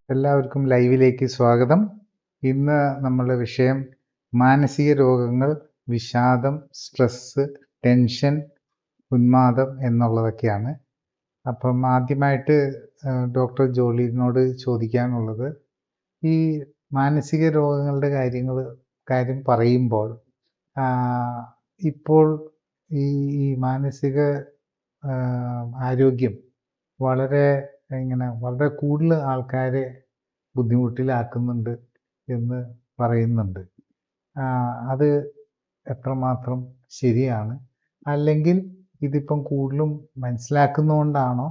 എല്ലാവർക്കും ലൈവിലേക്ക് സ്വാഗതം. ഇന്ന് നമ്മളുടെ വിഷയം മാനസിക രോഗങ്ങൾ, വിഷാദം, സ്ട്രെസ്, ടെൻഷൻ, ഉന്മാദം എന്നുള്ളതൊക്കെയാണ്. അപ്പം ആദ്യമായിട്ട് ഡോക്ടർ ജോളിനോട് ചോദിക്കാനുള്ളത്, ഈ മാനസിക രോഗങ്ങളുടെ കാര്യം പറയുമ്പോൾ ഇപ്പോൾ ഈ മാനസിക ആരോഗ്യം വളരെ കൂടുതൽ ആൾക്കാരെ ബുദ്ധിമുട്ടിലാക്കുന്നുണ്ട് എന്ന് പറയുന്നുണ്ട്. അത് എത്രമാത്രം ശരിയാണ്? അല്ലെങ്കിൽ ഇതിപ്പം കൂടുതലും മനസ്സിലാക്കുന്നതുകൊണ്ടാണോ,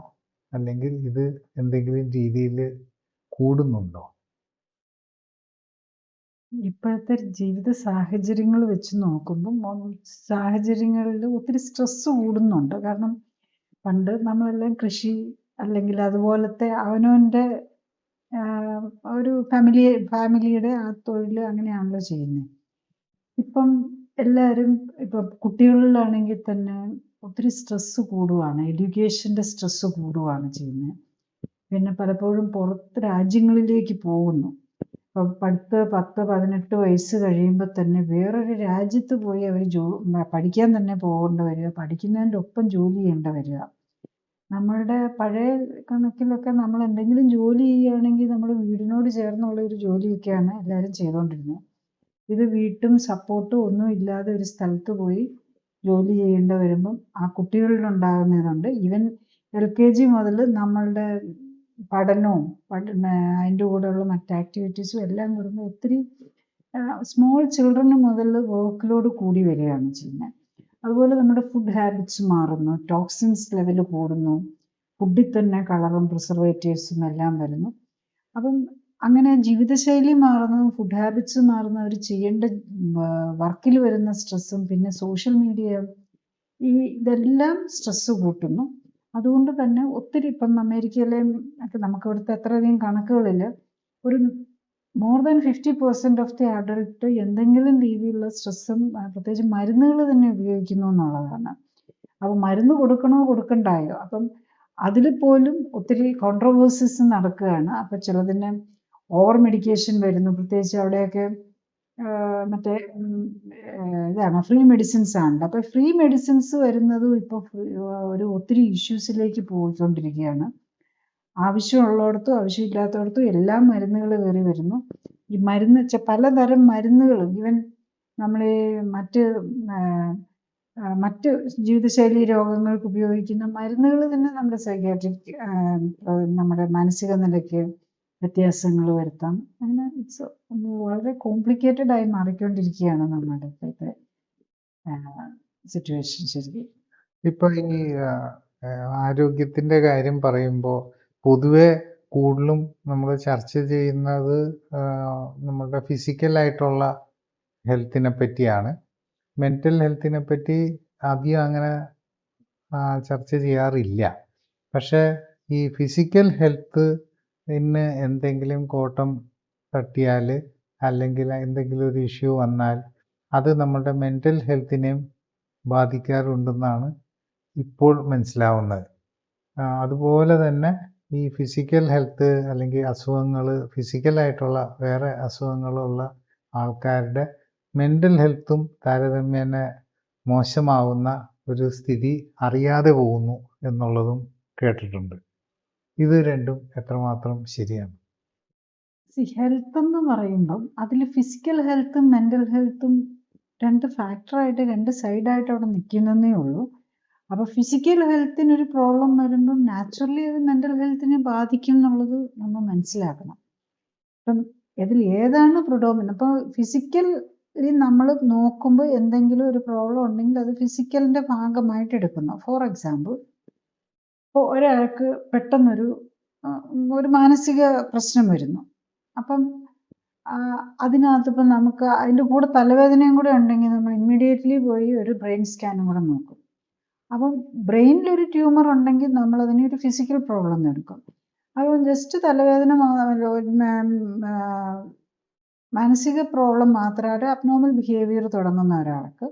അല്ലെങ്കിൽ ഇത് എന്തെങ്കിലും രീതിയിൽ കൂടുന്നുണ്ടോ? ഇപ്പോഴത്തെ ജീവിത സാഹചര്യങ്ങൾ വെച്ച് നോക്കുമ്പോൾ സാഹചര്യങ്ങളിൽ ഒത്തിരി സ്ട്രെസ് കൂടുന്നുണ്ട്. കാരണം പണ്ട് നമ്മളെല്ലാം കൃഷി അല്ലെങ്കിൽ അതുപോലത്തെ അവനവൻ്റെ ഒരു ഫാമിലിയുടെ ആ തൊഴിൽ അങ്ങനെയാണല്ലോ ചെയ്യുന്നത്. ഇപ്പം എല്ലാവരും ഇപ്പം കുട്ടികളിലാണെങ്കിൽ തന്നെ ഒത്തിരി സ്ട്രെസ് കൂടുകയാണ്, എഡ്യൂക്കേഷൻ്റെ സ്ട്രെസ് കൂടുകയാണ് ചെയ്യുന്നത്. പിന്നെ പലപ്പോഴും പുറത്ത് രാജ്യങ്ങളിലേക്ക് പോകുന്നു. ഇപ്പം 10-18 വയസ്സ് കഴിയുമ്പോൾ തന്നെ വേറൊരു രാജ്യത്ത് പോയി അവർ പഠിക്കാൻ തന്നെ പോകേണ്ട വരിക, പഠിക്കുന്നതിൻ്റെ ഒപ്പം ജോലി ചെയ്യേണ്ട വരിക. നമ്മളുടെ പഴയ കണക്കിലൊക്കെ നമ്മൾ എന്തെങ്കിലും ജോലി ചെയ്യുകയാണെങ്കിൽ നമ്മൾ വീടിനോട് ചേർന്നുള്ള ഒരു ജോലിയൊക്കെയാണ് എല്ലാവരും ചെയ്തുകൊണ്ടിരുന്നത്. ഇത് വീട്ടും സപ്പോർട്ടും ഒന്നും ഇല്ലാതെ ഒരു സ്ഥലത്ത് പോയി ജോലി ചെയ്യേണ്ടി വരുമ്പം ആ കുട്ടികളിലുണ്ടാകുന്നതുണ്ട്. ഈവൻ LKG മുതൽ നമ്മളുടെ പഠനവും അതിൻ്റെ കൂടെയുള്ള മറ്റ് ആക്ടിവിറ്റീസും എല്ലാം വരുമ്പോൾ ഒത്തിരി സ്മോൾ ചിൽഡ്രന് മുതൽ വർക്ക് ലോഡ് കൂടി വരികയാണ് ചെയ്യുന്നത്. അതുപോലെ നമ്മുടെ ഫുഡ് ഹാബിറ്റ്സ് മാറുന്നു, ടോക്സിൻസ് ലെവൽ കൂടുന്നു, ഫുഡിൽ തന്നെ കളറും പ്രിസർവേറ്റീവ്സും എല്ലാം വരുന്നു. അപ്പം അങ്ങനെ ജീവിതശൈലി മാറുന്നതും ഫുഡ് ഹാബിറ്റ്സ് മാറുന്ന അവർ ചെയ്യേണ്ട വർക്കിൽ വരുന്ന സ്ട്രെസ്സും പിന്നെ സോഷ്യൽ മീഡിയ ഇതെല്ലാം സ്ട്രെസ് കൂട്ടുന്നു. അതുകൊണ്ട് തന്നെ ഒത്തിരി ഇപ്പം അമേരിക്കയിലെയും ഒക്കെ നമുക്ക് ഇവിടുത്തെ അത്രയധികം കണക്കുകളില്ല, ഒരു more than 50% of the adult എന്തെങ്കിലും രീതിയിലുള്ള സ്ട്രെസ്സും പ്രത്യേകിച്ച് മരുന്നുകൾ തന്നെ ഉപയോഗിക്കുന്നു എന്നുള്ളതാണ്. അപ്പം മരുന്ന് കൊടുക്കണോ കൊടുക്കണ്ടായോ, അപ്പം അതിൽ പോലും ഒത്തിരി കോൺട്രവേഴ്സീസ് നടക്കുകയാണ്. അപ്പം ചിലതിന് ഓവർ മെഡിക്കേഷൻ വരുന്നു, പ്രത്യേകിച്ച് അവിടെയൊക്കെ മറ്റേ ഇതാണ് ഫ്രീ മെഡിസിൻസ് ആണ്. അപ്പം ഫ്രീ മെഡിസിൻസ് വരുന്നതും ഇപ്പോൾ ഒരു ഒത്തിരി ഇഷ്യൂസിലേക്ക് പോയിക്കൊണ്ടിരിക്കുകയാണ്. ആവശ്യമുള്ളിടത്തും ആവശ്യമില്ലാത്തടത്തും എല്ലാം മരുന്നുകൾ കയറി വരുന്നു. ഈ മരുന്ന് പലതരം മരുന്നുകൾ, ഈവൻ നമ്മൾ മറ്റ് ജീവിതശൈലി രോഗങ്ങൾക്ക് ഉപയോഗിക്കുന്ന മരുന്നുകൾ തന്നെ നമ്മുടെ സൈക്യാട്രിക് നമ്മുടെ മാനസിക നിലയ്ക്ക് വ്യത്യാസങ്ങൾ വരുത്താം. അങ്ങനെ വളരെ കോംപ്ലിക്കേറ്റഡ് ആയി മാറിക്കൊണ്ടിരിക്കുകയാണ് നമ്മുടെ ഇപ്പോഴത്തെ സിറ്റുവേഷൻ. ശരി, ഇപ്പൊ ഈ ആരോഗ്യത്തിന്റെ കാര്യം പറയുമ്പോൾ പൊതുവെ കൂടുതലും നമ്മൾ ചർച്ച ചെയ്യുന്നത് നമ്മുടെ ഫിസിക്കലായിട്ടുള്ള ഹെൽത്തിനെ പറ്റിയാണ്. മെൻ്റൽ ഹെൽത്തിനെ പറ്റി അധികം അങ്ങനെ ചർച്ച ചെയ്യാറില്ല. പക്ഷേ ഈ ഫിസിക്കൽ ഹെൽത്തിന് എന്തെങ്കിലും കോട്ടം തട്ടിയാൽ അല്ലെങ്കിൽ എന്തെങ്കിലും ഒരു ഇഷ്യൂ വന്നാൽ അത് നമ്മുടെ മെൻ്റൽ ഹെൽത്തിനെയും ബാധിക്കാറുണ്ടെന്നാണ് ഇപ്പോൾ മനസ്സിലാവുന്നത്. അതുപോലെ തന്നെ ഈ ഫിസിക്കൽ ഹെൽത്ത് അല്ലെങ്കിൽ അസുഖങ്ങൾ, ഫിസിക്കലായിട്ടുള്ള വേറെ അസുഖങ്ങളുള്ള ആൾക്കാരുടെ മെൻ്റൽ ഹെൽത്തും താരതമ്യേന മോശമാവുന്ന ഒരു സ്ഥിതി അറിയാതെ പോകുന്നു എന്നുള്ളതും കേട്ടിട്ടുണ്ട്. ഇത് രണ്ടും എത്രമാത്രം ശരിയാണ്? ഹെൽത്ത് എന്ന് പറയുമ്പം അതിൽ ഫിസിക്കൽ ഹെൽത്തും മെൻ്റൽ ഹെൽത്തും രണ്ട് ഫാക്ടറായിട്ട്, രണ്ട് സൈഡായിട്ട് അവിടെ നിൽക്കുന്നതേ ഉള്ളൂ. അപ്പോൾ ഫിസിക്കൽ ഹെൽത്തിനൊരു പ്രോബ്ലം വരുമ്പം നാച്ചുറലി അത് മെൻ്റൽ ഹെൽത്തിനെ ബാധിക്കും എന്നുള്ളത് നമ്മൾ മനസ്സിലാക്കണം. അപ്പം ഇതിൽ ഏതാണ് പ്രിഡോമിനൻ്റ്? അപ്പോൾ ഫിസിക്കലി നമ്മൾ നോക്കുമ്പോൾ എന്തെങ്കിലും ഒരു പ്രോബ്ലം ഉണ്ടെങ്കിൽ അത് ഫിസിക്കലിൻ്റെ ഭാഗമായിട്ട് എടുക്കുന്നു. ഫോർ എക്സാമ്പിൾ, ഇപ്പോൾ ഒരാൾക്ക് പെട്ടെന്നൊരു മാനസിക പ്രശ്നം വരുന്നു. അപ്പം അതിനകത്തിപ്പം നമുക്ക് അതിൻ്റെ കൂടെ തലവേദനയും കൂടെ ഉണ്ടെങ്കിൽ നമ്മൾ ഇമ്മീഡിയറ്റ്ലി പോയി ഒരു ബ്രെയിൻ സ്കാനും കൂടെ നോക്കും. അപ്പം ബ്രെയിനിലൊരു ട്യൂമർ ഉണ്ടെങ്കിൽ നമ്മളതിനെ ഒരു ഫിസിക്കൽ പ്രോബ്ലം എടുക്കും. അപ്പം ജസ്റ്റ് തലവേദന മാനസിക പ്രോബ്ലം മാത്രമായിട്ട് അബ്നോർമൽ ബിഹേവിയർ തുടങ്ങുന്ന ഒരാൾക്ക്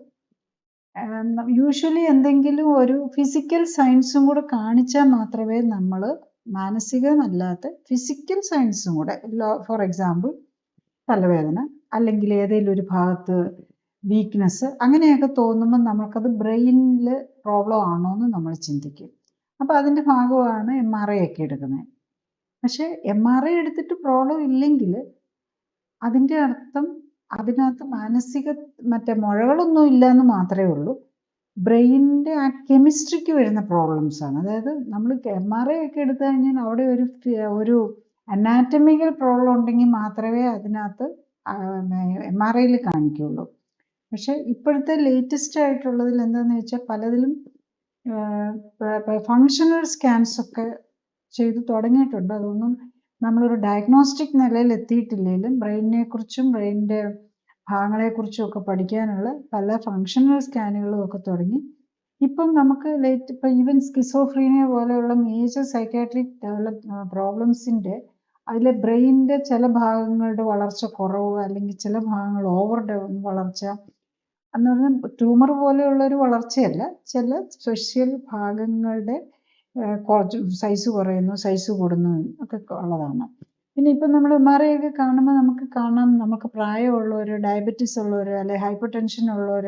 യൂഷ്വലി എന്തെങ്കിലും ഒരു ഫിസിക്കൽ സയൻസും കൂടെ കാണിച്ചാൽ മാത്രമേ നമ്മൾ മാനസികമല്ലാത്ത ഫിസിക്കൽ സയൻസും കൂടെ, ഫോർ എക്സാമ്പിൾ തലവേദന അല്ലെങ്കിൽ ഏതെങ്കിലും ഒരു ഭാഗത്ത് വീക്ക്നെസ് അങ്ങനെയൊക്കെ തോന്നുമ്പോൾ നമുക്കത് ബ്രെയിനിൽ പ്രോബ്ലം ആണോ എന്ന് നമ്മൾ ചിന്തിക്കും. അപ്പോൾ അതിൻ്റെ ഭാഗമാണ് MRI ഒക്കെ എടുക്കുന്നത്. പക്ഷേ MRI എടുത്തിട്ട് പ്രോബ്ലം ഇല്ലെങ്കിൽ അതിൻ്റെ അർത്ഥം അതിനകത്ത് മാനസിക മുഴകളൊന്നും ഇല്ല എന്ന് മാത്രമേ ഉള്ളൂ. ബ്രെയിനിൻ്റെ ആ കെമിസ്ട്രിക്ക് വരുന്ന പ്രോബ്ലംസ് ആണ്. അതായത് നമ്മൾ MRI ഒക്കെ എടുത്തു കഴിഞ്ഞാൽ അവിടെ ഒരു അനാറ്റമിക്കൽ പ്രോബ്ലം ഉണ്ടെങ്കിൽ മാത്രമേ അതിനകത്ത് MRIയിൽ കാണിക്കുകയുള്ളൂ. പക്ഷേ ഇപ്പോഴത്തെ ലേറ്റസ്റ്റ് ആയിട്ടുള്ളതിൽ എന്താണെന്ന് വെച്ചാൽ പലതിലും ഫങ്ഷണൽ സ്കാൻസ് ഒക്കെ ചെയ്തു തുടങ്ങിയിട്ടുണ്ട്. അതൊന്നും നമ്മളൊരു ഡയഗ്നോസ്റ്റിക് നിലയിൽ എത്തിയിട്ടില്ലെങ്കിലും ബ്രെയിനിനെ കുറിച്ചും ബ്രെയിനിൻ്റെ ഭാഗങ്ങളെക്കുറിച്ചും ഒക്കെ പഠിക്കാനുള്ള പല ഫങ്ഷണൽ സ്കാനുകളും ഒക്കെ തുടങ്ങി. ഇപ്പം നമുക്ക് ഇപ്പം ഈവൻ സ്കിസോഫ്രീനിയ പോലെയുള്ള മേജർ സൈക്കാട്രിക് പ്രോബ്ലംസിൻ്റെ അതിലെ ബ്രെയിനിൻ്റെ ചില ഭാഗങ്ങളുടെ വളർച്ച കുറവ് അല്ലെങ്കിൽ ചില ഭാഗങ്ങൾ ഓവർ വളർച്ച എന്ന് പറഞ്ഞാൽ ട്യൂമർ പോലെയുള്ള ഒരു വളർച്ചയല്ല, ചില സ്പെഷ്യൽ ഭാഗങ്ങളുടെ കുറച്ച് സൈസ് കുറയുന്നു, സൈസ് കൂടുന്നു ഒക്കെ ഉള്ളതാണ്. പിന്നെ ഇപ്പം നമ്മൾ MRI ഒക്കെ കാണുമ്പോൾ നമുക്ക് കാണാം, നമുക്ക് പ്രായമുള്ളവർ, ഡയബറ്റീസ് ഉള്ളവർ അല്ലെങ്കിൽ ഹൈപ്പർ ടെൻഷൻ ഉള്ളവർ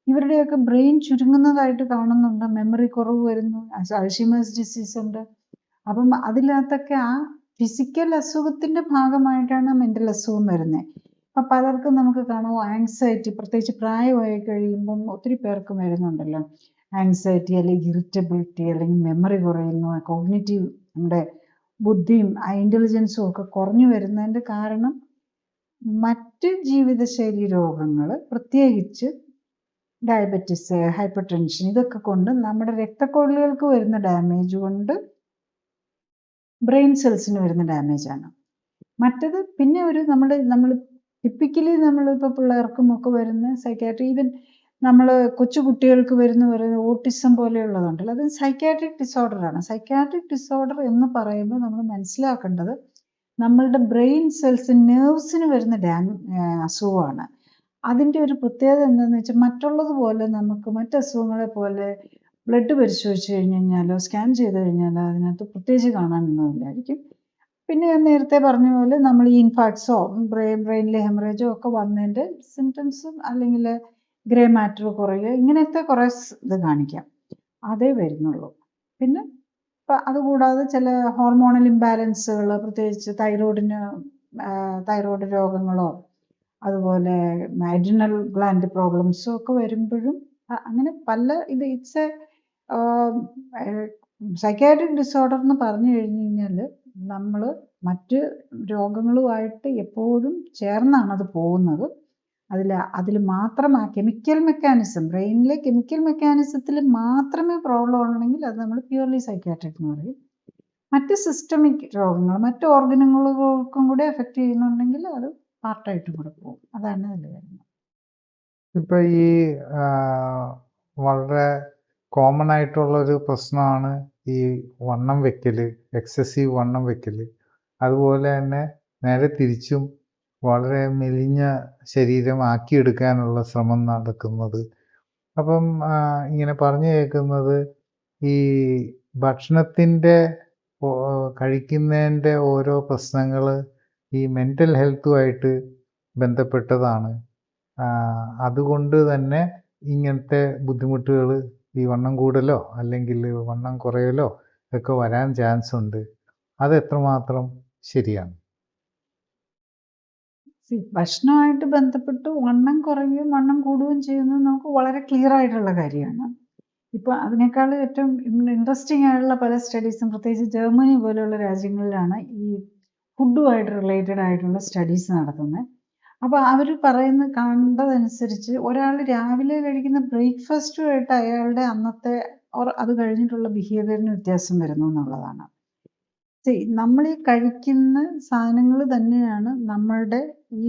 ഇവരുടെയൊക്കെ ബ്രെയിൻ ചുരുങ്ങുന്നതായിട്ട് കാണുന്നുണ്ട്, മെമ്മറി കുറവ് വരുന്നു, അൾഷിമേഴ്സ് ഡിസീസ് ഉണ്ട്. അപ്പം അതിനകത്തൊക്കെ ആ ഫിസിക്കൽ അസുഖത്തിൻ്റെ ഭാഗമായിട്ടാണ് മെൻ്റൽ അസുഖം വരുന്നത്. അപ്പം പലർക്കും നമുക്ക് കാണാം ആങ്സൈറ്റി, പ്രത്യേകിച്ച് പ്രായമായി കഴിയുമ്പം ഒത്തിരി പേർക്ക് വരുന്നുണ്ടല്ലോ ആങ്സൈറ്റി അല്ലെങ്കിൽ ഇറിറ്റബിലിറ്റി അല്ലെങ്കിൽ മെമ്മറി കുറയുന്നു, കോഗ്നിറ്റീവ് നമ്മുടെ ബുദ്ധിയും ഇൻ്റലിജൻസും ഒക്കെ കുറഞ്ഞു വരുന്നതിൻ്റെ കാരണം മറ്റ് ജീവിതശൈലി രോഗങ്ങൾ, പ്രത്യേകിച്ച് ഡയബറ്റിസ്, ഹൈപ്പർ ടെൻഷൻ ഇതൊക്കെ കൊണ്ട് നമ്മുടെ രക്തക്കൊള്ളികൾക്ക് വരുന്ന ഡാമേജ് കൊണ്ട് ബ്രെയിൻ സെൽസിന് വരുന്ന ഡാമേജാണ്. മറ്റത് പിന്നെ ഒരു നമ്മൾ ടിപ്പിക്കലി നമ്മളിപ്പോൾ പിള്ളേർക്കും ഒക്കെ വരുന്ന സൈക്കാട്രി, ഈവൻ നമ്മൾ കൊച്ചു കുട്ടികൾക്ക് വരുന്ന ഓട്ടിസം പോലെയുള്ളതുണ്ടല്ലോ, അത് സൈക്കാട്രിക് ഡിസോർഡറാണ്. സൈക്കാട്രിക് ഡിസോർഡർ എന്ന് പറയുമ്പോൾ നമ്മൾ മനസ്സിലാക്കേണ്ടത് നമ്മളുടെ ബ്രെയിൻ സെൽസ് നെർവ്സിന് വരുന്ന അസുഖമാണ്. അതിൻ്റെ ഒരു പ്രത്യേകത എന്താണെന്ന് വെച്ചാൽ മറ്റുള്ളതുപോലെ നമുക്ക് മറ്റ് അസുഖങ്ങളെ പോലെ ബ്ലഡ് പരിശോധിച്ച് കഴിഞ്ഞാലോ സ്കാൻ ചെയ്ത് കഴിഞ്ഞാലോ അതിനകത്ത് പ്രത്യേകിച്ച് കാണാനൊന്നുമില്ലായിരിക്കും. പിന്നെ ഞാൻ നേരത്തെ പറഞ്ഞ പോലെ നമ്മൾ ഈ ഇൻഫാക്ട്സോ ബ്രെയിനിലെ ഹെമറേജോ ഒക്കെ വന്നതിൻ്റെ സിംറ്റംസും അല്ലെങ്കിൽ ഗ്രേ മാറ്റർ കുറയുക ഇങ്ങനത്തെ കുറേ ഇത് കാണിക്കാം, അതേ വരുന്നുള്ളൂ. പിന്നെ ഇപ്പം അതുകൂടാതെ ചില ഹോർമോണൽ ഇംബാലൻസുകൾ, പ്രത്യേകിച്ച് തൈറോയ്ഡ് രോഗങ്ങളോ അതുപോലെ അഡ്രിനൽ ഗ്ലാൻഡ് പ്രോബ്ലംസോ ഒക്കെ വരുമ്പോഴും അങ്ങനെ പല ഇറ്റ്സ് സൈക്കാട്രിക് ഡിസോർഡർ എന്ന് പറഞ്ഞു കഴിഞ്ഞ് കഴിഞ്ഞാൽ നമ്മൾ മറ്റ് രോഗങ്ങളുമായിട്ട് എപ്പോഴും ചേർന്നാണ് അത് പോകുന്നത്. അതിൽ മാത്രം ആ കെമിക്കൽ മെക്കാനിസം, ബ്രെയിനിലെ കെമിക്കൽ മെക്കാനിസത്തിൽ മാത്രമേ പ്രോബ്ലം ഉണ്ടെങ്കിൽ അത് നമ്മൾ പ്യൂർലി സൈക്കാട്രിക് എന്ന് പറയും. മറ്റ് സിസ്റ്റമിക് രോഗങ്ങൾ മറ്റ് ഓർഗനുകൾക്കും കൂടെ എഫക്റ്റ് ചെയ്യുന്നുണ്ടെങ്കിൽ അത് പാർട്ടായിട്ടും കൂടെ പോകും. അതാണ് അതിൽ വരുന്നത്. ഇപ്പം ഈ വളരെ കോമൺ ആയിട്ടുള്ളൊരു പ്രശ്നമാണ് ഈ വണ്ണം വെക്കൽ, എക്സസീവ് വണ്ണം വെക്കൽ. അതുപോലെ തന്നെ നേരെ തിരിച്ചും വളരെ മെലിഞ്ഞ ശരീരം ആക്കിയെടുക്കാനുള്ള ശ്രമം നടക്കുന്നത്. അപ്പം ഇങ്ങനെ പറഞ്ഞു കേൾക്കുന്നത് ഈ ഭക്ഷണത്തിൻ്റെ കഴിക്കുന്നതിൻ്റെ ഓരോ പ്രശ്നങ്ങൾ ഈ മെൻ്റൽ ഹെൽത്തുമായിട്ട് ബന്ധപ്പെട്ടതാണ്. അതുകൊണ്ട് തന്നെ ഇങ്ങനത്തെ ബുദ്ധിമുട്ടുകൾ ഈ വണ്ണം കൂടലോ അല്ലെങ്കിൽ വണ്ണം കുറയലോ ഒക്കെ വരാൻ ചാൻസ് ഉണ്ട്. അത് എത്രമാത്രം ശരിയാണ്? ഭക്ഷണമായിട്ട് ബന്ധപ്പെട്ട് വണ്ണം കുറയുകയും വണ്ണം കൂടുകയും ചെയ്യുന്നത് നമുക്ക് വളരെ ക്ലിയർ ആയിട്ടുള്ള കാര്യമാണ്. ഇപ്പോൾ അതിനേക്കാൾ ഏറ്റവും ഇൻട്രസ്റ്റിംഗ് ആയിട്ടുള്ള പല സ്റ്റഡീസും പ്രത്യേകിച്ച് ജർമ്മനി പോലെയുള്ള രാജ്യങ്ങളിലാണ് ഈ ഫുഡുമായിട്ട് റിലേറ്റഡ് ആയിട്ടുള്ള സ്റ്റഡീസ് നടത്തുന്നത്. അപ്പോൾ അവർ കണ്ടതനുസരിച്ച് ഒരാൾ രാവിലെ കഴിക്കുന്ന ബ്രേക്ക്ഫാസ്റ്റുമായിട്ട് അയാളുടെ അന്നത്തെ അത് കഴിഞ്ഞിട്ടുള്ള ബിഹേവിയറിന് വ്യത്യാസം വരുന്നു എന്നുള്ളതാണ്. നമ്മൾ ഈ കഴിക്കുന്ന സാധനങ്ങൾ തന്നെയാണ് നമ്മളുടെ ഈ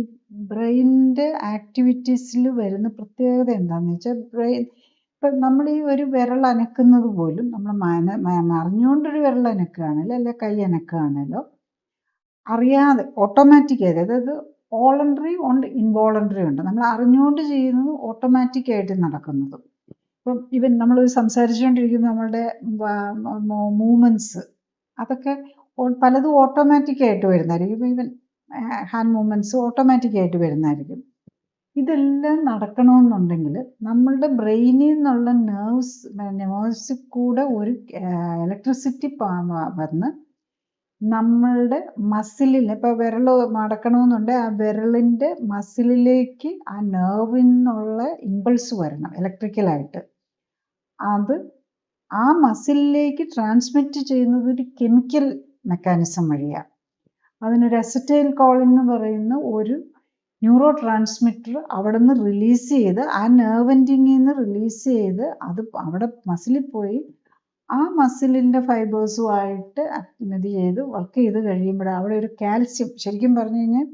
ബ്രെയിനിൻ്റെ ആക്ടിവിറ്റീസിൽ വരുന്ന പ്രത്യേകത. എന്താണെന്ന് വെച്ചാൽ ഇപ്പം നമ്മൾ ഈ ഒരു വിരൽ അനക്കുന്നത് പോലും നമ്മൾ അറിഞ്ഞുകൊണ്ടൊരു വിരൽ അനക്കുകയാണല്ലോ അല്ലെ കൈ അനക്കുകയാണല്ലോ അറിയാതെ ഓട്ടോമാറ്റിക്കായിട്ട്, അതായത് വോളണ്ടറി ഉണ്ട് ഇൻവോളണ്ടറി ഉണ്ട്. നമ്മൾ അറിഞ്ഞുകൊണ്ട് ചെയ്യുന്നത് ഓട്ടോമാറ്റിക്കായിട്ട് നടക്കുന്നത്. ഇപ്പം ഈവൻ നമ്മൾ സംസാരിച്ചുകൊണ്ടിരിക്കുന്ന നമ്മളുടെ മൂവ്മെൻറ്റ്സ് അതൊക്കെ പലതും ഓട്ടോമാറ്റിക് ആയിട്ട് വരുന്നതായിരിക്കും. ഈവൻ ഹാൻഡ് മൂവ്മെൻറ്റ്സ് ഓട്ടോമാറ്റിക് ആയിട്ട് വരുന്നതായിരിക്കും. ഇതെല്ലാം നടക്കണമെന്നുണ്ടെങ്കിൽ നമ്മളുടെ ബ്രെയിനിൽ നിന്നുള്ള നേഴ്സിൽ കൂടെ ഒരു ഇലക്ട്രിസിറ്റി വന്ന് നമ്മളുടെ മസിലിൽ, ഇപ്പോൾ വിരൽ മടക്കണമെന്നുണ്ടെങ്കിൽ ആ വിരലിൻ്റെ മസിലിലേക്ക് ആ നെർവിൽ നിന്നുള്ള ഇമ്പൾസ് വരണം ഇലക്ട്രിക്കലായിട്ട്. അത് ആ മസിലിലേക്ക് ട്രാൻസ്മിറ്റ് ചെയ്യുന്നത് ഒരു കെമിക്കൽ മെക്കാനിസം വഴിയാണ്. അതിനൊരു അസറ്റൈൽ കോളിൻ എന്ന് പറയുന്ന ഒരു ന്യൂറോ ട്രാൻസ്മിറ്റർ അവിടെ നിന്ന് റിലീസ് ചെയ്ത്, ആ നെർവ് എൻഡിങ്ങിൽ നിന്ന് റിലീസ് ചെയ്ത് അത് അവിടെ മസിലിൽ പോയി ആ മസിലിൻ്റെ ഫൈബേഴ്സുമായിട്ട് ഇത് ചെയ്ത് വർക്ക് ചെയ്ത് കഴിയുമ്പോൾ അവിടെ ഒരു കാൽസ്യം, ശരിക്കും പറഞ്ഞു കഴിഞ്ഞാൽ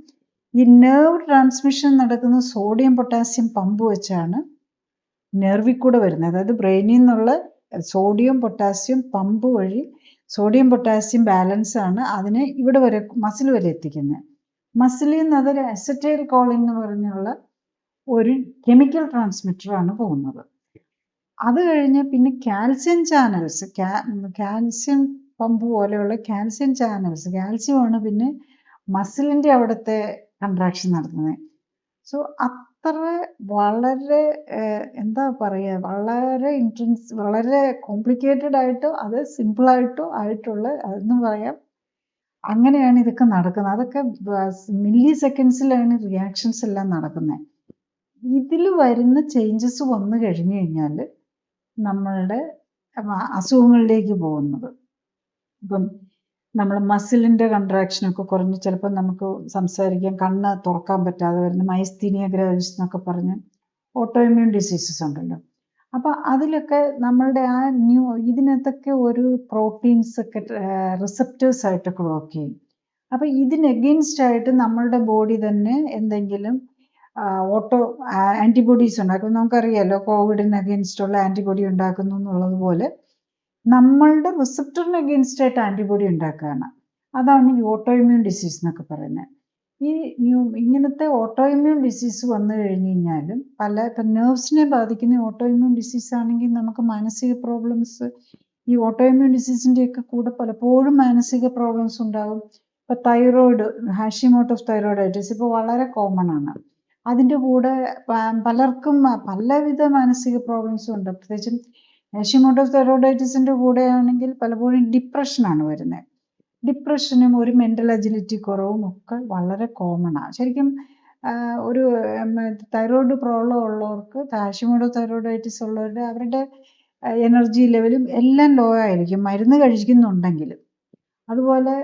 ഈ നെർവ് ട്രാൻസ്മിഷൻ നടക്കുന്ന സോഡിയം പൊട്ടാസ്യം പമ്പ് വെച്ചാണ് നെർവിൽ കൂടെ വരുന്നത്. അതായത് ബ്രെയിനിൽ നിന്നുള്ള സോഡിയം പൊട്ടാസ്യം പമ്പ് വഴി സോഡിയം പൊട്ടാസ്യം ബാലൻസ് ആണ് അതിനെ ഇവിടെ വരെ മസിൽ വരെ എത്തിക്കുന്നത്. മസിലിൽ നിന്ന് അതൊരു അസറ്റൈൽ കോളിൻ എന്ന് പറഞ്ഞുള്ള ഒരു കെമിക്കൽ ട്രാൻസ്മിറ്ററാണ് പോകുന്നത്. അത് കഴിഞ്ഞ് പിന്നെ കാൽസ്യം ചാനൽസ്, കാൽസ്യം പമ്പ് പോലെയുള്ള കാൽസ്യം ചാനൽസ്, കാൽസ്യമാണ് പിന്നെ മസിലിൻ്റെ അവിടുത്തെ കൺട്രാക്ഷൻ നടത്തുന്നത്. സോ അത്ര വളരെ എന്താ പറയുക, വളരെ കോംപ്ലിക്കേറ്റഡ് ആയിട്ടോ അത് സിമ്പിളായിട്ടോ ആയിട്ടുള്ള അതെന്ന് പറയാം, അങ്ങനെയാണ് ഇതൊക്കെ നടക്കുന്നത്. അതൊക്കെ മില്ലി സെക്കൻഡ്സിലാണ് റിയാക്ഷൻസ് എല്ലാം നടക്കുന്നത്. ഇതിൽ വരുന്ന ചേഞ്ചസ് വന്നു കഴിഞ്ഞു കഴിഞ്ഞാൽ നമ്മളുടെ അസുഖങ്ങളിലേക്ക് പോകുന്നത്. ഇപ്പം നമ്മൾ മസിലിൻ്റെ കൺട്രാക്ഷനൊക്കെ കുറഞ്ഞ് ചിലപ്പോൾ നമുക്ക് സംസാരിക്കാൻ, കണ്ണ് തുറക്കാൻ പറ്റാതെ വരുന്ന മൈസ്തീനിയ ഗ്രാവിസ് എന്നൊക്കെ പറഞ്ഞ് ഓട്ടോ ഇമ്മ്യൂൺ ഡിസീസസ് ഉണ്ടല്ലോ. അപ്പോൾ അതിലൊക്കെ നമ്മളുടെ ആ ഇതിനകത്തൊക്കെ ഒരു പ്രോട്ടീൻസ് ഒക്കെ റിസപ്റ്റേഴ്സ് ആയിട്ടൊക്കെ വർക്ക് ചെയ്യും. അപ്പോൾ ഇതിന് എഗെയിൻസ്റ്റ് ആയിട്ട് നമ്മളുടെ ബോഡി തന്നെ എന്തെങ്കിലും ആൻറ്റിബോഡീസ് ഉണ്ടാക്കും. നമുക്കറിയാമല്ലോ കോവിഡിന് അഗെയിൻസ്റ്റുള്ള ആൻറ്റിബോഡി ഉണ്ടാക്കുന്നു എന്നുള്ളത് പോലെ നമ്മളുടെ റിസപ്റ്ററിന് അഗെയിൻസ്റ്റ് ആയിട്ട് ആൻറ്റിബോഡി ഉണ്ടാക്കുകയാണ്. അതാണ് ഈ ഓട്ടോ ഇമ്മ്യൂൺ ഡിസീസ് എന്നൊക്കെ പറയുന്നത്. ഈ ഇങ്ങനത്തെ ഓട്ടോ ഇമ്മ്യൂൺ ഡിസീസ് വന്നു കഴിഞ്ഞ് കഴിഞ്ഞാലും ഇപ്പം നെർവ്സിനെ ബാധിക്കുന്ന ഓട്ടോ ഇമ്മ്യൂൺ ഡിസീസ് ആണെങ്കിൽ നമുക്ക് മാനസിക പ്രോബ്ലംസ്, ഈ ഓട്ടോ ഇമ്മ്യൂൺ ഡിസീസിൻ്റെയൊക്കെ കൂടെ പലപ്പോഴും മാനസിക പ്രോബ്ലംസ് ഉണ്ടാകും. ഇപ്പം തൈറോയിഡ്, ഹാഷിമോട്ടോസ് തൈറോയിഡൈറ്റിസ് ഇപ്പോൾ വളരെ കോമൺ ആണ്. അതിൻ്റെ കൂടെ പലർക്കും പലവിധ മാനസിക പ്രോബ്ലംസും ഉണ്ട്. പ്രത്യേകിച്ചും ഹാഷിമോട്ടോസ് തൈറോയിഡൈറ്റിസിൻ്റെ കൂടെ ആണെങ്കിൽ പലപ്പോഴും ഡിപ്രഷനാണ് വരുന്നത്. ഡിപ്രഷനും ഒരു മെൻ്റൽ അജിലിറ്റി കുറവും ഒക്കെ വളരെ കോമണാണ്. ശരിക്കും ഒരു തൈറോയിഡ് പ്രോബ്ലം ഉള്ളവർക്ക്, ഹാഷിമോട്ടോസ് തൈറോയിഡൈറ്റിസ് ഉള്ളവരുടെ അവരുടെ എനർജി ലെവലും എല്ലാം ലോ ആയിരിക്കും മരുന്ന് കഴിക്കുന്നുണ്ടെങ്കിലും. അതുപോലെ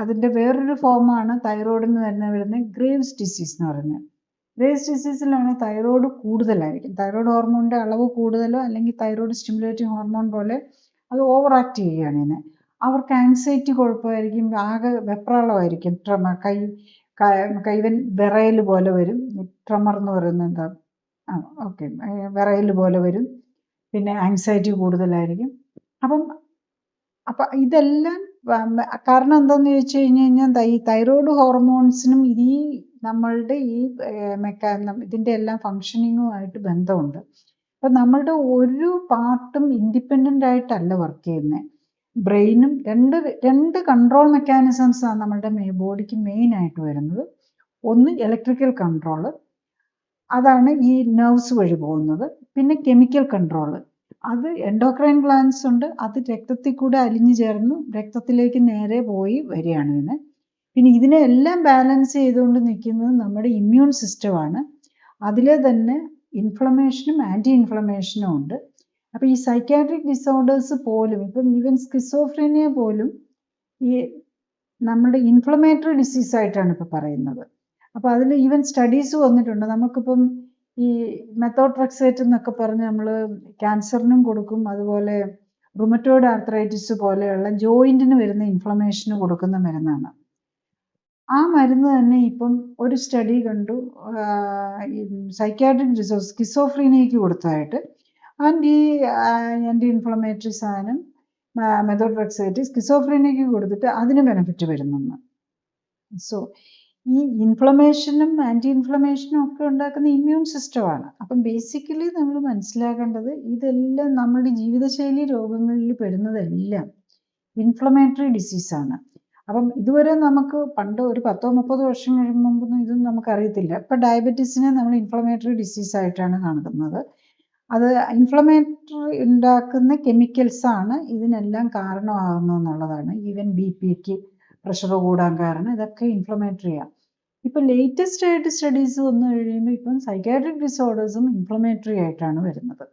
അതിൻ്റെ വേറൊരു ഫോമാണ് തൈറോയിഡിന് തന്നെ വരുന്ന ഗ്രേവ്സ് ഡിസീസ് എന്ന് പറയുന്നത്. ഗ്രേവ്സ് ഡിസീസിലാണ് തൈറോയിഡ് കൂടുതലായിരിക്കും. തൈറോയിഡ് ഹോർമോണിൻ്റെ അളവ് കൂടുതലോ അല്ലെങ്കിൽ തൈറോയിഡ് സ്റ്റിമുലേറ്റിംഗ് ഹോർമോൺ പോലെ അത് ഓവർ ആക്ട് ചെയ്യുകയാണ് ഇതിനെ. അവർക്ക് ആൻസൈറ്റി കുഴപ്പമായിരിക്കും, ആകെ വെപ്രാളമായിരിക്കും, കൈവൻ വിറയൽ പോലെ വരും. ട്രമർ എന്ന് പറയുന്നത് എന്താ, വിറയൽ പോലെ വരും. പിന്നെ ആൻസൈറ്റി കൂടുതലായിരിക്കും. അപ്പം ഇതെല്ലാം കാരണം എന്താണെന്ന് ചോദിച്ചു കഴിഞ്ഞ് കഴിഞ്ഞാൽ ഈ തൈറോയ്ഡ് ഹോർമോൺസിനും ഈ നമ്മളുടെ ഈ ഇതിൻ്റെ എല്ലാം ഫങ്ഷനിങ്ങുമായിട്ട് ബന്ധമുണ്ട്. അപ്പം നമ്മളുടെ ഒരു പാർട്ടും ഇൻഡിപെൻഡൻ്റ് ആയിട്ടല്ല വർക്ക് ചെയ്യുന്നത്. ബ്രെയിനും രണ്ട് കൺട്രോൾ മെക്കാനിസംസാണ് നമ്മളുടെ ബോഡിക്ക് മെയിനായിട്ട് വരുന്നത്. ഒന്ന് ഇലക്ട്രിക്കൽ കൺട്രോള്, അതാണ് ഈ നെർവ്സ് വഴി പോകുന്നത്. പിന്നെ കെമിക്കൽ കൺട്രോള്, അത് എൻഡോക്രൈൻ ഗ്ലാൻസ് ഉണ്ട്, അത് രക്തത്തിൽ കൂടെ അലിഞ്ഞു ചേർന്ന് രക്തത്തിലേക്ക് നേരെ പോയി വരികയാണ് ഇതിന്. പിന്നെ ഇതിനെ എല്ലാം ബാലൻസ് ചെയ്തുകൊണ്ട് നിൽക്കുന്നത് നമ്മുടെ ഇമ്മ്യൂൺ സിസ്റ്റമാണ്. അതിലെ തന്നെ ഇൻഫ്ലമേഷനും ആൻറ്റി ഇൻഫ്ലമേഷനും ഉണ്ട്. അപ്പോൾ ഈ സൈക്കാട്രിക് ഡിസോർഡേഴ്സ് പോലും, ഇപ്പം ഈവൻ സ്കിസോഫ്രീനിയ പോലും ഈ നമ്മുടെ ഇൻഫ്ലമേറ്ററി ഡിസീസായിട്ടാണ് ഇപ്പോൾ പറയുന്നത്. അപ്പോൾ അതിൽ ഈവൻ സ്റ്റഡീസ് വന്നിട്ടുണ്ട്. നമുക്കിപ്പം ഈ മെത്തോട്രെക്സേറ്റ് എന്നൊക്കെ പറഞ്ഞ് നമ്മൾ ക്യാൻസറിനും കൊടുക്കും, അതുപോലെ റുമറ്റോയ്ഡ് ആർത്രൈറ്റിസ് പോലെയുള്ള ജോയിൻറ്റിന് വരുന്ന ഇൻഫ്ലമേഷന് കൊടുക്കുന്ന മരുന്നാണ്. ആ മരുന്ന് തന്നെ ഇപ്പം ഒരു സ്റ്റഡി കണ്ടു, സൈക്കാട്രിക് ഡിസോർഡർ സ്കിസോഫ്രീനിയയ്ക്ക് കൊടുത്തതായിട്ട്. ആൻഡ് ഈ ആൻറ്റി ഇൻഫ്ലമേറ്ററി സാധനം മെത്തോട്രെക്സേറ്റ് സ്കിസോഫ്രീനിയയ്ക്ക് കൊടുത്തിട്ട് അതിന് ബെനിഫിറ്റ് വരുന്നെന്ന്. സോ ഈ ഇൻഫ്ലമേഷനും ആൻറ്റി ഇൻഫ്ലമേഷനും ഒക്കെ ഉണ്ടാക്കുന്ന ഇമ്മ്യൂൺ സിസ്റ്റമാണ്. അപ്പം ബേസിക്കലി നമ്മൾ മനസ്സിലാക്കേണ്ടത് ഇതെല്ലാം നമ്മുടെ ജീവിതശൈലി രോഗങ്ങളിൽ പെടുന്നതെല്ലാം ഇൻഫ്ലമേറ്ററി ഡിസീസാണ്. അപ്പം ഇതുവരെ നമുക്ക് പണ്ട് ഒരു 10-30 വർഷം മുമ്പൊന്നും ഇതൊന്നും നമുക്കറിയത്തില്ല. ഇപ്പം ഡയബറ്റീസിനെ നമ്മൾ ഇൻഫ്ലമേറ്ററി ഡിസീസായിട്ടാണ് കാണുന്നത്. അത് ഇൻഫ്ലമേറ്ററി ഉണ്ടാക്കുന്ന കെമിക്കൽസാണ് ഇതിനെല്ലാം കാരണമാകുന്നതെന്നുള്ളതാണ്. ഈവൻ BP-ക്ക് പ്രഷർ കൂടാൻ കാരണം ഇതൊക്കെ ഇൻഫ്ലമേറ്ററിയാണ്. ഇപ്പം ലേറ്റസ്റ്റ് ആയിട്ട് സ്റ്റഡീസ് വന്നു കഴിയുമ്പോൾ ഇപ്പം സൈക്കാട്രിക് ഡിസോർഡേഴ്സും ഇൻഫ്ലമേറ്ററി ആയിട്ടാണ് വരുന്നത്.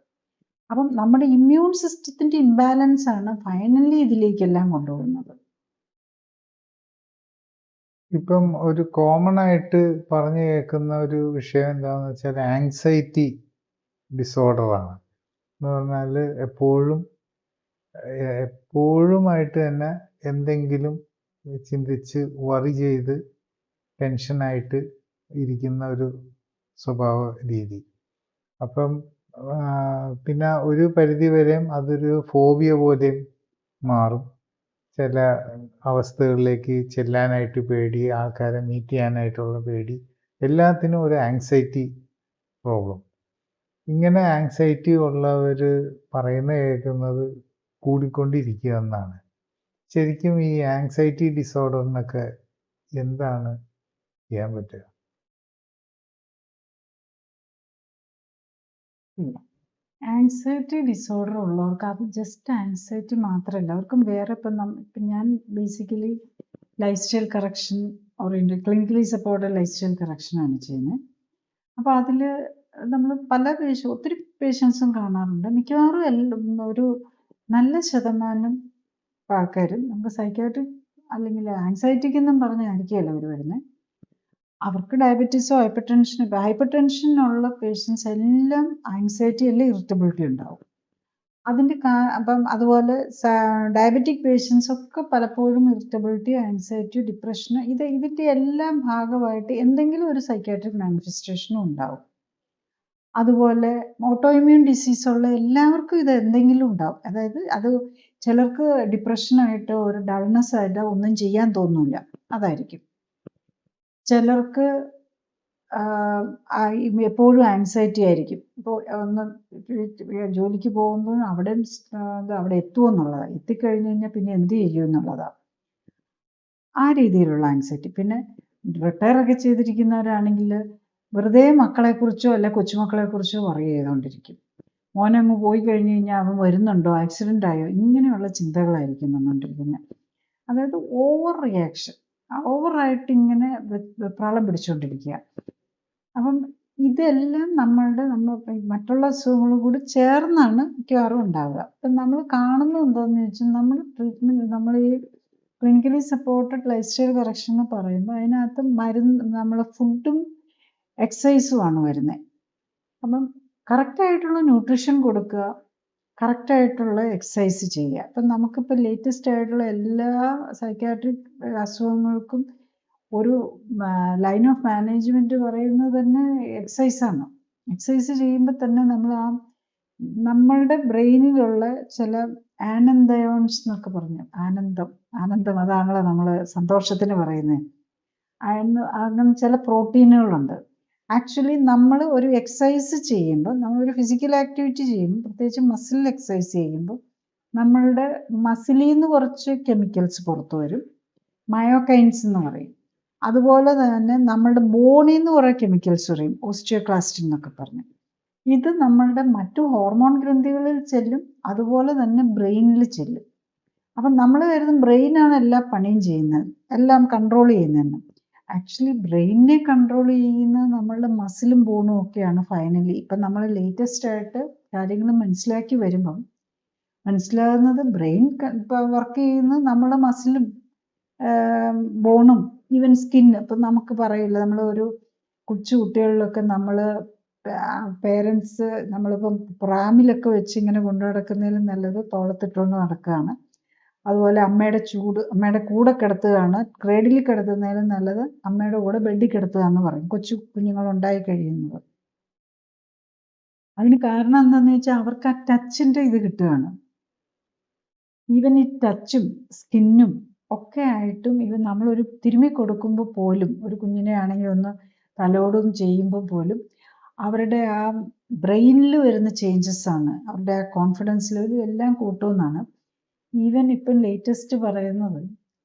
അപ്പം നമ്മുടെ ഇമ്മ്യൂൺ സിസ്റ്റത്തിൻ്റെ ഇംബാലൻസ് ആണ് ഫൈനലി ഇതിലേക്കെല്ലാം കൊണ്ടുപോകുന്നത്. ഇപ്പം ഒരു കോമൺ ആയിട്ട് പറഞ്ഞു കേൾക്കുന്ന ഒരു വിഷയം എന്താണെന്ന് വെച്ചാൽ ആങ്സൈറ്റി ഡിസോർഡറാണ്. എന്ന് പറഞ്ഞാൽ എപ്പോഴുമായിട്ട് തന്നെ എന്തെങ്കിലും ചിന്തിച്ച് വറി ചെയ്ത് ടെൻഷനായിട്ട് ഇരിക്കുന്ന ഒരു സ്വഭാവ രീതി. അപ്പം പിന്നെ ഒരു പരിധി വരെയും അതൊരു ഫോബിയ പോലെയും മാറും. ചില അവസ്ഥകളിലേക്ക് ചെല്ലാനായിട്ട് പേടി, ആൾക്കാരെ മീറ്റ് ചെയ്യാനായിട്ടുള്ള പേടി, എല്ലാത്തിനും ഒരു ആങ്സൈറ്റി പ്രോബ്ലം. ഇങ്ങനെ ആങ്സൈറ്റി ഉള്ളവർ പറയുന്ന കേൾക്കുന്നത് കൂടിക്കൊണ്ടിരിക്കുക എന്നാണ്. ശരിക്കും ഈ ആങ്സൈറ്റി ഡിസോർഡറിനൊക്കെ എന്താണ് ചെയ്യാൻ പറ്റുക? ആങ്സൈറ്റി ഡിസോർഡർ ഉള്ളവർക്ക് അത് ജസ്റ്റ് ആങ്സൈറ്റി മാത്രമല്ല, അവർക്കും വേറെ ഇപ്പം ഞാൻ basically lifestyle correction oriented clinically supported lifestyle കറക്ഷനാണ് ചെയ്യുന്നത്. അപ്പോൾ അതിൽ നമ്മൾ ഒത്തിരി പേഷ്യൻസും കാണാറുണ്ട്. മിക്കവാറും ഒരു നല്ല ശതമാനം ആൾക്കാരും നമുക്ക് സൈക്കാട്രിക് അല്ലെങ്കിൽ ആങ്സൈറ്റിക്കെന്നും പറഞ്ഞായിരിക്കുമല്ലോ അവർ വരുന്നത്. അവർക്ക് ഡയബറ്റീസോ ഹൈപ്പർ ടെൻഷനുള്ള പേഷ്യൻസ് എല്ലാം ആങ്സൈറ്റി അല്ലെങ്കിൽ ഇറിറ്റബിലിറ്റി ഉണ്ടാവും. അപ്പം അതുപോലെ ഡയബറ്റിക് പേഷ്യൻസ് ഒക്കെ പലപ്പോഴും ഇറിറ്റബിലിറ്റി, ആങ്സൈറ്റി, ഡിപ്രഷൻ ഇതിൻ്റെ എല്ലാം ഭാഗമായിട്ട് എന്തെങ്കിലും ഒരു സൈക്കാട്രിക് മാനിഫെസ്റ്റേഷനും ഉണ്ടാവും. അതുപോലെ ഓട്ടോ ഇമ്മ്യൂൺ ഡിസീസ് ഉള്ള എല്ലാവർക്കും ഇത് എന്തെങ്കിലും ഉണ്ടാവും. അതായത് അത് ചിലർക്ക് ഡിപ്രഷനായിട്ട് ഒരു ഡൾനെസ് ആയിട്ട് ഒന്നും ചെയ്യാൻ തോന്നില്ല, അതായിരിക്കും. ചിലർക്ക് എപ്പോഴും ആങ്സൈറ്റി ആയിരിക്കും. ഇപ്പോൾ ഒന്ന് ജോലിക്ക് പോകുമ്പോൾ അവിടെ എത്തുമെന്നുള്ളതാണ്, എത്തിക്കഴിഞ്ഞ് കഴിഞ്ഞാൽ പിന്നെ എന്ത് ചെയ്യും എന്നുള്ളതാണ്, ആ രീതിയിലുള്ള ആങ്സൈറ്റി. പിന്നെ റിട്ടയർ ഒക്കെ ചെയ്തിരിക്കുന്നവരാണെങ്കിൽ വെറുതെ മക്കളെക്കുറിച്ചോ അല്ല കൊച്ചുമക്കളെക്കുറിച്ചോ വറി ചെയ്തുകൊണ്ടിരിക്കും. മോനങ്ങ് പോയി കഴിഞ്ഞ് കഴിഞ്ഞാൽ അവൻ വരുന്നുണ്ടോ, ആക്സിഡൻ്റ് ആയോ, ഇങ്ങനെയുള്ള ചിന്തകളായിരിക്കും വന്നുകൊണ്ടിരിക്കുന്നത്. അതായത് ഓവർ റിയാക്ഷൻ, ഓവറായിട്ട് ഇങ്ങനെ വെപ്രാളം പിടിച്ചുകൊണ്ടിരിക്കുക. അപ്പം ഇതെല്ലാം നമ്മൾ മറ്റുള്ള അസുഖങ്ങളും കൂടി ചേർന്നാണ് മിക്കവാറും ഉണ്ടാവുക. അപ്പം നമ്മൾ കാണുന്നത് എന്താണെന്ന് വെച്ചാൽ നമ്മൾ ഈ clinically supported lifestyle correction എന്ന് പറയുമ്പോൾ അതിനകത്ത് നമ്മൾ ഫുഡും എക്സസൈസുമാണ് വരുന്നത്. അപ്പം കറക്റ്റായിട്ടുള്ള ന്യൂട്രീഷൻ കൊടുക്കുക, കറക്റ്റായിട്ടുള്ള എക്സസൈസ് ചെയ്യുക. അപ്പം നമുക്കിപ്പോൾ ലേറ്റസ്റ്റ് ആയിട്ടുള്ള എല്ലാ സൈക്കാട്രിക് അസുഖങ്ങൾക്കും ഒരു ലൈൻ ഓഫ് മാനേജ്മെൻറ്റ് പറയുന്നത് തന്നെ എക്സസൈസാണ്. എക്സസൈസ് ചെയ്യുമ്പോൾ തന്നെ നമ്മളുടെ ബ്രെയിനിലുള്ള ചില ആനന്ദയോൺസ് എന്നൊക്കെ പറഞ്ഞു, ആനന്ദം അതാണല്ലോ നമ്മൾ സന്തോഷത്തിന് പറയുന്നത്. അങ്ങനെ ചില പ്രോട്ടീനുകളുണ്ട്. ആക്ച്വലി നമ്മൾ ഒരു എക്സസൈസ് ചെയ്യുമ്പോൾ, നമ്മളൊരു ഫിസിക്കൽ ആക്ടിവിറ്റി ചെയ്യുമ്പോൾ, പ്രത്യേകിച്ച് മസിൽ എക്സസൈസ് ചെയ്യുമ്പോൾ നമ്മളുടെ മസിലിൽ നിന്ന് കുറച്ച് കെമിക്കൽസ് പുറത്തു വരും, മയോകൈൻസ് എന്ന് പറയും. അതുപോലെ തന്നെ നമ്മളുടെ ബോണിൽ നിന്ന് കുറേ കെമിക്കൽസ് വരും, ഓസ്റ്റിയോക്ലാസ്റ്റിൻ എന്നൊക്കെ പറഞ്ഞ്. ഇത് നമ്മളുടെ മറ്റു ഹോർമോൺ ഗ്രന്ഥികളിൽ ചെല്ലും, അതുപോലെ തന്നെ ബ്രെയിനിൽ ചെല്ലും. അപ്പം നമ്മൾ കരുതും ബ്രെയിനാണ് എല്ലാ പണിയും ചെയ്യുന്നത്, എല്ലാം കൺട്രോൾ ചെയ്യുന്നതെന്ന്. ആക്ച്വലി ബ്രെയിനിനെ കൺട്രോൾ ചെയ്യുന്നത് നമ്മളുടെ മസിലും ബോണും ഒക്കെയാണ് ഫൈനലി. ഇപ്പം നമ്മൾ ലേറ്റസ്റ്റ് ആയിട്ട് കാര്യങ്ങൾ മനസ്സിലാക്കി വരുമ്പം മനസ്സിലാകുന്നത് ബ്രെയിൻ വർക്ക് ചെയ്യുന്നത് നമ്മളുടെ മസിലും ബോണും ഈവൻ സ്കിന്ന്. ഇപ്പം നമുക്ക് പറയില്ല, നമ്മൾ ഒരു കുട്ടികളിലൊക്കെ നമ്മൾ പേരൻസ് നമ്മളിപ്പം പ്രാമിലൊക്കെ വെച്ച് ഇങ്ങനെ കൊണ്ടു നടക്കുന്നതിലും നല്ലത് തോളത്തിട്ടുകൊണ്ട് നടക്കുകയാണ്. അതുപോലെ അമ്മയുടെ കൂടെ കിടത്തുകയാണ്, ക്രേഡിൽ കിടത്തുന്നതിലും നല്ലത് അമ്മയുടെ കൂടെ ബെഡിൽ കിടത്തുക എന്ന് പറയും കുഞ്ഞുങ്ങളുണ്ടായി കഴിയുന്നത്. അതിന് കാരണം എന്താണെന്ന് വെച്ചാൽ അവർക്ക് ആ ടച്ചിൻ്റെ ഇത് കിട്ടുകയാണ്. ഈവൻ ഈ ടച്ചും സ്കിന്നും ഒക്കെ ആയിട്ടും ഇവൻ നമ്മളൊരു തിരുമ്മി കൊടുക്കുമ്പോൾ പോലും, ഒരു കുഞ്ഞിനെ ആണെങ്കിൽ ഒന്ന് തലോടും ചെയ്യുമ്പോൾ പോലും അവരുടെ ആ ബ്രെയിനിൽ വരുന്ന ചേഞ്ചസ് ആണ്, അവരുടെ ആ കോൺഫിഡൻസ് ലെവലും എല്ലാം കൂട്ടുമെന്നാണ്. ഈവൻ ഇപ്പം ലേറ്റസ്റ്റ് പറയുന്നത്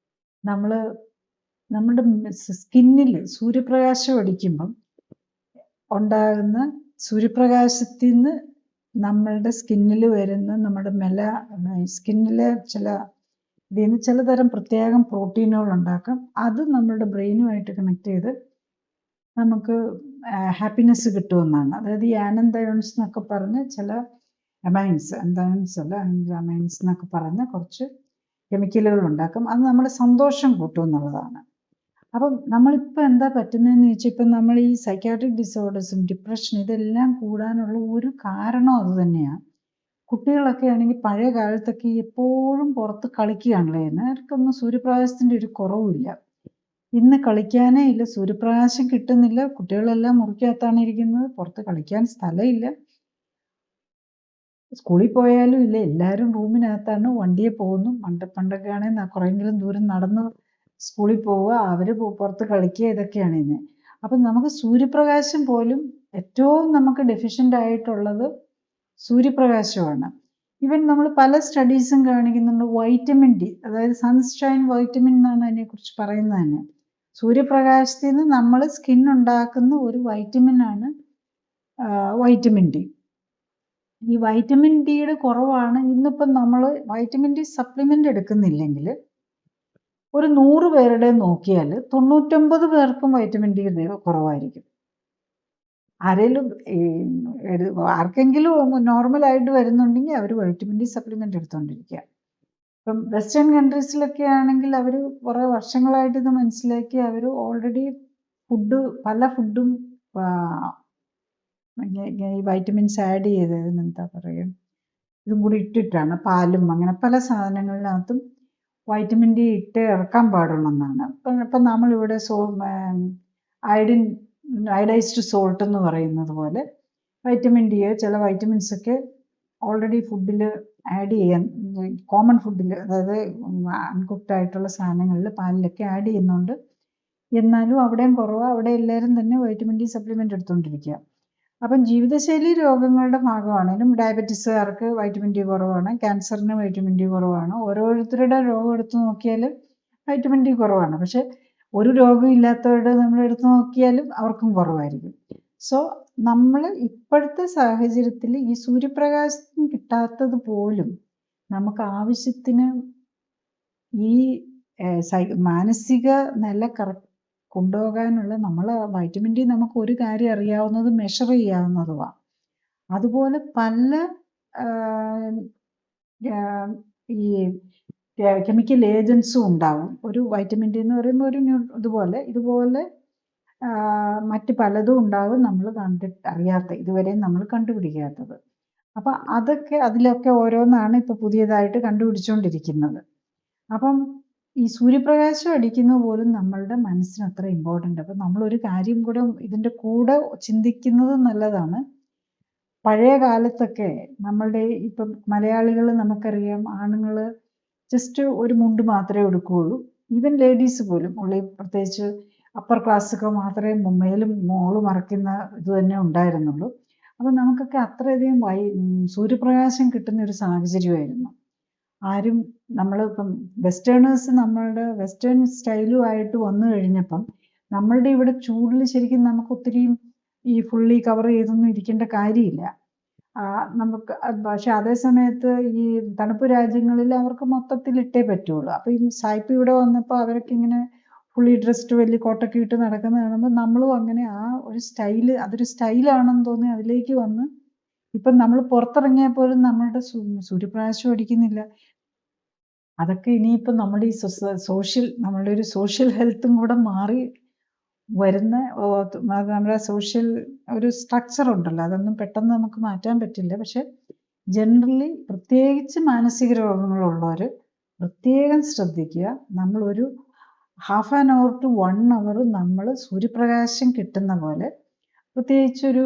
നമ്മൾ നമ്മുടെ സ്കിന്നിൽ സൂര്യപ്രകാശം അടിക്കുമ്പം ഉണ്ടാകുന്ന സൂര്യപ്രകാശത്തിൽ നിന്ന് നമ്മളുടെ സ്കിന്നിൽ വരുന്ന നമ്മുടെ സ്കിന്നിലെ ഇതിൽ നിന്ന് ചിലതരം പ്രത്യേകം പ്രോട്ടീനുകൾ ഉണ്ടാക്കാം. അത് നമ്മളുടെ ബ്രെയിനുമായിട്ട് കണക്ട് ചെയ്ത് നമുക്ക് ഹാപ്പിനെസ് കിട്ടുമെന്നാണ്. അതായത് ഈ ആനന്ദയോൺസ് എന്നൊക്കെ പറഞ്ഞ് ചില അമൈൻസ് എന്നൊക്കെ പറഞ്ഞ് കുറച്ച് കെമിക്കലുകൾ ഉണ്ടാക്കും. അത് നമ്മുടെ സന്തോഷം കൂട്ടും എന്നുള്ളതാണ്. അപ്പം നമ്മളിപ്പോൾ എന്താ പറ്റുന്നതെന്ന് ചോദിച്ചാൽ ഇപ്പം നമ്മൾ ഈ സൈക്കാട്രിക് ഡിസോർഡേഴ്സും ഡിപ്രഷൻ ഇതെല്ലാം കൂടാനുള്ള ഒരു കാരണം അത് തന്നെയാണ്. കുട്ടികളൊക്കെ ആണെങ്കിൽ പഴയ കാലത്തൊക്കെ എപ്പോഴും പുറത്ത് കളിക്കുകയാണല്ലോ ചെയ്യുന്നത്. അവർക്കൊന്നും സൂര്യപ്രകാശത്തിൻ്റെ ഒരു കുറവുമില്ല. ഇന്ന് കളിക്കാനേ ഇല്ല, സൂര്യപ്രകാശം കിട്ടുന്നില്ല, കുട്ടികളെല്ലാം മുറിക്കകത്താണ് ഇരിക്കുന്നത്, പുറത്ത് കളിക്കാൻ സ്ഥലമില്ല. സ്കൂളിൽ പോയാലും ഇല്ല, എല്ലാവരും റൂമിനകത്താണ്, വണ്ടിയെ പോകുന്നു. പണ്ടൊക്കെ ആണെങ്കിൽ കുറെയെങ്കിലും ദൂരം നടന്ന് സ്കൂളിൽ പോവുക, അവർ പുറത്ത് കളിക്കുക, ഇതൊക്കെയാണ് ഇന്ന്. അപ്പം നമുക്ക് സൂര്യപ്രകാശം പോലും ഏറ്റവും നമുക്ക് ഡെഫിഷ്യൻ്റ് ആയിട്ടുള്ളത് സൂര്യപ്രകാശമാണ്. ഈവൻ നമ്മൾ പല സ്റ്റഡീസും കാണിക്കുന്നുണ്ട് വൈറ്റമിൻ ഡി, അതായത് സൺഷൈൻ വൈറ്റമിൻ എന്നാണ് അതിനെക്കുറിച്ച് പറയുന്നത് തന്നെ. സൂര്യപ്രകാശത്തിൽ നിന്ന് നമ്മൾ സ്കിൻ ഉണ്ടാക്കുന്ന ഒരു വൈറ്റമിനാണ് വൈറ്റമിൻ ഡി. ഈ വൈറ്റമിൻ ഡിയുടെ കുറവാണ്. ഇന്നിപ്പം നമ്മൾ വൈറ്റമിൻ ഡി സപ്ലിമെൻ്റ് എടുക്കുന്നില്ലെങ്കിൽ ഒരു 100 പേരുടെ നോക്കിയാൽ 99 പേർക്കും വൈറ്റമിൻ ഡി കുറവായിരിക്കും. ആരെങ്കിലും ആർക്കെങ്കിലും നോർമലായിട്ട് വരുന്നുണ്ടെങ്കിൽ അവർ വൈറ്റമിൻ ഡി സപ്ലിമെൻ്റ് എടുത്തുകൊണ്ടിരിക്കുക. ഇപ്പം വെസ്റ്റേൺ കൺട്രീസിലൊക്കെ ആണെങ്കിൽ അവർ കുറേ വർഷങ്ങളായിട്ട് ഇത് മനസ്സിലാക്കി അവർ ഓൾറെഡി പല ഫുഡും ഈ വൈറ്റമിൻസ് ആഡ് ചെയ്ത് എന്താ പറയുക, ഇതും കൂടി ഇട്ടിട്ടാണ്, പാലും അങ്ങനെ പല സാധനങ്ങളിനകത്തും വൈറ്റമിൻ ഡി ഇട്ട് ഇറക്കാൻ പാടുള്ളെന്നാണ്. ഇപ്പം നമ്മളിവിടെ അയഡൈസ്ഡ് സോൾട്ട് എന്ന് പറയുന്നത് പോലെ വൈറ്റമിൻ ഡി ചില വൈറ്റമിൻസൊക്കെ ഓൾറെഡി ഫുഡിൽ ആഡ് ചെയ്യാൻ, കോമൺ ഫുഡിൽ, അതായത് അൺകുക്ഡ് ആയിട്ടുള്ള സാധനങ്ങളിൽ പാലിലൊക്കെ ആഡ് ചെയ്യുന്നുണ്ട്. എന്നാലും അവിടെയും കുറവാണ്. അവിടെ എല്ലാവരും തന്നെ വൈറ്റമിൻ ഡി സപ്ലിമെൻ്റ് എടുത്തുകൊണ്ടിരിക്കുക. അപ്പം ജീവിതശൈലി രോഗങ്ങളുടെ ഭാഗമാണെങ്കിലും ഡയബറ്റീസുകാർക്ക് വൈറ്റമിൻ ഡി കുറവാണ്, ക്യാൻസറിന് വൈറ്റമിൻ ഡി കുറവാണ്. ഓരോരുത്തരുടെ രോഗം എടുത്തു നോക്കിയാൽ വൈറ്റമിൻ ഡി കുറവാണ്. പക്ഷെ ഒരു രോഗം ഇല്ലാത്തവരുടെ നമ്മൾ എടുത്തു നോക്കിയാലും അവർക്കും കുറവായിരിക്കും. സോ നമ്മൾ ഇപ്പോഴത്തെ സാഹചര്യത്തിൽ ഈ സൂര്യപ്രകാശം കിട്ടാത്തത് പോലും നമുക്ക് ആവശ്യത്തിന് ഈ മാനസിക നില കൊണ്ടുപോകാനുള്ള വൈറ്റമിൻ ഡി നമുക്ക് ഒരു കാര്യം അറിയാവുന്നതും മെഷർ ചെയ്യാവുന്നതുമാണ്. അതുപോലെ പല ഈ കെമിക്കൽ ഏജൻസും ഉണ്ടാവും. ഒരു വൈറ്റമിൻ ഡി എന്ന് പറയുമ്പോൾ ഇതുപോലെ മറ്റ് പലതും ഉണ്ടാവും നമ്മൾ ഇതുവരെ നമ്മൾ കണ്ടുപിടിക്കാത്തത്. അപ്പം അതിലൊക്കെ ഓരോന്നാണ് ഇപ്പം പുതിയതായിട്ട് കണ്ടുപിടിച്ചുകൊണ്ടിരിക്കുന്നത്. അപ്പം ഈ സൂര്യപ്രകാശം അടിക്കുന്നത് പോലും നമ്മളുടെ മനസ്സിന് അത്ര ഇമ്പോർട്ടൻ്റ്. അപ്പം നമ്മളൊരു കാര്യം കൂടെ ഇതിൻ്റെ കൂടെ ചിന്തിക്കുന്നത് നല്ലതാണ്. പഴയ കാലത്തൊക്കെ നമ്മളുടെ ഇപ്പം മലയാളികൾ നമുക്കറിയാം, ആണുങ്ങൾ ജസ്റ്റ് ഒരു മുണ്ട് മാത്രമേ എടുക്കുകയുള്ളൂ. ഈവൻ ലേഡീസ് പോലും പ്രത്യേകിച്ച് അപ്പർ ക്ലാസ്സൊക്കെ മാത്രമേ മേലും മോള് മറയ്ക്കുന്ന ഇത് തന്നെ ഉണ്ടായിരുന്നുള്ളൂ. അപ്പം നമുക്കൊക്കെ അത്രയധികം സൂര്യപ്രകാശം കിട്ടുന്ന ഒരു സാഹചര്യമായിരുന്നു. നമ്മളിപ്പം വെസ്റ്റേണേഴ്സ് നമ്മളുടെ വെസ്റ്റേൺ സ്റ്റൈലുമായിട്ട് വന്നു കഴിഞ്ഞപ്പം നമ്മളുടെ ഇവിടെ ചൂടിൽ ശരിക്കും നമുക്ക് ഒത്തിരിയും ഈ ഫുള്ളി കവർ ചെയ്തൊന്നും ഇരിക്കേണ്ട കാര്യമില്ല. നമുക്ക് പക്ഷെ അതേ സമയത്ത് ഈ തണുപ്പ് രാജ്യങ്ങളിൽ അവർക്ക് മൊത്തത്തിൽ ഇട്ടേ പറ്റുള്ളൂ. അപ്പം ഈ സായിപ്പ് ഇവിടെ വന്നപ്പോൾ അവരൊക്കെ ഇങ്ങനെ ഫുള്ളി ഡ്രസ്ഡ് വലിയ കോട്ടൊക്കെ ഇട്ട് നടക്കുന്നത് കാണുമ്പോൾ നമ്മളും അങ്ങനെ അതൊരു സ്റ്റൈലാണെന്ന് തോന്നി അതിലേക്ക് വന്ന് ഇപ്പം നമ്മൾ പുറത്തിറങ്ങിയാൽ പോലും നമ്മളുടെ സൂര്യപ്രകാശം അടിക്കുന്നില്ല. അതൊക്കെ ഇനിയിപ്പം നമ്മുടെ ഈ നമ്മളുടെ ഒരു സോഷ്യൽ ഹെൽത്തും കൂടെ മാറി വരുന്ന നമ്മുടെ സോഷ്യൽ ഒരു സ്ട്രക്ചർ ഉണ്ടല്ലോ, അതൊന്നും പെട്ടെന്ന് നമുക്ക് മാറ്റാൻ പറ്റില്ല. പക്ഷെ ജനറലി പ്രത്യേകിച്ച് മാനസിക രോഗങ്ങളുള്ളവർ പ്രത്യേകം ശ്രദ്ധിക്കുക. നമ്മളൊരു 1/2 hour to 1 hour നമ്മൾ സൂര്യപ്രകാശം കിട്ടുന്ന പോലെ, പ്രത്യേകിച്ച് ഒരു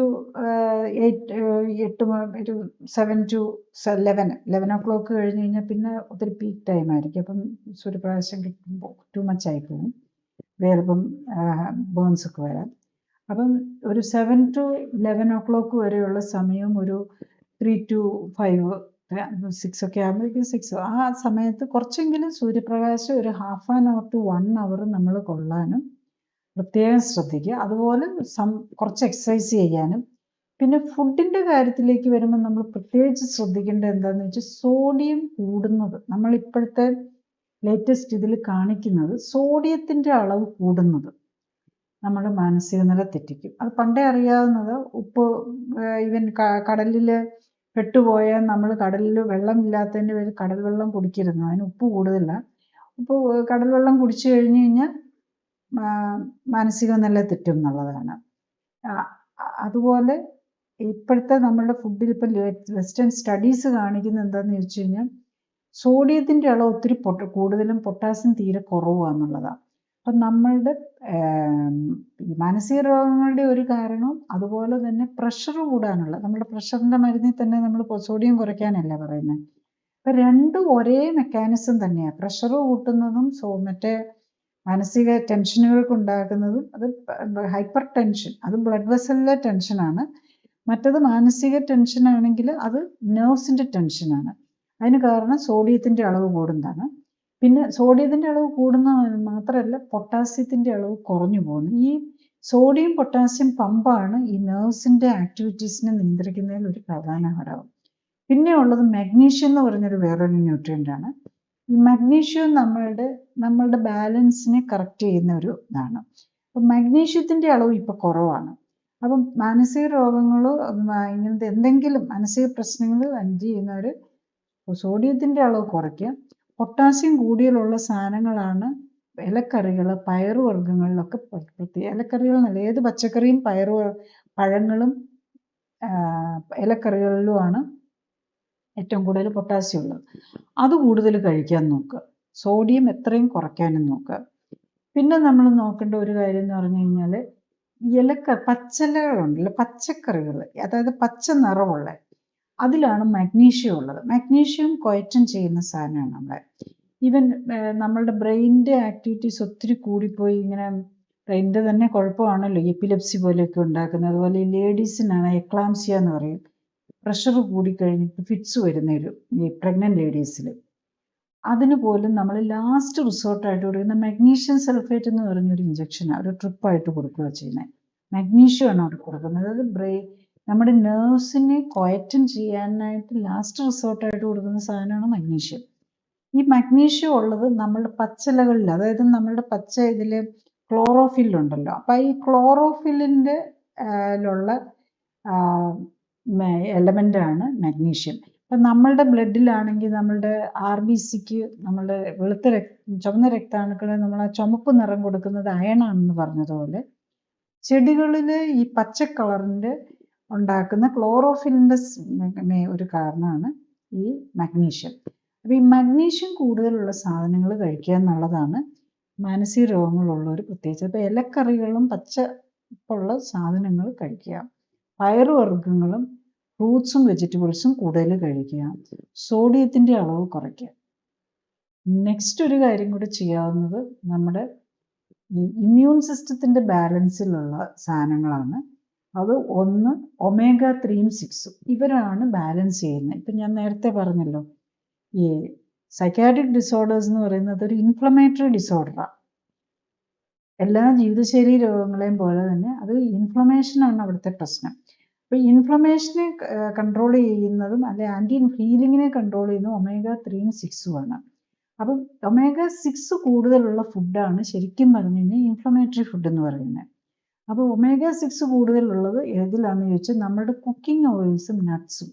7 to 11 o'clock കഴിഞ്ഞ് കഴിഞ്ഞാൽ പിന്നെ ഒത്തിരി പീക്ക് ടൈം ആയിരിക്കും. അപ്പം സൂര്യപ്രകാശം കിട്ടുമ്പോൾ ടു മച്ച് ആയി പോകും, വേറെപ്പം ബേൺസ് ഒക്കെ വരാം. അപ്പം ഒരു 7 to 11 o'clock വരെയുള്ള സമയം ഒരു 3 to 5 6 ഒക്കെ ആകുമ്പോഴേക്കും 6 ആ സമയത്ത് കുറച്ചെങ്കിലും സൂര്യപ്രകാശം ഒരു 1/2 hour to 1 hour നമ്മൾ കൊള്ളാനും പ്രത്യേകം ശ്രദ്ധിക്കുക. അതുപോലെ കുറച്ച് എക്സസൈസ് ചെയ്യാനും. പിന്നെ ഫുഡിൻ്റെ കാര്യത്തിലേക്ക് വരുമ്പോൾ നമ്മൾ പ്രത്യേകിച്ച് ശ്രദ്ധിക്കേണ്ടത് എന്താണെന്ന് വെച്ചാൽ സോഡിയം കൂടുന്നത്. നമ്മൾ ഇപ്പോഴത്തെ ലേറ്റസ്റ്റ് ഇതിൽ കാണിക്കുന്നത് സോഡിയത്തിൻ്റെ അളവ് കൂടുന്നത് നമ്മുടെ മാനസിക നില തെറ്റിക്കും. അത് പണ്ടേ അറിയാവുന്നത്. ഉപ്പ് ഈവൻ കടലിൽ പെട്ടുപോയാൽ നമ്മൾ കടലിൽ വെള്ളമില്ലാത്തതിൻ്റെ പേരിൽ കടൽ വെള്ളം കുടിക്കരുത്. അതിന് ഉപ്പ് കൂടുതലാണ്. കടൽ വെള്ളം കുടിച്ചു കഴിഞ്ഞ് കഴിഞ്ഞാൽ മാനസിക നില തെറ്റും എന്നുള്ളതാണ്. അതുപോലെ ഇപ്പോഴത്തെ നമ്മളുടെ ഫുഡിൽ ഇപ്പം വെസ്റ്റേൺ സ്റ്റഡീസ് കാണിക്കുന്നത് എന്താണെന്ന് ചോദിച്ചു കഴിഞ്ഞാൽ സോഡിയത്തിൻ്റെ അളവ് ഒത്തിരി കൂടുതലും പൊട്ടാസ്യം തീരെ കുറവാണെന്നുള്ളതാണ്. അപ്പം നമ്മളുടെ മാനസിക രോഗങ്ങളുടെ ഒരു കാരണം അതുപോലെ തന്നെ പ്രഷർ കൂടാനുള്ള, നമ്മുടെ പ്രഷറിൻ്റെ മരുന്നിൽ തന്നെ നമ്മൾ സോഡിയം കുറയ്ക്കാനല്ല പറയുന്നത്. അപ്പം രണ്ടും ഒരേ മെക്കാനിസം തന്നെയാണ്. പ്രഷർ കൂട്ടുന്നതും മറ്റേ മാനസിക ടെൻഷനുകൾക്ക് ഉണ്ടാക്കുന്നതും. അത് ഹൈപ്പർ ടെൻഷൻ, അത് ബ്ലഡ് വെസലിലെ ടെൻഷനാണ്. മറ്റത് മാനസിക ടെൻഷനാണെങ്കിൽ അത് നെർവ്സിൻ്റെ ടെൻഷനാണ്. അതിന് കാരണം സോഡിയത്തിൻ്റെ അളവ് കൂടുന്നതാണ്. പിന്നെ സോഡിയത്തിൻ്റെ അളവ് കൂടുന്ന മാത്രമല്ല പൊട്ടാസ്യത്തിൻ്റെ അളവ് കുറഞ്ഞു പോകുന്നു. ഈ സോഡിയം പൊട്ടാസ്യം പമ്പാണ് ഈ നെർവ്സിൻ്റെ ആക്ടിവിറ്റീസിനെ നിയന്ത്രിക്കുന്നതിൽ ഒരു പ്രധാന ഘടകം. പിന്നെ ഉള്ളത് മഗ്നീഷ്യം എന്ന് പറഞ്ഞൊരു വേറൊരു ന്യൂട്രിയൻ്റ് ആണ്. ഈ മഗ്നീഷ്യം നമ്മളുടെ ബാലൻസിനെ കറക്റ്റ് ചെയ്യുന്ന ഒരു ഇതാണ്. അപ്പം മഗ്നീഷ്യത്തിൻ്റെ അളവ് ഇപ്പോൾ കുറവാണ്. അപ്പം മാനസിക രോഗങ്ങളോ ഇങ്ങനത്തെ എന്തെങ്കിലും മാനസിക പ്രശ്നങ്ങൾ ചെയ്യുന്നവർ സോഡിയത്തിൻ്റെ അളവ് കുറയ്ക്കുക. പൊട്ടാസ്യം കൂടുതലുള്ള സാധനങ്ങളാണ് ഇലക്കറികൾ, പയറുവർഗ്ഗങ്ങളിലൊക്കെ. പ്രത്യേക ഇലക്കറികൾ എന്നല്ല, ഏത് പച്ചക്കറിയും പഴങ്ങളും ഇലക്കറികളിലുമാണ് ഏറ്റവും കൂടുതൽ പൊട്ടാസ്യം ഉള്ളത്. അത് കൂടുതൽ കഴിക്കാൻ നോക്കുക. സോഡിയം എത്രയും കുറയ്ക്കാനും നോക്കുക. പിന്നെ നമ്മൾ നോക്കേണ്ട ഒരു കാര്യം എന്ന് പറഞ്ഞു കഴിഞ്ഞാൽ പച്ചിലകളുണ്ടല്ലോ, പച്ചക്കറികൾ, അതായത് പച്ച നിറമുള്ള, അതിലാണ് മഗ്നീഷ്യം ഉള്ളത്. മഗ്നീഷ്യം ക്വയറ്റൻ ചെയ്യുന്ന സാധനമാണ് നമ്മളെ. ഈവൻ നമ്മളുടെ ബ്രെയിനിൻ്റെ ആക്ടിവിറ്റീസ് ഒത്തിരി കൂടിപ്പോയി, ഇങ്ങനെ ബ്രെയിനിൻ്റെ തന്നെ കുഴപ്പമാണല്ലോ എപ്പിലെപ്സി പോലെയൊക്കെ ഉണ്ടാക്കുന്നത്. അതുപോലെ ഈ ലേഡീസിനാണ് എക്ലാംസിയ എന്ന് പറയും. പ്രഷർ കൂടിക്കഴിഞ്ഞിട്ട് ഫിറ്റ്സ് വരുന്നൊരു ഈ പ്രഗ്നൻറ്റ് ലേഡീസിൽ. അതിന് പോലും നമ്മൾ ലാസ്റ്റ് റിസോർട്ടായിട്ട് കൊടുക്കുന്ന മഗ്നീഷ്യം സൾഫേറ്റ് എന്ന് പറഞ്ഞൊരു ഇഞ്ചക്ഷനാണ്, ഒരു ട്രിപ്പായിട്ട് കൊടുക്കുക ചെയ്യുന്നത്. മഗ്നീഷ്യമാണ് അവിടെ കൊടുക്കുന്നത്. അത് നമ്മുടെ നെർവ്സിനെ ക്വയറ്റൻ ചെയ്യാനായിട്ട് ലാസ്റ്റ് റിസോർട്ടായിട്ട് കൊടുക്കുന്ന സാധനമാണ് മഗ്നീഷ്യം. ഈ മഗ്നീഷ്യം ഉള്ളത് നമ്മളുടെ പച്ചിലകളിൽ, അതായത് നമ്മളുടെ പച്ച ഇതിൽ ക്ലോറോഫില്ലുണ്ടല്ലോ. അപ്പം ഈ ക്ലോറോഫില്ലിൻ്റെ ലുള്ള എലമെൻ്റാണ് മഗ്നീഷ്യം. അപ്പം നമ്മളുടെ ബ്ലഡിലാണെങ്കിൽ നമ്മളുടെ RBCക്ക് നമ്മളുടെ ചുവന്ന രക്താണുക്കളെ നമ്മൾ ആ ചുമപ്പ് നിറം കൊടുക്കുന്നത് അയണാണെന്ന് പറഞ്ഞതുപോലെ ചെടികളിൽ ഈ പച്ച കളറിൻ്റെ ഉണ്ടാക്കുന്ന ക്ലോറോഫില്ലിൻ്റെ ഒരു കാരണമാണ് ഈ മഗ്നീഷ്യം. അപ്പോൾ ഈ മഗ്നീഷ്യം കൂടുതലുള്ള സാധനങ്ങൾ കഴിക്കുക എന്നുള്ളതാണ് മാനസിക രോഗങ്ങളുള്ളവർ പ്രത്യേകിച്ച്. അപ്പോൾ ഇലക്കറികളും പച്ചപ്പുള്ള സാധനങ്ങൾ കഴിക്കുക, പയറുവർഗ്ഗങ്ങളും ഫ്രൂട്ട്സും വെജിറ്റബിൾസും കൂടുതൽ കഴിക്കുക, സോഡിയത്തിൻ്റെ അളവ് കുറയ്ക്കുക. നെക്സ്റ്റ് ഒരു കാര്യം കൂടി ചെയ്യാവുന്നത് നമ്മുടെ ഈ ഇമ്മ്യൂൺ സിസ്റ്റത്തിൻ്റെ ബാലൻസിലുള്ള സാധനങ്ങളാണ്. അത് ഒന്ന് omega-3 6 ഇവരാണ് ബാലൻസ് ചെയ്യുന്നത്. ഇപ്പം ഞാൻ നേരത്തെ പറഞ്ഞല്ലോ, ഈ സൈക്കാട്രിക് ഡിസോർഡേഴ്സ് എന്ന് പറയുന്നത് ഒരു ഇൻഫ്ലമേറ്ററി ഡിസോർഡറാണ്. എല്ലാ ജീവിതശൈലി രോഗങ്ങളെയും പോലെ തന്നെ അത് ഇൻഫ്ലമേഷനാണ് അവിടുത്തെ പ്രശ്നം. അപ്പോൾ ഇൻഫ്ലമേഷനെ കൺട്രോൾ ചെയ്യുന്നതും അല്ലെ ഹീലിങ്ങിനെ കൺട്രോൾ ചെയ്യുന്നതും omega-3 6 ആണ്. അപ്പം omega-6 കൂടുതലുള്ള ഫുഡാണ് ശരിക്കും പറഞ്ഞു കഴിഞ്ഞാൽ ഇൻഫ്ലമേറ്ററി ഫുഡ് എന്ന് പറയുന്നത്. അപ്പോൾ omega-6 കൂടുതലുള്ളത് ഏതിലാണെന്ന് ചോദിച്ചാൽ നമ്മുടെ കുക്കിംഗ് ഓയിൽസും നട്ട്സും,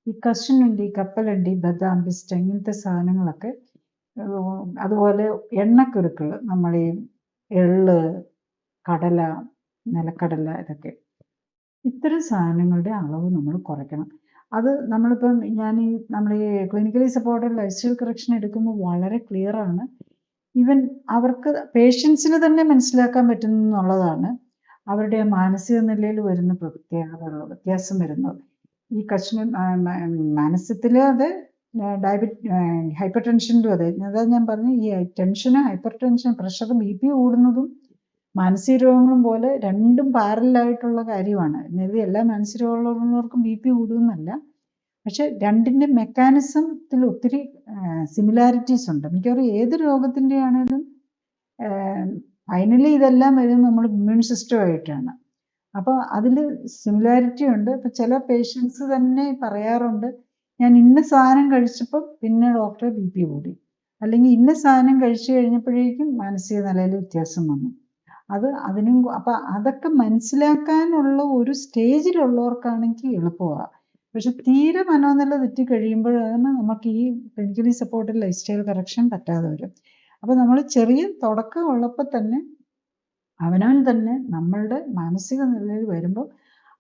ഈ കശുവണ്ടി, കപ്പലണ്ടി, ബദാം, പിസ്റ്റ ഇങ്ങനത്തെ സാധനങ്ങളൊക്കെ. അതുപോലെ എണ്ണക്കുരുക്കൾ, നമ്മൾ ഈ എള്ള്, കടല, നിലക്കടല, ഇതൊക്കെ ഇത്തരം സാധനങ്ങളുടെ അളവ് നമ്മൾ കുറയ്ക്കണം. അത് നമ്മളിപ്പം നമ്മൾ ഈ clinically supported lifestyle correction എടുക്കുമ്പോൾ വളരെ ക്ലിയർ ആണ്. ഈവൻ അവർക്ക് പേഷ്യൻസിന് തന്നെ മനസ്സിലാക്കാൻ പറ്റുന്നുള്ളതാണ് അവരുടെ മാനസിക നിലയിൽ വരുന്ന വ്യത്യാസം വരുന്നത്. ഈ മാനസികത്തിൽ അത് ഹൈപ്പർ ടെൻഷനിലും അതെ. അതാ ഞാൻ പറഞ്ഞു, ഈ ടെൻഷന്, ഹൈപ്പർ ടെൻഷൻ, പ്രഷർ, BP കൂടുന്നതും മാനസിക രോഗങ്ങളും പോലെ രണ്ടും പാരലായിട്ടുള്ള കാര്യമാണ്. അതായത് എല്ലാ മാനസിക രോഗമുള്ളവർക്കും BP കൂടുമെന്നല്ല. പക്ഷെ രണ്ടിൻ്റെ മെക്കാനിസത്തിൽ ഒത്തിരി സിമിലാരിറ്റീസ് ഉണ്ട്. മിക്കവാറും ഏത് രോഗത്തിൻ്റെ ആണെങ്കിലും ഫൈനലി ഇതെല്ലാം വരുന്നത് നമ്മുടെ ഇമ്മ്യൂൺ സിസ്റ്റമായിട്ടാണ്. അപ്പോൾ അതിൽ സിമിലാരിറ്റി ഉണ്ട്. അപ്പോൾ ചില പേഷ്യൻസ് തന്നെ പറയാറുണ്ട്, ഞാൻ ഇന്ന സാധനം കഴിച്ചപ്പോൾ പിന്നെ ഡോക്ടറെ BP കൂടി, അല്ലെങ്കിൽ ഇന്ന സാധനം കഴിച്ചു കഴിഞ്ഞപ്പോഴേക്കും മാനസിക നിലയിൽ വ്യത്യാസം വന്നു. അതിനും അപ്പം അതൊക്കെ മനസ്സിലാക്കാനുള്ള ഒരു സ്റ്റേജിലുള്ളവർക്കാണെങ്കിൽ എളുപ്പമാണ്. പക്ഷെ തീരെ മനോനില തെറ്റി കഴിയുമ്പോഴാണ് നമുക്ക് ഈ clinically supported lifestyle correction പറ്റാതെ വരും. അപ്പം നമ്മൾ ചെറിയ തുടക്കം ഉള്ളപ്പോൾ തന്നെ അവനവൻ തന്നെ നമ്മളുടെ മാനസിക നിലയിൽ വരുമ്പോൾ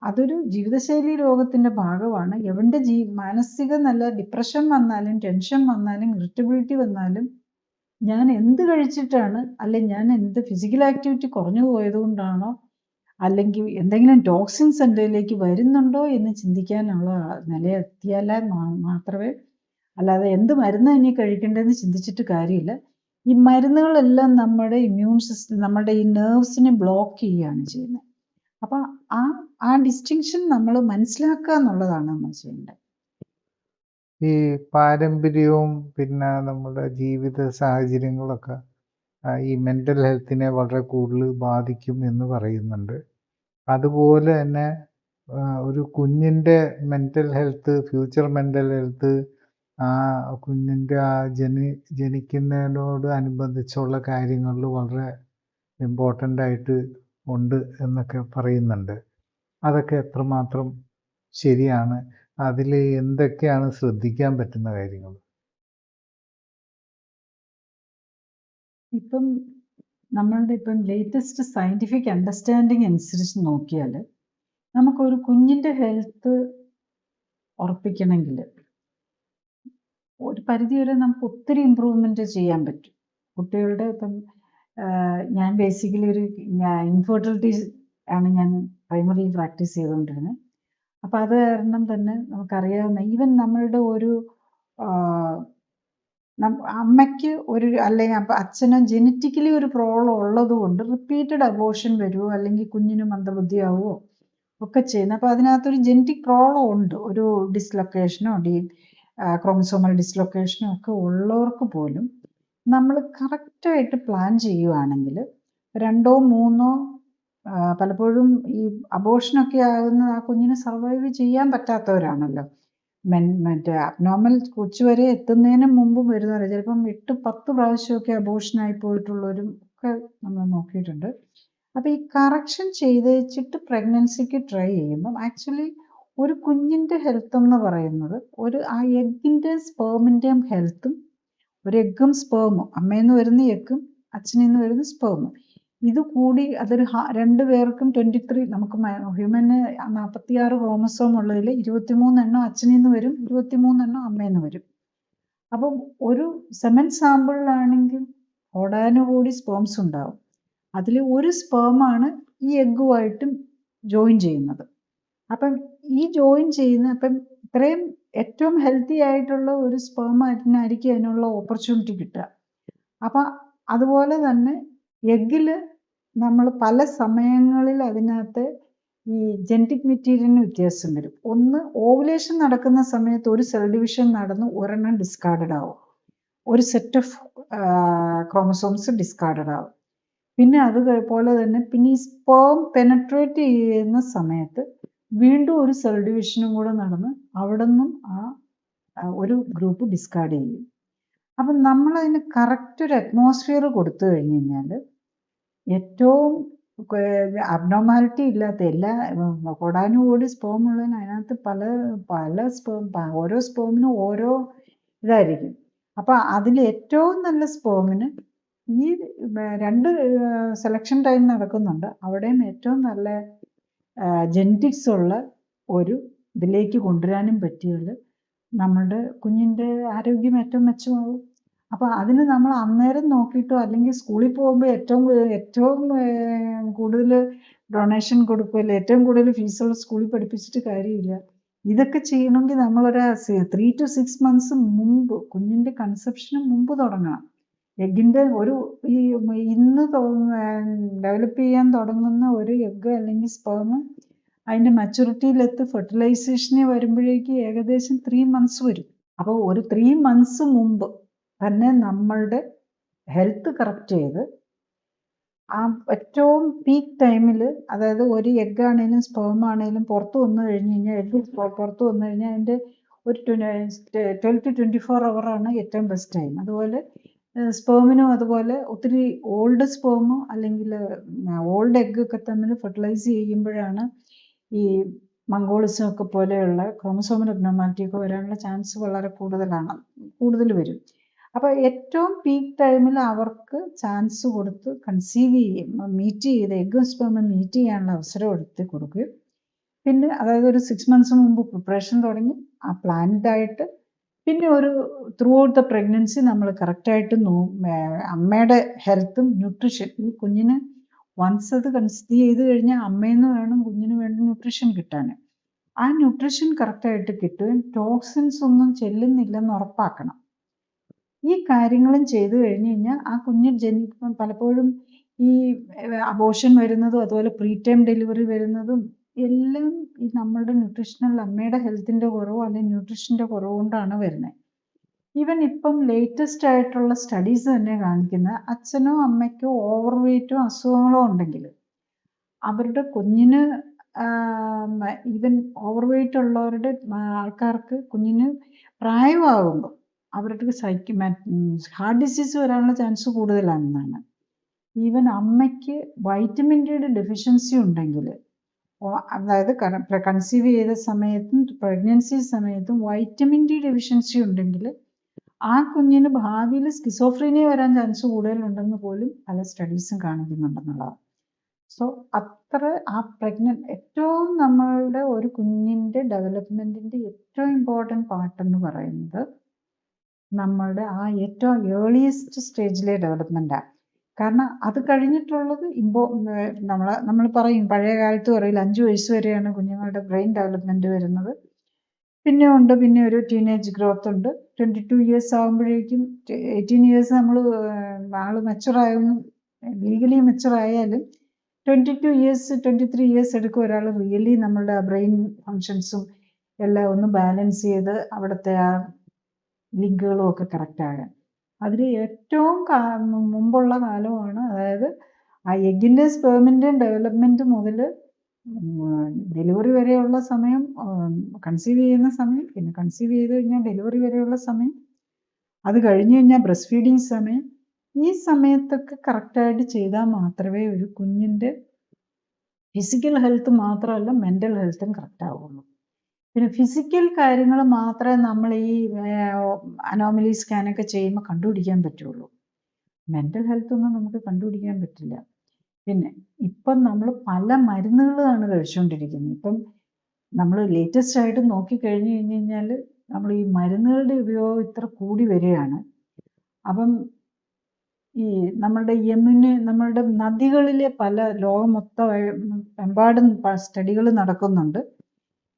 അതൊരു ജീവിതശൈലി രോഗത്തിൻ്റെ ഭാഗമാണ്. എവൻ്റെ മാനസിക നില ഡിപ്രഷൻ വന്നാലും ടെൻഷൻ വന്നാലും ഇറിറ്റബിലിറ്റി വന്നാലും ഞാൻ എന്ത് കഴിച്ചിട്ടാണ്, അല്ലെങ്കിൽ ഞാൻ എന്ത് ഫിസിക്കൽ ആക്ടിവിറ്റി കുറഞ്ഞു പോയത് കൊണ്ടാണോ, അല്ലെങ്കിൽ എന്തെങ്കിലും ടോക്സിൻസ് എന്തെങ്കിലേക്ക് വരുന്നുണ്ടോ എന്ന് ചിന്തിക്കാനുള്ള നിലയെത്തിയാലേ മാത്രമേ, അല്ലാതെ എന്ത് മരുന്ന് ഇനി കഴിക്കേണ്ടതെന്ന് ചിന്തിച്ചിട്ട് കാര്യമില്ല. ഈ മരുന്നുകളെല്ലാം നമ്മുടെ ഇമ്മ്യൂൺ സിസ്റ്റം, നമ്മുടെ ഈ നെർവ്സിനെ ബ്ലോക്ക് ചെയ്യുകയാണ് ചെയ്യുന്നത്. അപ്പം ആ ഡിസ്റ്റിങ്ഷൻ നമ്മൾ മനസ്സിലാക്കുക എന്നുള്ളതാണ് നമ്മൾ ചെയ്യേണ്ടത്. ഈ പാരമ്പര്യവും പിന്നെ നമ്മുടെ ജീവിത സാഹചര്യങ്ങളൊക്കെ ഈ മെൻ്റൽ ഹെൽത്തിനെ വളരെ കൂടുതൽ ബാധിക്കും എന്ന് പറയുന്നുണ്ട്. അതുപോലെ തന്നെ ഒരു കുഞ്ഞിൻ്റെ mental health, future mental health ആ കുഞ്ഞിൻ്റെ ആ ജനിക്കുന്നതിനോട് അനുബന്ധിച്ചുള്ള കാര്യങ്ങളിൽ വളരെ ഇമ്പോർട്ടൻ്റ് ആയിട്ട് ഉണ്ട് എന്നൊക്കെ പറയുന്നുണ്ട്. അതൊക്കെ എത്രമാത്രം ശരിയാണ്? അതിൽ എന്തൊക്കെയാണ് ശ്രദ്ധിക്കാൻ പറ്റുന്ന കാര്യങ്ങൾ? ഇപ്പം നമ്മളുടെ ലേറ്റസ്റ്റ് സയൻറ്റിഫിക് അണ്ടർസ്റ്റാൻഡിങ് അനുസരിച്ച് നോക്കിയാൽ നമുക്കൊരു കുഞ്ഞിൻ്റെ ഹെൽത്ത് ഉറപ്പിക്കണമെങ്കിൽ ഒരു പരിധിവരെ നമുക്ക് ഒത്തിരി ഇമ്പ്രൂവ്മെൻ്റ് ചെയ്യാൻ പറ്റും. കുട്ടികളുടെ ഞാൻ ബേസിക്കലി ഒരു ഇൻഫെർട്ടിലിറ്റി ആണ് ഞാൻ പ്രൈമറി പ്രാക്ടീസ് ചെയ്തുകൊണ്ടിരുന്നത്. അപ്പോൾ അത് കാരണം തന്നെ നമുക്കറിയാവുന്ന ഈവൻ നമ്മളുടെ ഒരു അമ്മയ്ക്ക് ഒരു അല്ലെങ്കിൽ അച്ഛന് ജെനറ്റിക്കലി ഒരു പ്രോബ്ലം ഉള്ളത് കൊണ്ട് റിപ്പീറ്റഡ് അബോർഷൻ വരുമോ, അല്ലെങ്കിൽ കുഞ്ഞിന് മന്ദബുദ്ധിയാവുമോ ഒക്കെ ചെയ്യുന്നത്. അപ്പോൾ അതിനകത്തൊരു ജെനറ്റിക് പ്രോബ്ലം ഉണ്ട്. ഒരു ഡിസ്ലൊക്കേഷനോ ക്രോമസോമൽ ഡിസ്ലൊക്കേഷനോ ഒക്കെ ഉള്ളവർക്ക് പോലും നമ്മൾ കറക്റ്റായിട്ട് പ്ലാൻ ചെയ്യുവാണെങ്കിൽ 2 or 3 പലപ്പോഴും ഈ അബോർഷനൊക്കെ ആകുന്ന ആ കുഞ്ഞിന് സർവൈവ് ചെയ്യാൻ പറ്റാത്തവരാണല്ലോ. മറ്റേ അബ്നോർമൽ കൊച്ചു വരെ എത്തുന്നതിന് മുമ്പ് വരുന്നവരെ ചിലപ്പം 8-10 പ്രാവശ്യമൊക്കെ അബോർഷനായി പോയിട്ടുള്ളവരും ഒക്കെ നമ്മൾ നോക്കിയിട്ടുണ്ട്. അപ്പോൾ ഈ കറക്ഷൻ ചെയ്ത് വെച്ചിട്ട് പ്രഗ്നൻസിക്ക് ട്രൈ ചെയ്യുമ്പം ആക്ച്വലി ഒരു കുഞ്ഞിൻ്റെ ഹെൽത്ത് എന്ന് പറയുന്നത് ആ എഗ്ഗിൻ്റെയും സ്പേമിൻ്റെയും ഹെൽത്തും, ഒരു എഗ്ഗും സ്പേമും, അമ്മയിൽ നിന്ന് വരുന്ന എഗ്ഗും അച്ഛനിൽ നിന്ന് വരുന്ന സ്പേമും, ഇത് കൂടി അതൊരു 2 പേർക്കും 23, നമുക്ക് ഹ്യൂമന് 46 ക്രോമസോം ഉള്ളതിൽ 23 എണ്ണം അച്ഛനിൽ നിന്ന് വരും, 23 എണ്ണം അമ്മയിൽ നിന്ന് വരും. അപ്പം ഒരു സെമൻ സാമ്പിളിലാണെങ്കിൽ കോടാനുകോടി സ്പേംസ് ഉണ്ടാവും. അതിൽ ഒരു സ്പേമാണ് ഈ എഗ്ഗുമായിട്ടും ജോയിൻ ചെയ്യുന്നത്. അപ്പം ഈ ജോയിൻ ചെയ്യുന്ന ഇത്രയും ഏറ്റവും ഹെൽത്തി ആയിട്ടുള്ള ഒരു സ്പേമായിരിക്കും അതിനുള്ള ഓപ്പർച്യൂണിറ്റി കിട്ടുക. അപ്പം അതുപോലെ തന്നെ എഗ്ഗിൽ നമ്മൾ പല സമയങ്ങളിൽ അതിനകത്ത് ഈ ജെനറ്റിക് മെറ്റീരിയലിന് വ്യത്യാസം വരും. ഒന്ന്, ഓവുലേഷൻ നടക്കുന്ന സമയത്ത് ഒരു സെൽ ഡിവിഷൻ നടന്ന് ഒരെണ്ണം ഡിസ്കാർഡഡ് ആവും, ഒരു സെറ്റ് ഓഫ് ക്രോമസോംസ് ഡിസ്കാർഡഡ് ആവും. പിന്നെ അതുപോലെ തന്നെ പിന്നെ ഈ സ്പേം പെനട്രേറ്റ് ചെയ്യുന്ന സമയത്ത് വീണ്ടും ഒരു സെൽ ഡിവിഷനും കൂടെ നടന്ന് അവിടെ നിന്നും ഒരു ഗ്രൂപ്പ് ഡിസ്കാർഡ് ചെയ്യും. അപ്പം നമ്മളതിന് കറക്റ്റ് ഒരു അറ്റ്മോസ്ഫിയർ കൊടുത്തു കഴിഞ്ഞ് കഴിഞ്ഞാൽ ഏറ്റവും അബ്നോർമാലിറ്റി ഇല്ലാത്ത എല്ലാ കോടാനുകോടി സ്പേം ഉള്ളതിന് അതിനകത്ത് പല ഓരോ സ്പേമിനും ഓരോ ഇതായിരിക്കും. അപ്പം അതിൽ ഏറ്റവും നല്ല സ്പേമിന് ഈ 2 സെലക്ഷൻ ടൈം നടക്കുന്നുണ്ട്. അവിടെയും ഏറ്റവും നല്ല ജെനറ്റിക്സ് ഉള്ള ഒരു ഇതിലേക്ക് കൊണ്ടുവരാനും പറ്റിയാൽ നമ്മളുടെ കുഞ്ഞിൻ്റെ ആരോഗ്യം ഏറ്റവും മെച്ചമാകും. അപ്പോൾ അതിന് നമ്മൾ അന്നേരം നോക്കിയിട്ടോ അല്ലെങ്കിൽ സ്കൂളിൽ പോകുമ്പോൾ ഏറ്റവും കൂടുതൽ ഡൊണേഷൻ കൊടുക്കുകയല്ല, ഏറ്റവും കൂടുതൽ ഫീസുള്ള സ്കൂളിൽ പഠിപ്പിച്ചിട്ട് കാര്യമില്ല. ഇതൊക്കെ ചെയ്യണമെങ്കിൽ നമ്മളൊരു 3 to 6 months മുമ്പ്, കുഞ്ഞിൻ്റെ കൺസെപ്ഷന് മുമ്പ് തുടങ്ങണം. എഗ്ഗിൻ്റെ ഇന്ന് ഡെവലപ്പ് ചെയ്യാൻ തുടങ്ങുന്ന ഒരു എഗ്ഗ് അല്ലെങ്കിൽ സ്പേം അതിൻ്റെ മച്യൂരിറ്റിയിലെത്ത് ഫെർട്ടിലൈസേഷനെ വരുമ്പോഴേക്ക് ഏകദേശം 3 months വരും. അപ്പോൾ ഒരു 3 months മുമ്പ് തന്നെ നമ്മളുടെ ഹെൽത്ത് കറക്റ്റ് ചെയ്ത് ആ ഏറ്റവും പീക്ക് ടൈമിൽ, അതായത് ഒരു എഗ് ആണെങ്കിലും സ്പേം ആണെങ്കിലും പുറത്ത് വന്നു കഴിഞ്ഞ് കഴിഞ്ഞാൽ, എഗ് പുറത്ത് വന്നു കഴിഞ്ഞാൽ അതിൻ്റെ ഒരു 12 to 24 hour ആണ് ഏറ്റവും ബെസ്റ്റ് ടൈം. അതുപോലെ സ്പേമിനും അതുപോലെ ഒത്തിരി ഓൾഡ് സ്പേമോ അല്ലെങ്കിൽ ഓൾഡ് എഗ് ഒക്കെ തമ്മിൽ ഫെർട്ടിലൈസ് ചെയ്യുമ്പോഴാണ് ഈ മംഗോളിസം ഒക്കെ പോലെയുള്ള ക്രോമസോമൽ അബ്നോർമാലിറ്റി ഒക്കെ വരാനുള്ള ചാൻസ് വളരെ കൂടുതൽ വരും. അപ്പോൾ ഏറ്റവും പീക്ക് ടൈമിൽ അവർക്ക് ചാൻസ് കൊടുത്ത് കൺസീവ് മീറ്റ് ചെയ്ത് എഗ് സ്പേം മീറ്റ് ചെയ്യാനുള്ള അവസരം എടുത്ത് കൊടുക്കുകയും പിന്നെ അതായത് ഒരു 6 months മുമ്പ് പ്രിപ്പറേഷൻ തുടങ്ങി ആ പ്ലാൻഡ് ആയിട്ട് പിന്നെ ഒരു ത്രൂ ഔട്ട് ദ പ്രഗ്നൻസി നമ്മൾ കറക്റ്റായിട്ട് അമ്മയുടെ ഹെൽത്തും ന്യൂട്രീഷൻ, ഈ കുഞ്ഞിന് വൺസ് അത് കൺസീവ് ചെയ്ത് കഴിഞ്ഞാൽ അമ്മയിൽ നിന്ന് വേണം കുഞ്ഞിന് വേണ്ട ന്യൂട്രീഷൻ കിട്ടാൻ. ആ ന്യൂട്രീഷൻ കറക്റ്റായിട്ട് കിട്ടുകയും ടോക്സിൻസ് ഒന്നും ചെല്ലുന്നില്ലെന്ന് ഉറപ്പാക്കണം. ഈ കാര്യങ്ങളും ചെയ്തു കഴിഞ്ഞ് കഴിഞ്ഞാൽ ആ കുഞ്ഞ് പലപ്പോഴും ഈ അബോർഷൻ വരുന്നതും അതുപോലെ പ്രീ ടൈം ഡെലിവറി വരുന്നതും എല്ലാം ഈ നമ്മളുടെ ന്യൂട്രീഷണൽ അമ്മയുടെ ഹെൽത്തിൻ്റെ കുറവോ അല്ലെങ്കിൽ ന്യൂട്രീഷൻ്റെ കുറവ് കൊണ്ടാണ് വരുന്നത്. ഈവൻ ഇപ്പം ലേറ്റസ്റ്റ് ആയിട്ടുള്ള സ്റ്റഡീസ് തന്നെ കാണിക്കുന്ന അച്ഛനോ അമ്മയ്ക്കോ ഓവർ വെയ്റ്റോ അസുഖങ്ങളോ ഉണ്ടെങ്കിൽ അവരുടെ കുഞ്ഞിന് ഈവൻ ഓവർ വെയ്റ്റ് ഉള്ളവരുടെ ആൾക്കാർക്ക് കുഞ്ഞിന് പ്രായമാകുമ്പോൾ അവർക്ക് ഹാർട്ട് ഡിസീസ് വരാനുള്ള ചാൻസ് കൂടുതലാണെന്നാണ്. ഈവൻ അമ്മയ്ക്ക് വൈറ്റമിൻ ഡിയുടെ ഡെഫിഷ്യൻസി ഉണ്ടെങ്കിൽ, അതായത് കൺസീവ് ചെയ്ത സമയത്തും പ്രഗ്നൻസി സമയത്തും വൈറ്റമിൻ ഡി ഡെഫിഷ്യൻസി ഉണ്ടെങ്കിൽ ആ കുഞ്ഞിന് ഭാവിയിൽ സ്കിസോഫ്രീനിയ വരാൻ ചാൻസ് കൂടുതലുണ്ടെന്ന് പോലും പല സ്റ്റഡീസും കാണിക്കുന്നുണ്ടെന്നുള്ളതാണ്. സോ അത്ര ഏറ്റവും നമ്മളുടെ ഒരു കുഞ്ഞിൻ്റെ ഡെവലപ്മെൻറ്റിൻ്റെ ഏറ്റവും ഇമ്പോർട്ടൻറ്റ് പാർട്ടെന്ന് പറയുന്നത് നമ്മളുടെ ആ ഏറ്റവും ഏർലിയസ്റ്റ് സ്റ്റേജിലെ ഡെവലപ്മെൻറ്റാണ്. കാരണം അത് കഴിഞ്ഞിട്ടുള്ളത് നമ്മൾ പറയും, പഴയ കാലത്ത് പറയില്ല 5 വയസ്സ് വരെയാണ് കുഞ്ഞുങ്ങളുടെ ബ്രെയിൻ ഡെവലപ്മെൻറ്റ് വരുന്നത്, പിന്നെ ഒരു ടീനേജ് ഗ്രോത്ത് ഉണ്ട്. 22 years ആകുമ്പോഴേക്കും 18 years നമ്മൾ ആൾ മെച്ചുറായും ലീഗലി മെച്ചുറായാലും 22 years 23 years എടുക്കും ഒരാൾ റിയലി നമ്മളുടെ ബ്രെയിൻ ഫങ്ഷൻസും എല്ലാം ഒന്ന് ബാലൻസ് ചെയ്ത് അവിടുത്തെ ആ ലിങ്കുകളും ഒക്കെ കറക്റ്റ് ആകാൻ. അതിൽ ഏറ്റവും മുമ്പുള്ള കാലമാണ്, അതായത് ആ എഗ്ഗിൻ്റെ സ്പേമിൻ്റെയും ഡെവലപ്മെൻറ്റ് മുതൽ ഡെലിവറി വരെയുള്ള സമയം, കൺസീവ് ചെയ്യുന്ന സമയം, പിന്നെ കൺസീവ് ചെയ്ത് കഴിഞ്ഞാൽ ഡെലിവറി വരെയുള്ള സമയം, അത് കഴിഞ്ഞ് കഴിഞ്ഞാൽ ബ്രസ്റ്റ് ഫീഡിങ് സമയം, ഈ സമയത്തൊക്കെ കറക്റ്റായിട്ട് ചെയ്താൽ മാത്രമേ ഒരു കുഞ്ഞിൻ്റെ ഫിസിക്കൽ ഹെൽത്ത് മാത്രമല്ല മെൻ്റൽ ഹെൽത്തും കറക്റ്റ് ആവുള്ളൂ. പിന്നെ ഫിസിക്കൽ കാര്യങ്ങൾ മാത്രമേ നമ്മൾ ഈ അനോമലി സ്കാനൊക്കെ ചെയ്യുമ്പോൾ കണ്ടുപിടിക്കാൻ പറ്റുള്ളൂ. മെൻ്റൽ ഹെൽത്തൊന്നും നമുക്ക് കണ്ടുപിടിക്കാൻ പറ്റില്ല. പിന്നെ ഇപ്പം നമ്മൾ പല മരുന്നുകളാണ് കഴിച്ചുകൊണ്ടിരിക്കുന്നത്. ഇപ്പം നമ്മൾ ലേറ്റസ്റ്റ് ആയിട്ട് നോക്കിക്കഴിഞ്ഞ് കഴിഞ്ഞാൽ നമ്മൾ ഈ മരുന്നുകളുടെ ഉപയോഗം ഇത്ര കൂടി വരികയാണ്. അപ്പം ഈ നമ്മളുടെ നദികളിലെ പല ലോകം മൊത്തം എമ്പാടും സ്റ്റഡികൾ നടക്കുന്നുണ്ട്.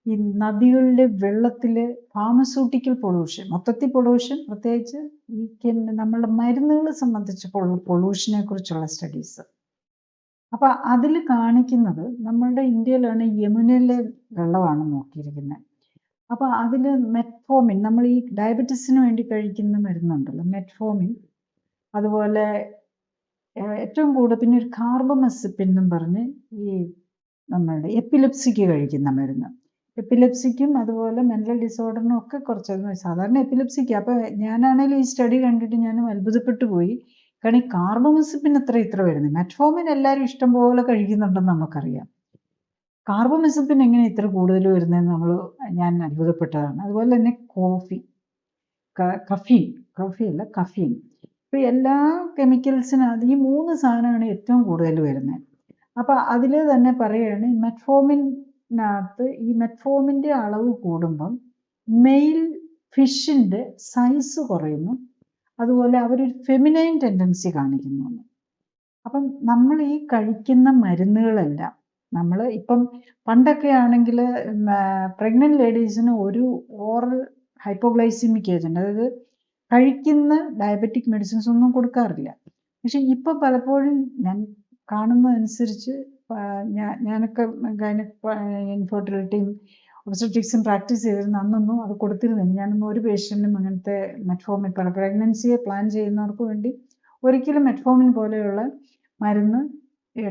ഈ നദികളിലെ വെള്ളത്തിലെ ഫാർമസ്യൂട്ടിക്കൽ പൊള്യൂഷൻ, മൊത്തത്തിൽ പൊള്യൂഷൻ, പ്രത്യേകിച്ച് ഈ നമ്മളുടെ മരുന്നുകൾ സംബന്ധിച്ച് പൊള്യൂഷനെ കുറിച്ചുള്ള സ്റ്റഡീസ്. അപ്പം അതിൽ കാണിക്കുന്നത് നമ്മളുടെ ഇന്ത്യയിലാണ് യമുനയിലെ വെള്ളമാണ് നോക്കിയിരിക്കുന്നത്. അപ്പം അതിൽ മെറ്റ്ഫോമിൻ, നമ്മൾ ഈ ഡയബറ്റീസിന് വേണ്ടി കഴിക്കുന്ന മരുന്നുണ്ടല്ലോ മെറ്റ്ഫോമിൻ, അതുപോലെ ഏറ്റവും കൂടുതൽ പിന്നെ ഒരു കാർബമെസപ്പിൻ എന്നും പറഞ്ഞ് ഈ നമ്മളുടെ എപ്പിലെപ്സിക്ക് കഴിക്കുന്ന മരുന്ന്, എപ്പിലെപ്സിക്കും അതുപോലെ മെൻ്റൽ ഡിസോർഡറിനും ഒക്കെ കുറച്ച് സാധാരണ എപ്പിലെപ്സിക്ക്. അപ്പോൾ ഞാനാണെങ്കിലും ഈ സ്റ്റഡി കണ്ടിട്ട് ഞാനും അത്ഭുതപ്പെട്ടു പോയി. കാരണം ഈ കാർബമെസപ്പിൻ ഇത്ര വരുന്നത്, മെറ്റ്ഫോമിൻ എല്ലാവരും ഇഷ്ടം പോലെ കഴിക്കുന്നുണ്ടെന്ന് നമുക്കറിയാം. കാർബമെസപ്പിൻ എങ്ങനെ ഇത്ര കൂടുതൽ വരുന്നതെന്ന് ഞാൻ അത്ഭുതപ്പെട്ടതാണ്. അതുപോലെ തന്നെ കഫീൻ. ഇപ്പോൾ എല്ലാ കെമിക്കൽസിനകത്ത് ഈ 3 സാധനമാണ് ഏറ്റവും കൂടുതൽ വരുന്നത്. അപ്പോൾ അതിൽ തന്നെ പറയുകയാണ് ഈ മെറ്റ്ഫോമിനകത്ത് ഈ മെറ്റ്ഫോമിൻ്റെ അളവ് കൂടുമ്പം മെയിൽ ഫിഷിൻ്റെ സൈസ് കുറയുന്നു, അതുപോലെ അവരൊരു ഫെമിനൈൻ ടെൻഡൻസി കാണിക്കുന്നു. അപ്പം നമ്മൾ ഈ കഴിക്കുന്ന മരുന്നുകളെല്ലാം നമ്മൾ ഇപ്പം പണ്ടൊക്കെ ആണെങ്കിൽ പ്രഗ്നൻറ്റ് ലേഡീസിന് ഒരു ഓറൽ ഹൈപ്പോഗ്ലൈസിമിക് ഏജൻറ്റ്, അതായത് കഴിക്കുന്ന ഡയബറ്റിക് മെഡിസിൻസ് ഒന്നും കൊടുക്കാറില്ല. പക്ഷെ ഇപ്പം പലപ്പോഴും ഞാൻ കാണുന്നതനുസരിച്ച് ഞാനൊക്കെ ഇൻഫെർട്ടിലിറ്റിയും ഒബ്സ്റ്ററ്റിക്സും പ്രാക്ടീസ് ചെയ്തിരുന്ന അന്നൊന്നും അത് കൊടുത്തിരുന്നില്ല. ഞാനൊന്നും ഒരു പേഷ്യൻറ്റിനും അങ്ങനത്തെ മെറ്റ്ഫോമിൻ പ്രഗ്നൻസിയെ പ്ലാൻ ചെയ്യുന്നവർക്ക് വേണ്ടി ഒരിക്കലും മെറ്റ്ഫോമിൻ പോലെയുള്ള മരുന്ന്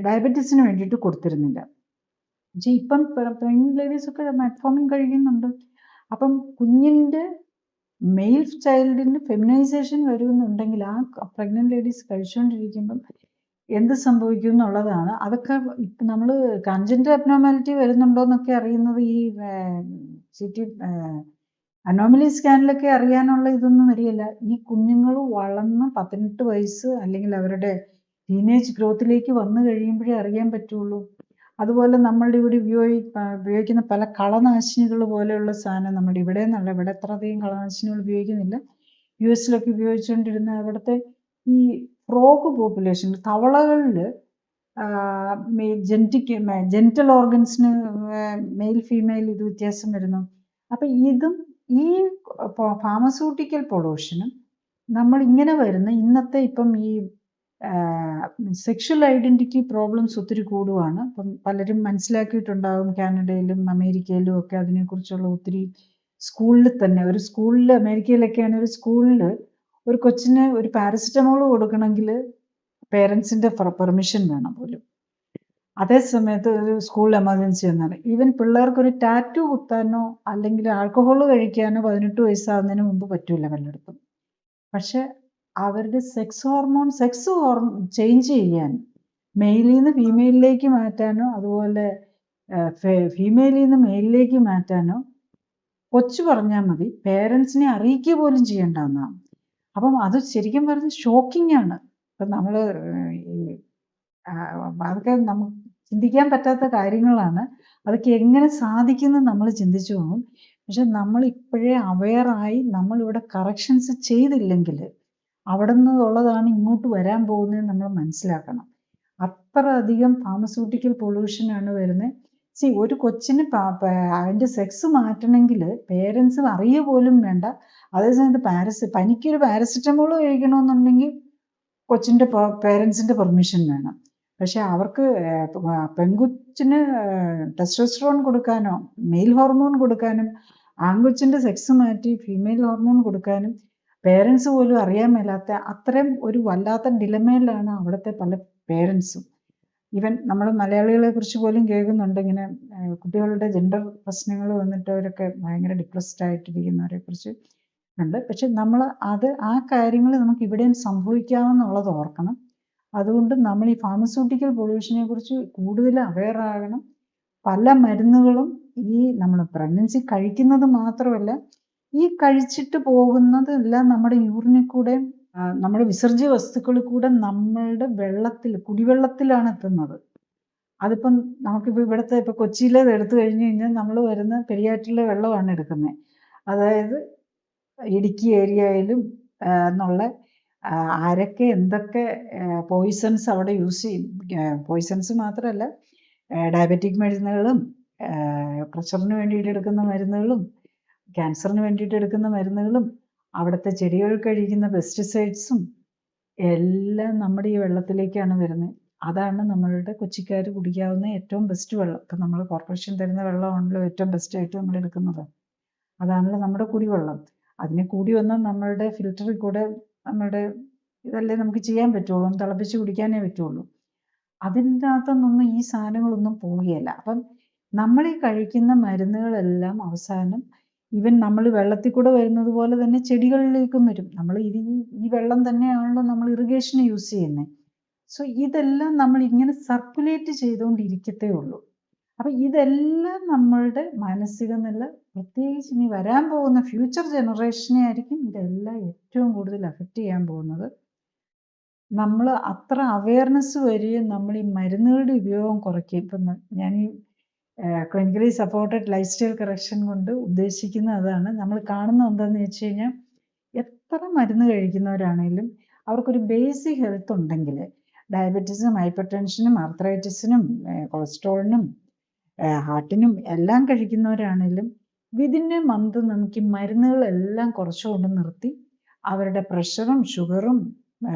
ഡയബറ്റീസിന് വേണ്ടിയിട്ട് കൊടുത്തിരുന്നില്ല. പക്ഷേ ഇപ്പം പ്രഗ്നന്റ് ലേഡീസൊക്കെ മെറ്റ്ഫോമിൻ കഴിക്കുന്നുണ്ട്. അപ്പം കുഞ്ഞിൻ്റെ മെയിൽ ചൈൽഡിന് ഫെമിനൈസേഷൻ വരുന്നുണ്ടെങ്കിൽ ആ പ്രഗ്നന്റ് ലേഡീസ് കഴിച്ചുകൊണ്ടിരിക്കുമ്പം എന്ത് സംഭവിക്കും എന്നുള്ളതാണ്. അതൊക്കെ ഇപ്പം നമ്മൾ കൺജന്റൽ അബ്നോർമാലിറ്റി വരുന്നുണ്ടോ എന്നൊക്കെ അറിയുന്നത് ഈ CT അനോമലി സ്കാനിലൊക്കെ അറിയാനുള്ള ഇതൊന്നും വരികയില്ല. ഈ കുഞ്ഞുങ്ങൾ വളർന്ന് 18 വയസ്സ് അല്ലെങ്കിൽ അവരുടെ ടീനേജ് ഗ്രോത്തിലേക്ക് വന്നു കഴിയുമ്പോഴേ അറിയാൻ പറ്റുള്ളൂ. അതുപോലെ നമ്മളുടെ ഇവിടെ ഉപയോഗിക്കുന്ന പല കളനാശിനികൾ പോലെയുള്ള സാധനം നമ്മുടെ ഇവിടെ നിന്നല്ല, ഇവിടെ അത്ര അധികം കളനാശിനികൾ ഉപയോഗിക്കുന്നില്ല. US ഉപയോഗിച്ചുകൊണ്ടിരുന്ന അവിടുത്തെ ഈ ഫ്രോഗ് പോപ്പുലേഷൻ തവളകളിൽ ജെനിറ്റൽ ഓർഗൻസിന് മെയിൽ ഫീമെയിൽ ഇത് വ്യത്യാസം വരുന്നു. അപ്പം ഇതും ഈ ഫാർമസ്യൂട്ടിക്കൽ പൊള്യൂഷനും നമ്മൾ ഇങ്ങനെ വരുന്ന ഇന്നത്തെ ഇപ്പം ഈ സെക്ഷൽ ഐഡന്റിറ്റി പ്രോബ്ലംസ് ഒത്തിരി കൂടുവാണ്. അപ്പം പലരും മനസ്സിലാക്കിയിട്ടുണ്ടാകും. കാനഡയിലും അമേരിക്കയിലും ഒക്കെ അതിനെക്കുറിച്ചുള്ള ഒത്തിരി സ്കൂളിൽ തന്നെ ഒരു സ്കൂളിൽ അമേരിക്കയിലൊക്കെയാണ് ഒരു സ്കൂളിൽ ഒരു കൊച്ചിന് ഒരു പാരസിറ്റമോൾ കൊടുക്കണമെങ്കിൽ പേരൻസിൻ്റെ പെർമിഷൻ വേണം പോലും. അതേ സമയത്ത് ഒരു സ്കൂൾ എമർജൻസി വന്നാൽ ഈവൻ പിള്ളേർക്കൊരു ടാറ്റു കുത്താനോ അല്ലെങ്കിൽ ആൽക്കഹോൾ കഴിക്കാനോ 18 വയസ്സാകുന്നതിന് മുമ്പ് പറ്റൂല പലയിടത്തും. പക്ഷെ അവരുടെ സെക്സ് ചേഞ്ച് ചെയ്യാൻ മെയിലിൽ നിന്ന് ഫീമെയിലിലേക്ക് മാറ്റാനോ അതുപോലെ ഫീമെയിലിൽ നിന്ന് മെയിലിലേക്ക് മാറ്റാനോ കൊച്ചു പറഞ്ഞാൽ മതി, പേരൻസിനെ അറിയിക്കുക പോലും ചെയ്യേണ്ടെന്നാണ്. അപ്പം അത് ശരിക്കും പറഞ്ഞ് ഷോക്കിംഗ് ആണ്. ഇപ്പം നമ്മൾ അതൊക്കെ നമുക്ക് ചിന്തിക്കാൻ പറ്റാത്ത കാര്യങ്ങളാണ്. അതൊക്കെ എങ്ങനെ സാധിക്കുന്നു നമ്മൾ ചിന്തിച്ചു പോകും. പക്ഷെ നമ്മൾ ഇപ്പോഴേ അവെയറായി നമ്മളിവിടെ കറക്ഷൻസ് ചെയ്തില്ലെങ്കിൽ അവിടെ നിന്നുള്ളതാണ് ഇങ്ങോട്ട് വരാൻ പോകുന്നത് നമ്മൾ മനസ്സിലാക്കണം. അത്ര അധികം ഫാർമസ്യൂട്ടിക്കൽ പൊള്യൂഷനാണ് വരുന്നത്. ഒരു കൊച്ചിന് അതിൻ്റെ സെക്സ് മാറ്റണമെങ്കിൽ പേരൻസ് അറിയുക പോലും വേണ്ട. അതേസമയത്ത് പനിക്കൊരു പാരസിറ്റമോൾ കഴിക്കണമെന്നുണ്ടെങ്കിൽ കൊച്ചിൻ്റെ പേരൻസിൻ്റെ പെർമിഷൻ വേണം. പക്ഷെ അവർക്ക് പെൺകൊച്ചിന് ടെസ്റ്റോസ്റ്ററോൺ കൊടുക്കാനോ മെയിൽ ഹോർമോൺ കൊടുക്കാനും ആൺകൊച്ചിൻ്റെ സെക്സ് മാറ്റി ഫീമെയിൽ ഹോർമോൺ കൊടുക്കാനും പേരൻസ് പോലും അറിയാൻ മേലാത്ത അത്രയും ഒരു വല്ലാത്ത ഡിലമയിലാണ് അവിടുത്തെ പല പേരൻസും. ഈവൻ നമ്മൾ മലയാളികളെ കുറിച്ച് പോലും കേൾക്കുന്നുണ്ട് ഇങ്ങനെ കുട്ടികളുടെ ജെൻഡർ പ്രശ്നങ്ങൾ വന്നിട്ട് അവരൊക്കെ ഭയങ്കര ഡിപ്രസ്ഡ് ആയിട്ടിരിക്കുന്നവരെ കുറിച്ച് ഉണ്ട്. പക്ഷെ നമ്മൾ ആ കാര്യങ്ങൾ നമുക്ക് ഇവിടെയും സംഭവിക്കാമെന്നുള്ളത് ഓർക്കണം. അതുകൊണ്ട് നമ്മൾ ഈ ഫാർമസ്യൂട്ടിക്കൽ പൊള്യൂഷനെ കുറിച്ച് കൂടുതൽ അവെയർ ആകണം. പല മരുന്നുകളും ഈ നമ്മൾ പ്രഗ്നൻസി കഴിക്കുന്നത് മാത്രമല്ല, ഈ കഴിച്ചിട്ട് പോകുന്നതെല്ലാം നമ്മുടെ യൂറിനിൽ കൂടെ നമ്മുടെ വിസർജ്യ വസ്തുക്കളിൽ കൂടെ നമ്മളുടെ കുടിവെള്ളത്തിലാണ് എത്തുന്നത്. അതിപ്പം നമുക്കിപ്പോൾ ഇവിടുത്തെ ഇപ്പോൾ കൊച്ചിയിലേത് എടുത്തു കഴിഞ്ഞ് കഴിഞ്ഞാൽ നമ്മൾ വരുന്ന പെരിയാറ്റിലെ വെള്ളമാണ് എടുക്കുന്നത്. അതായത് ഇടുക്കി ഏരിയയിലും എന്നുള്ള ആരൊക്കെ എന്തൊക്കെ പോയിസൺസ് അവിടെ യൂസ് ചെയ്യും. പോയിസൺസ് മാത്രമല്ല, ഡയബറ്റിക് മരുന്നുകളും പ്രഷറിന് വേണ്ടിയിട്ട് എടുക്കുന്ന മരുന്നുകളും ക്യാൻസറിന് വേണ്ടിയിട്ട് എടുക്കുന്ന മരുന്നുകളും അവിടുത്തെ ചെടികൾ കഴിക്കുന്ന പെസ്റ്റിസൈഡ്സും എല്ലാം നമ്മുടെ ഈ വെള്ളത്തിലേക്കാണ് വരുന്നത്. അതാണ് നമ്മളുടെ കൊച്ചിക്കാർ കുടിക്കാവുന്ന ഏറ്റവും ബെസ്റ്റ് വെള്ളം. ഇപ്പം നമ്മൾ കോർപ്പറേഷൻ തരുന്ന വെള്ളമാണല്ലോ ഏറ്റവും ബെസ്റ്റായിട്ട് നമ്മൾ എടുക്കുന്നത്. അതാണല്ലോ നമ്മുടെ കുടിവെള്ളം. അതിനെ കൂടി വന്നാൽ നമ്മളുടെ ഫിൽറ്ററിൽ കൂടെ നമ്മളുടെ ഇതല്ലേ നമുക്ക് ചെയ്യാൻ പറ്റുള്ളൂ, തിളപ്പിച്ച് കുടിക്കാനേ പറ്റുള്ളൂ. അതിൻ്റെ അകത്തൊന്നും ഈ സാധനങ്ങളൊന്നും പോവുകയില്ല. അപ്പം നമ്മൾ ഈ കഴിക്കുന്ന മരുന്നുകളെല്ലാം അവസാനം ഈവൻ നമ്മൾ വെള്ളത്തിൽ കൂടെ വരുന്നത് പോലെ തന്നെ ചെടികളിലേക്കും വരും. നമ്മൾ ഈ വെള്ളം തന്നെയാണല്ലോ നമ്മൾ ഇറിഗേഷന് യൂസ് ചെയ്യുന്നത്. സോ ഇതെല്ലാം നമ്മൾ ഇങ്ങനെ സർക്കുലേറ്റ് ചെയ്തുകൊണ്ടിരിക്കത്തേ ഉള്ളൂ. അപ്പം ഇതെല്ലാം നമ്മളുടെ മാനസിക നില, പ്രത്യേകിച്ച് ഇനി വരാൻ പോകുന്ന ഫ്യൂച്ചർ ജനറേഷനെ ആയിരിക്കും ഇതെല്ലാം ഏറ്റവും കൂടുതൽ അഫക്റ്റ് ചെയ്യാൻ പോകുന്നത്. നമ്മൾ അത്ര അവെയർനെസ് വരികയും നമ്മൾ ഈ മരുന്നുകളുടെ ഉപയോഗം കുറയ്ക്കുകയും. ഇപ്പം ഞാൻ ഈ clinically supported lifestyle correction കൊണ്ട് ഉദ്ദേശിക്കുന്നത് അതാണ്. നമ്മൾ കാണുന്നത് എന്താണെന്ന് വെച്ച് കഴിഞ്ഞാൽ എത്ര മരുന്ന് കഴിക്കുന്നവരാണെങ്കിലും അവർക്കൊരു ബേസിക് ഹെൽത്ത് ഉണ്ടെങ്കിൽ ഡയബറ്റീസും ഹൈപ്പർ ടെൻഷനും ആർത്രൈറ്റിസിനും കൊളസ്ട്രോളിനും ഹാർട്ടിനും എല്ലാം കഴിക്കുന്നവരാണെങ്കിലും വിതിൻ എ മന്ത് നമുക്ക് ഈ മരുന്നുകളെല്ലാം കുറച്ചുകൊണ്ട് നിർത്തി അവരുടെ പ്രഷറും ഷുഗറും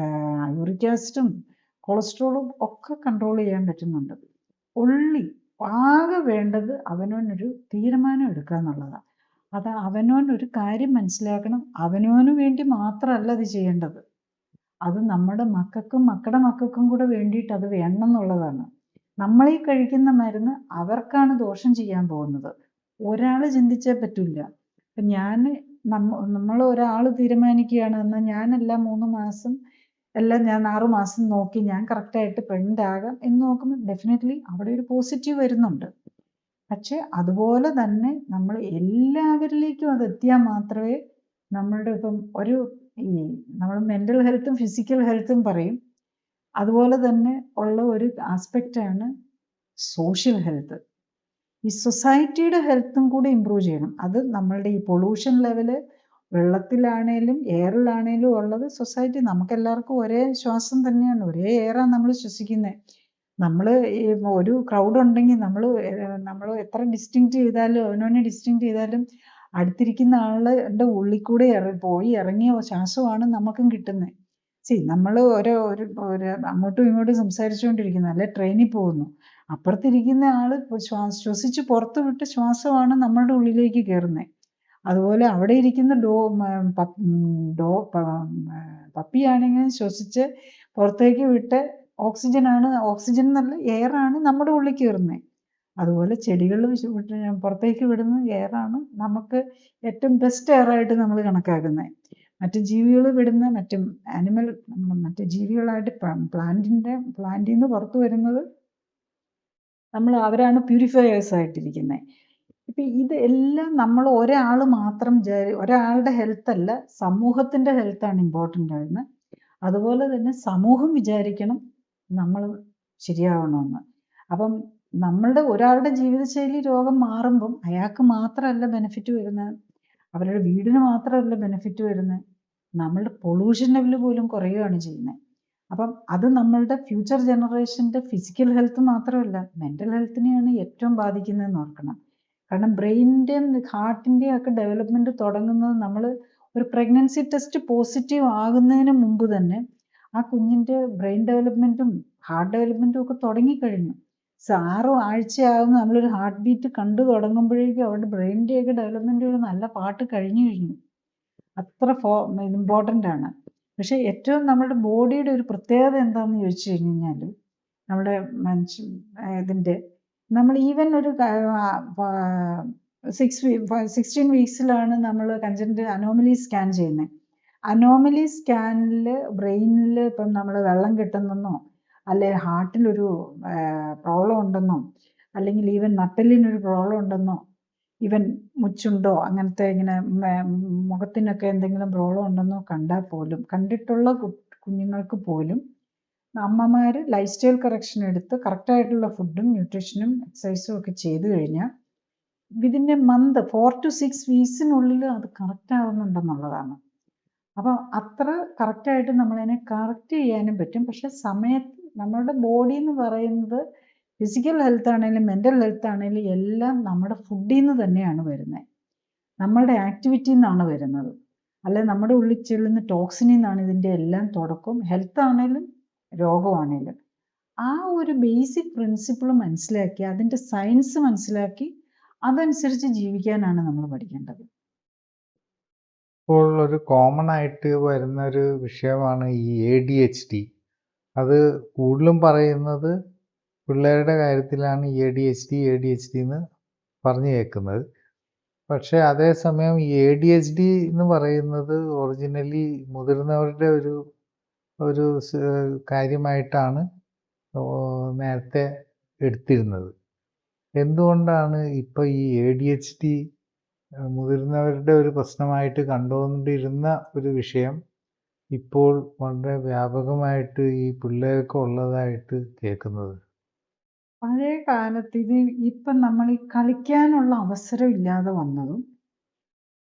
യൂറിക് ആസിഡും കൊളസ്ട്രോളും ഒക്കെ കൺട്രോൾ ചെയ്യാൻ പറ്റുന്നുണ്ട്. ഒള്ളി ആകെ വേണ്ടത് അവനവനൊരു തീരുമാനം എടുക്കുക എന്നുള്ളതാണ്. അത് അവനവനൊരു കാര്യം മനസ്സിലാക്കണം. അവനവന് വേണ്ടി മാത്രമല്ല അത് ചെയ്യേണ്ടത്. അത് നമ്മുടെ മക്കൾക്കും മക്കളുടെ മക്കൾക്കും കൂടെ വേണ്ടിയിട്ട് അത് വേണം എന്നുള്ളതാണ്. നമ്മൾ ഈ കഴിക്കുന്ന മരുന്ന് അവർക്കാണ് ദോഷം ചെയ്യാൻ പോകുന്നത്. ഒരാൾ ചിന്തിച്ചേ പറ്റില്ല. ഇപ്പം നമ്മൾ ഒരാൾ തീരുമാനിക്കുകയാണ്, എന്നാൽ ഞാനെല്ലാം 3 മാസം എല്ലാം ഞാൻ 6 മാസം നോക്കി ഞാൻ കറക്റ്റായിട്ട് പ്രഗ്നൻ്റ് ആകാം എന്ന് നോക്കുമ്പോൾ ഡെഫിനറ്റ്ലി അവിടെ ഒരു പോസിറ്റീവ് വരുന്നുണ്ട്. പക്ഷെ അതുപോലെ തന്നെ നമ്മൾ എല്ലാവരിലേക്കും അത് എത്തിയാൽ മാത്രമേ നമ്മളുടെ ഇപ്പം നമ്മൾ മെൻ്റൽ ഹെൽത്തും ഫിസിക്കൽ ഹെൽത്തും പറയും. അതുപോലെ തന്നെ ഉള്ള ഒരു ആസ്പെക്റ്റാണ് സോഷ്യൽ ഹെൽത്ത്. ഈ സൊസൈറ്റിയുടെ ഹെൽത്തും കൂടി ഇമ്പ്രൂവ് ചെയ്യണം. അത് നമ്മളുടെ ഈ പൊള്യൂഷൻ ലെവല് വെള്ളത്തിലാണേലും എയറിലാണേലും ഉള്ളത് സൊസൈറ്റി നമുക്കെല്ലാവർക്കും ഒരേ ശ്വാസം തന്നെയാണ്, ഒരേ എയറാണ് നമ്മൾ ശ്വസിക്കുന്നത്. നമ്മൾ ഒരു ക്രൗഡ് ഉണ്ടെങ്കിൽ നമ്മൾ എത്ര ഡിസ്റ്റിങ്ക്റ്റ് ചെയ്താലും അവനവനെ ഡിസ്റ്റിങ്ക്റ്റ് ചെയ്താലും അടുത്തിരിക്കുന്ന ആളുടെ ഉള്ളിൽ കൂടെ ഇറങ്ങിയ ശ്വാസമാണ് നമുക്കും കിട്ടുന്നത്. നമ്മൾ ഒരു അങ്ങോട്ടും ഇങ്ങോട്ടും സംസാരിച്ചുകൊണ്ടിരിക്കുന്നു, അല്ലെ ട്രെയിനിൽ പോകുന്നു, അപ്പുറത്തിരിക്കുന്ന ആൾ ശ്വസിച്ച് പുറത്ത് വിട്ട ശ്വാസമാണ് നമ്മളുടെ ഉള്ളിലേക്ക് കയറുന്നത്. അതുപോലെ അവിടെ ഇരിക്കുന്ന പപ്പിയാണെങ്കിൽ ശ്വസിച്ച് പുറത്തേക്ക് വിട്ട് ഓക്സിജൻ എന്നല്ല എയറാണ് നമ്മുടെ ഉള്ളിൽ കയറുന്നത്. അതുപോലെ ചെടികൾ പുറത്തേക്ക് വിടുന്ന എയറാണ് നമുക്ക് ഏറ്റവും ബെസ്റ്റ് എയറായിട്ട് നമ്മൾ കണക്കാക്കുന്നത്. മറ്റ് ജീവികൾ വിടുന്ന മറ്റ് ജീവികളായിട്ട് പ്ലാന്റിൽ നിന്ന് പുറത്തു വരുന്നത് അവരാണ് പ്യൂരിഫയേഴ്സ് ആയിട്ടിരിക്കുന്നത്. ഇപ്പം ഇതെല്ലാം നമ്മൾ ഒരാളുടെ ഹെൽത്ത് അല്ല, സമൂഹത്തിൻ്റെ ഹെൽത്താണ് ഇമ്പോർട്ടൻ്റ് ആയിരുന്നത്. അതുപോലെ തന്നെ സമൂഹം വിചാരിക്കണം നമ്മൾ ശരിയാവണമെന്ന്. അപ്പം ഒരാളുടെ ജീവിതശൈലി രോഗം മാറുമ്പം അയാൾക്ക് മാത്രമല്ല ബെനിഫിറ്റ് വരുന്നത്, അവരുടെ വീടിന് മാത്രമല്ല ബെനിഫിറ്റ് വരുന്നത്, നമ്മളുടെ പൊള്യൂഷൻ ലെവൽ പോലും കുറയുകയാണ് ചെയ്യുന്നത്. അപ്പം അത് നമ്മളുടെ ഫ്യൂച്ചർ ജനറേഷൻ്റെ ഫിസിക്കൽ ഹെൽത്ത് മാത്രമല്ല മെൻ്റൽ ഹെൽത്തിനെയാണ് ഏറ്റവും ബാധിക്കുന്നതെന്ന് ഓർക്കണം. കാരണം ബ്രെയിനിൻ്റെയും ഹാർട്ടിൻ്റെയും ഒക്കെ ഡെവലപ്മെൻറ്റ് തുടങ്ങുന്നത് നമ്മൾ ഒരു പ്രഗ്നൻസി ടെസ്റ്റ് പോസിറ്റീവ് ആകുന്നതിന് മുമ്പ് തന്നെ ആ കുഞ്ഞിൻ്റെ ബ്രെയിൻ ഡെവലപ്മെൻറ്റും ഹാർട്ട് ഡെവലപ്മെൻറ്റും ഒക്കെ തുടങ്ങിക്കഴിഞ്ഞു. 6 ആഴ്ചയാകുന്ന നമ്മളൊരു ഹാർട്ട് ബീറ്റ് കണ്ടു തുടങ്ങുമ്പോഴേക്കും അവരുടെ ബ്രെയിനിൻ്റെയൊക്കെ ഡെവലപ്മെൻറ്റ് ഒരു നല്ല പാട്ട് കഴിഞ്ഞു. അത്ര ഇമ്പോർട്ടൻ്റ് ആണ്. പക്ഷേ ഏറ്റവും നമ്മുടെ ബോഡിയുടെ ഒരു പ്രത്യേകത എന്താണെന്ന് ചോദിച്ചു കഴിഞ്ഞാൽ നമ്മുടെ നമ്മൾ ഈവൻ ഒരു 16 വീക്സിലാണ് നമ്മൾ കൺജനിറ്റൽ അനോമലി സ്കാൻ ചെയ്യുന്നത്. അനോമലി സ്കാനിൽ ബ്രെയിനിൽ ഇപ്പം നമ്മൾ വെള്ളം കിട്ടുന്നെന്നോ അല്ലെ ഹാർട്ടിലൊരു പ്രോബ്ലം ഉണ്ടെന്നോ അല്ലെങ്കിൽ ഈവൻ നട്ടെല്ലിനൊരു പ്രോബ്ലം ഉണ്ടെന്നോ ഈവൻ മുച്ചുണ്ടോ അങ്ങനത്തെ ഇങ്ങനെ മുഖത്തിനൊക്കെ എന്തെങ്കിലും പ്രോബ്ലം ഉണ്ടെന്നോ കണ്ടിട്ടുള്ള കുഞ്ഞുങ്ങൾക്ക് പോലും അമ്മമാർ ലൈഫ് സ്റ്റൈൽ കറക്ഷൻ എടുത്ത് കറക്റ്റായിട്ടുള്ള ഫുഡും ന്യൂട്രീഷനും എക്സസൈസും ഒക്കെ ചെയ്തു കഴിഞ്ഞാൽ വിതിൻ എ മന്ത് 4 to 6 വീക്സിനുള്ളിൽ അത് കറക്റ്റ് ആവുന്നുണ്ടെന്നുള്ളതാണ്. അപ്പം അത്ര കറക്റ്റായിട്ട് നമ്മളതിനെ കറക്റ്റ് ചെയ്യാനും പറ്റും. പക്ഷെ സമയത്ത് നമ്മളുടെ ബോഡി എന്ന് പറയുന്നത് ഫിസിക്കൽ ഹെൽത്ത് ആണെങ്കിലും മെൻ്റൽ ഹെൽത്ത് ആണെങ്കിലും എല്ലാം നമ്മുടെ ഫുഡിൽ നിന്ന് തന്നെയാണ് വരുന്നത്, നമ്മളുടെ ആക്ടിവിറ്റിയിൽ നിന്നാണ് വരുന്നത്. അല്ലെ നമ്മുടെ ഉള്ളിൽ ചെല്ലുന്ന ടോക്സിനിൽ നിന്നാണ് ഇതിൻ്റെ എല്ലാം തുടക്കം. ഹെൽത്ത് ആണെങ്കിലും രോഗമാണെങ്കിലും ആ ഒരു ബേസിക് പ്രിൻസിപ്പിൾ മനസ്സിലാക്കി അതിൻ്റെ സയൻസ് മനസ്സിലാക്കി അതനുസരിച്ച് ജീവിക്കാനാണ് നമ്മൾ പഠിക്കേണ്ടത്. ഇപ്പോൾ ഒരു കോമൺ ആയിട്ട് വരുന്ന ഒരു വിഷയമാണ് ഈ ADHD. അത് കൂടുതലും പറയുന്നത് പിള്ളേരുടെ കാര്യത്തിലാണ് ADHD എന്ന് പറഞ്ഞു കേൾക്കുന്നത്. പക്ഷേ അതേസമയം ഈ ADHD എന്ന് പറയുന്നത് ഒറിജിനലി മുതിർന്നവരുടെ ഒരു കാര്യമായിട്ടാണ് നേരത്തെ എടുത്തിരുന്നത്. എന്തുകൊണ്ടാണ് ഇപ്പോൾ ഈ ADHD മുതിർന്നവരുടെ ഒരു പ്രശ്നമായിട്ട് കണ്ടുകൊണ്ടിരുന്ന ഒരു വിഷയം ഇപ്പോൾ വളരെ വ്യാപകമായിട്ട് ഈ പിള്ളേർക്ക് ഉള്ളതായിട്ട് കേൾക്കുന്നത്? പഴയ കാലത്ത് ഇപ്പം നമ്മൾ ഈ കളിക്കാനുള്ള അവസരം ഇല്ലാതെ വന്നതും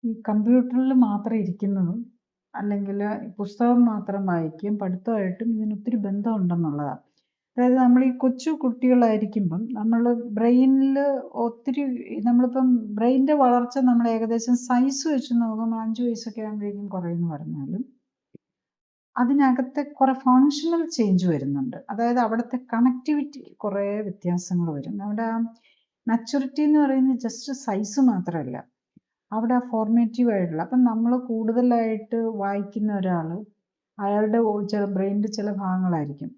ഈ കമ്പ്യൂട്ടറിൽ മാത്രം ഇരിക്കുന്നതും അല്ലെങ്കിൽ പുസ്തകം മാത്രം വായിക്കുകയും പഠിത്തമായിട്ടും ഇതിനൊത്തിരി ബന്ധമുണ്ടെന്നുള്ളതാണ്. അതായത് നമ്മൾ ഈ കൊച്ചു കുട്ടികളായിരിക്കുമ്പം നമ്മൾ ബ്രെയിനിൽ ഒത്തിരി നമ്മളിപ്പം ബ്രെയിനിൻ്റെ വളർച്ച നമ്മൾ ഏകദേശം സൈസ് വെച്ച് നോക്കുമ്പോൾ 5 വയസ്സൊക്കെ ആകുമ്പോഴേക്കും കുറയുമെന്ന് പറഞ്ഞാലും അതിനകത്തെ കുറെ ഫങ്ഷണൽ ചേഞ്ച് വരുന്നുണ്ട്. അതായത് അവിടുത്തെ കണക്ടിവിറ്റി കുറേ വ്യത്യാസങ്ങൾ വരും. അവിടെ മെച്യൂരിറ്റി എന്ന് പറയുന്നത് ജസ്റ്റ് സൈസ് മാത്രമല്ല, അവിടെ ഫോർമേറ്റീവ് ആയിട്ടുള്ള, അപ്പം നമ്മൾ കൂടുതലായിട്ട് വായിക്കുന്ന ഒരാൾ, അയാളുടെ ചില ബ്രെയിനിൻ്റെ ചില ഭാഗങ്ങളായിരിക്കും.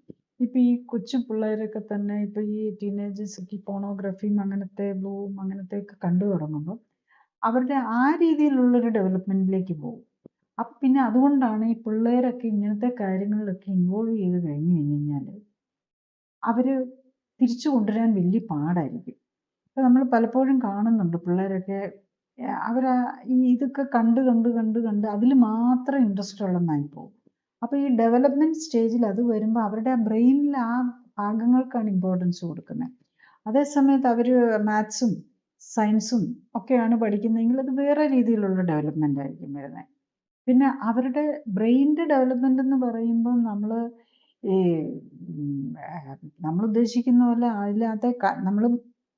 ഇപ്പം ഈ കൊച്ചു പിള്ളേരൊക്കെ തന്നെ ഇപ്പം ഈ ടീനേജേഴ്സൊക്കെ ഈ പോണോഗ്രഫിയും അങ്ങനത്തെ ബ്ലൂവും അങ്ങനത്തെ ഒക്കെ കണ്ടു തുടങ്ങുമ്പോൾ അവരുടെ ആ രീതിയിലുള്ളൊരു ഡെവലപ്മെൻറ്റിലേക്ക് പോകും. അപ്പം പിന്നെ അതുകൊണ്ടാണ് ഈ പിള്ളേരൊക്കെ ഇങ്ങനത്തെ കാര്യങ്ങളിലൊക്കെ ഇൻവോൾവ് ചെയ്ത് കഴിഞ്ഞ് കഴിഞ്ഞാൽ അവർ തിരിച്ചു കൊണ്ടുവരാൻ വലിയ പാടായിരിക്കും. അപ്പം നമ്മൾ പലപ്പോഴും കാണുന്നുണ്ട് പിള്ളേരൊക്കെ അവർ ഈ ഇതൊക്കെ കണ്ട് അതിൽ മാത്രം ഇൻട്രസ്റ്റ് ഉള്ളതായി പോകും. അപ്പോൾ ഈ ഡെവലപ്മെൻറ്റ് സ്റ്റേജിൽ അത് വരുമ്പോൾ അവരുടെ ബ്രെയിനിൽ ആ ഭാഗങ്ങൾക്കാണ് ഇമ്പോർട്ടൻസ് കൊടുക്കുന്നത്. അതേസമയത്ത് അവർ മാത്സും സയൻസും ഒക്കെയാണ് പഠിക്കുന്നതെങ്കിൽ അത് വേറെ രീതിയിലുള്ള ഡെവലപ്മെൻ്റ് ആയിരിക്കും വരുന്നത്. പിന്നെ അവരുടെ ബ്രെയിനിൻ്റെ ഡെവലപ്മെൻ്റ് എന്ന് പറയുമ്പോൾ നമ്മൾ ഈ നമ്മൾ ഉദ്ദേശിക്കുന്ന പോലെ അതിനകത്തെ നമ്മൾ